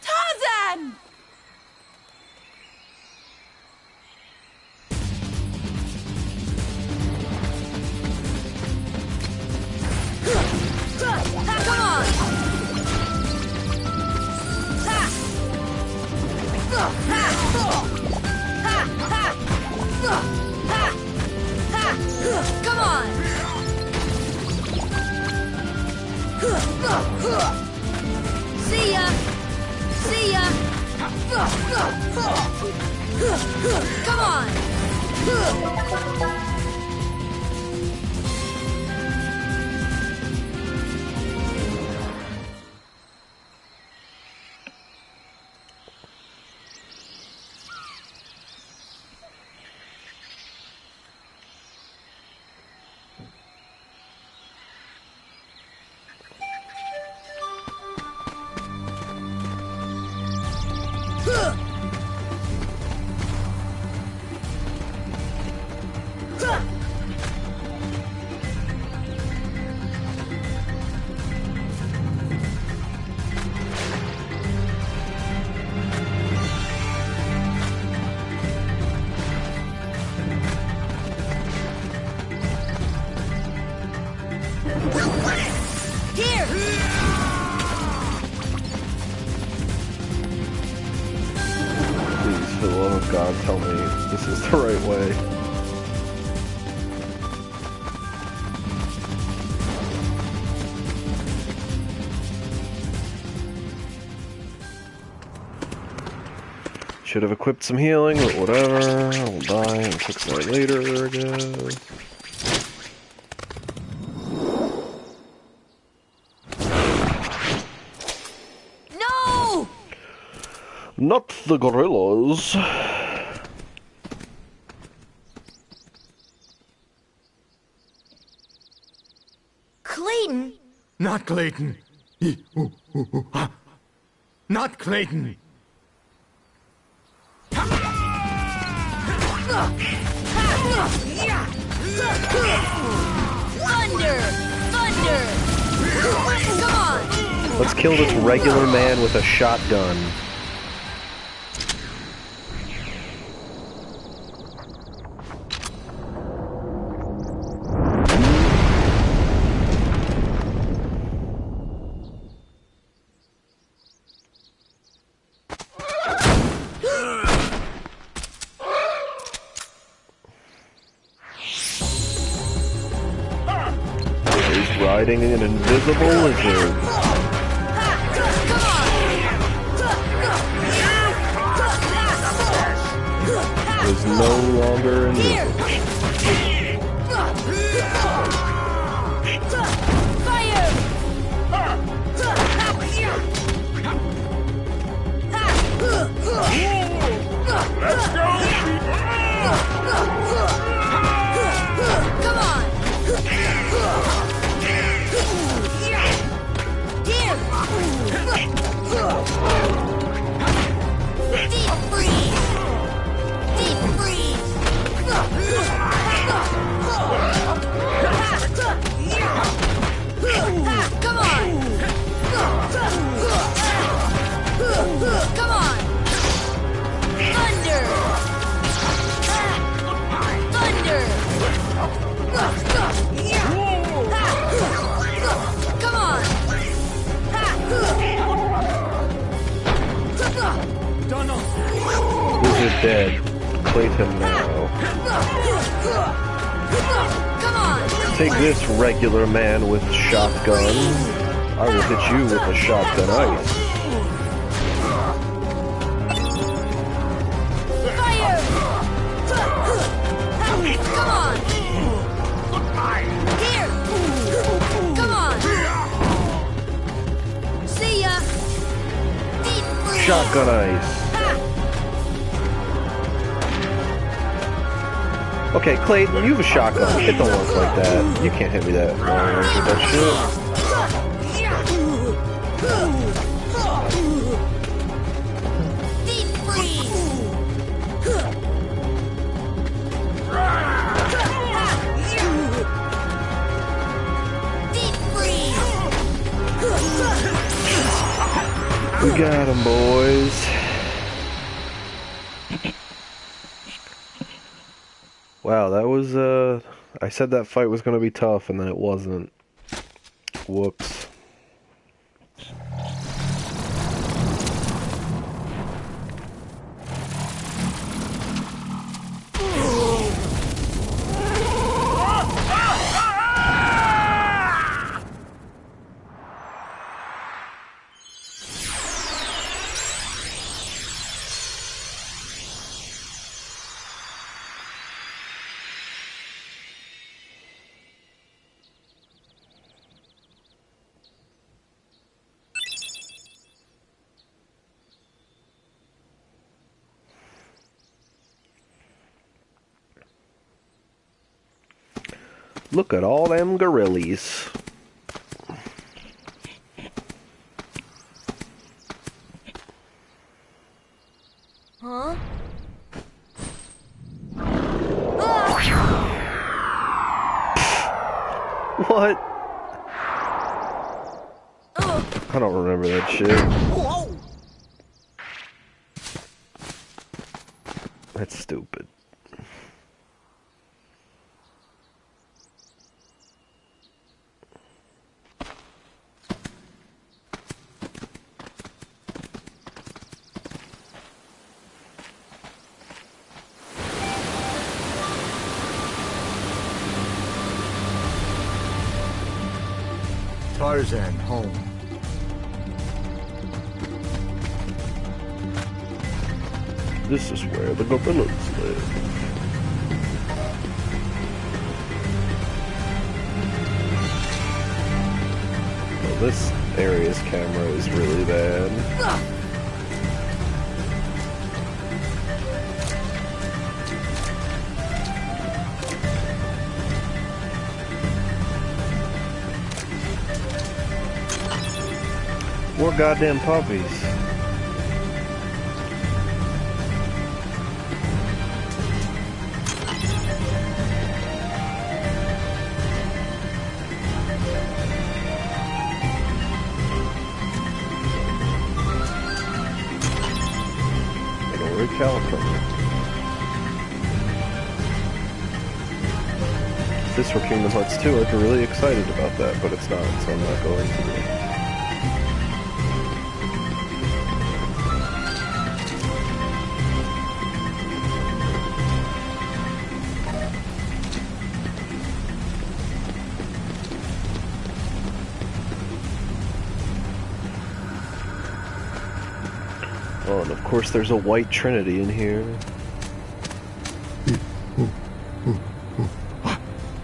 Tarzan! Come on! See ya! See ya! Come on! Here! Please, for the love of God, tell me this is the right way. Should have equipped some healing, but whatever. I'll die and fix that later, I guess. No! Not the gorillas. Clayton? Not Clayton. Not Clayton. Thunder! Thunder! Come on! Let's kill this regular man with a shotgun. He's riding an invisible lizard. Is no longer invisible. Let's go, Come on! Deep freeze! Deep freeze! Come on! Come on! Thunder! Thunder! Come on! dead. Clayton now. Come on! Take this, regular man with shotgun. I will hit you with a shotgun ice. Fire! Come on! Here! Come on! See ya! Deep freeze! Shotgun ice. Okay, Clayton, you have a shotgun. It don't work like that. You can't hit me that long with that shit. Deep freeze! Deep freeze! We got him, boys. Wow, that was, I said that fight was gonna be tough, and then it wasn't. Whoops. Look at all them gorillas. Huh? What? I don't remember that shit. That's stupid. Tarzan, home. This is where the gorillas live. Well, this area's camera is really bad. More goddamn puppies. California. If this were Kingdom Hearts 2, I'd be really excited about that, but it's not, so I'm not going to be. Oh, and of course there's a white trinity in here.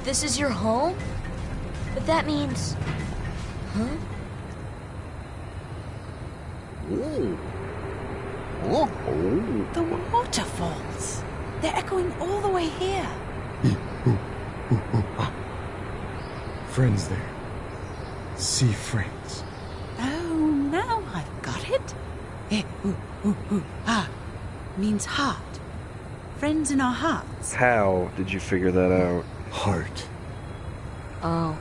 This is your home? But that means... Huh? Ooh. Oh. The waterfalls. They're echoing all the way here. Friends there. Sea friends. Oh, now I've got it. Means heart. Friends in our hearts. How did you figure that out? Heart. Oh,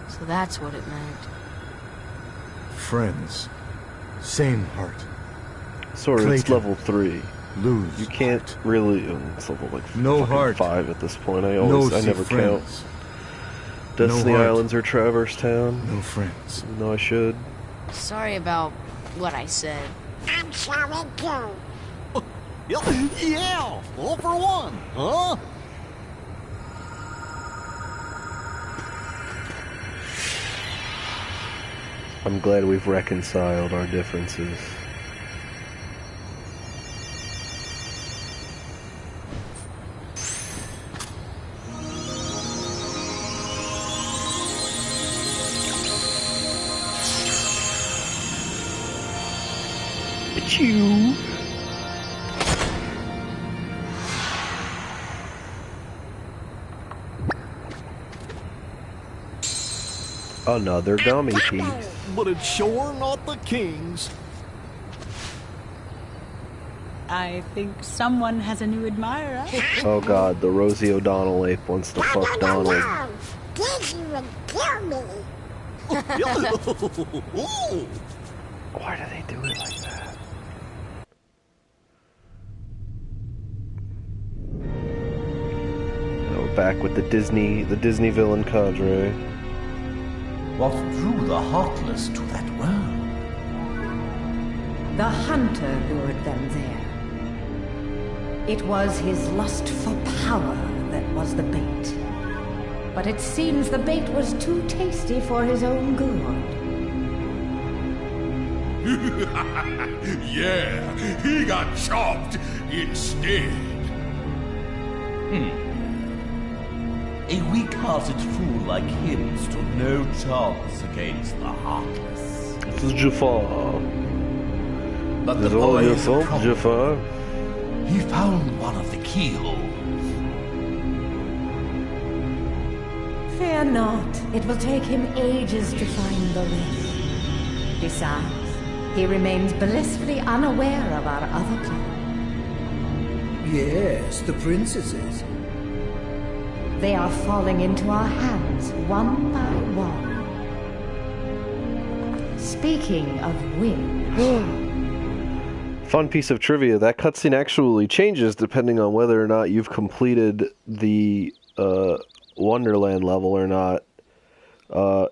so that's what it meant. Friends. Same heart. Sorry, it's level 3. Lose. You can't really. It's level like no heart. 5 at this point. I never count. Destiny no Islands or Traverse Town. No friends. No, I should. Sorry about what I said. I'm sorry too. Yeah, all for one, huh? I'm glad we've reconciled our differences. Achoo! Another dummy piece. But it's sure not the king's. I think someone has a new admirer. Oh god, the Rosie O'Donnell ape wants to fuck Donald. Did you even kill me? Why do they do it like that? Now we're back with the Disney villain cadre. What drew the Heartless to that world? The hunter lured them there. It was his lust for power that was the bait. But it seems the bait was too tasty for his own good. Yeah, he got chopped instead. A weak-hearted fool like him stood no chance against the Heartless. This is Jafar. But Is the it all boy your is a fault, problem. Jafar? He found one of the keyholes. Fear not. It will take him ages to find the rest. Besides, he remains blissfully unaware of our other plan. Yes, the princesses. They are falling into our hands one by one. Speaking of which... Fun piece of trivia, that cutscene actually changes depending on whether or not you've completed the Wonderland level or not.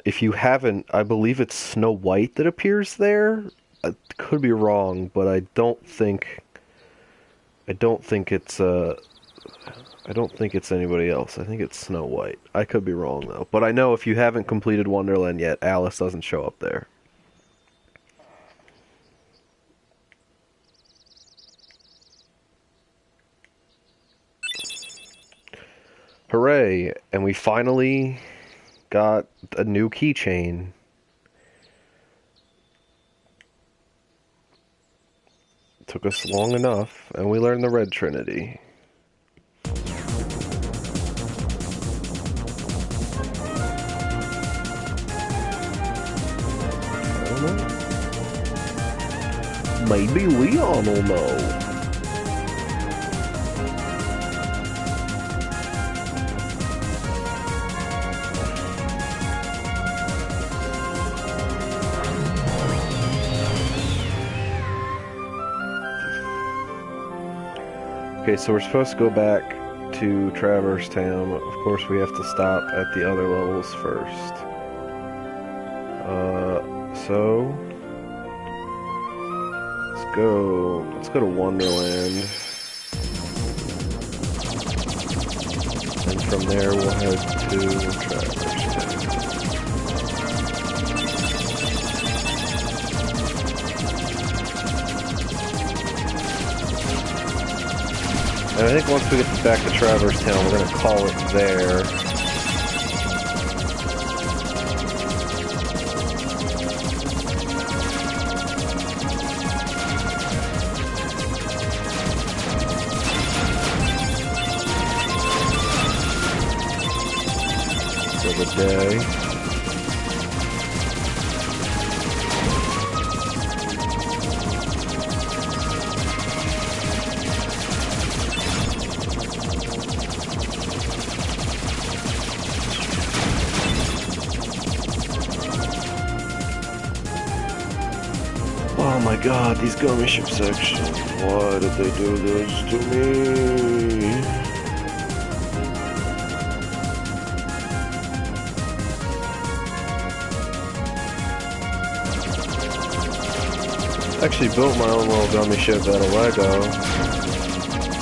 If you haven't, I believe it's Snow White that appears there. I could be wrong, but I don't think it's anybody else. I think it's Snow White. I could be wrong though. But I know if you haven't completed Wonderland yet, Alice doesn't show up there. Hooray! And we finally got a new keychain. Took us long enough, and we learned the Red Trinity. I don't know. Maybe Leon will know. Okay, so we're supposed to go back to Traverse Town. Of course, we have to stop at the other levels first. So let's go to Wonderland. And from there we'll head to Traverse Town. And I think once we get back to Traverse Town, we're going to call it there. For the day. Oh my god, these gummy ship sections. Why did they do this to me? Actually built my own little gummy ship out of Lego.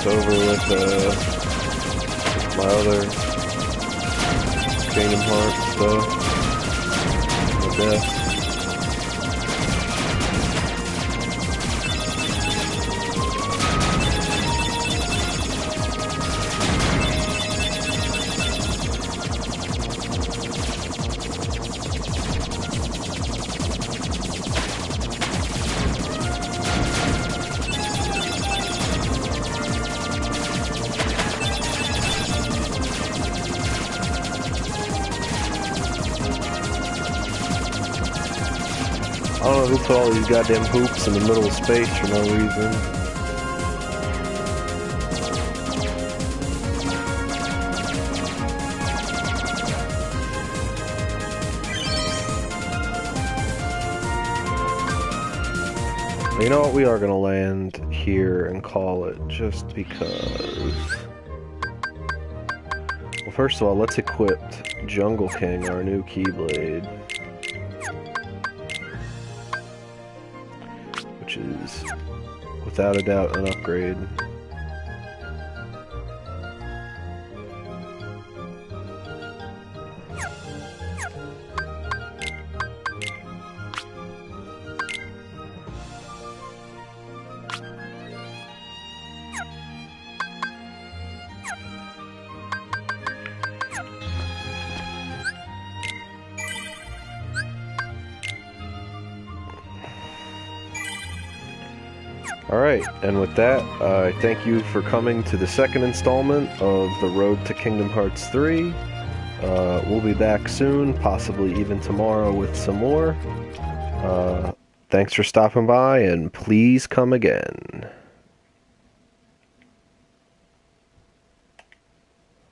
it's over with my other Kingdom Hearts stuff. My death. I don't know who put all these goddamn hoops in the middle of space for no reason. You know what? We are gonna land here and call it just because. Well, first of all, let's equip Jungle King, our new Keyblade. Which is, without a doubt, an upgrade. Alright, and with that, I thank you for coming to the second installment of The Road to Kingdom Hearts 3. We'll be back soon, possibly even tomorrow with some more. Thanks for stopping by, and please come again.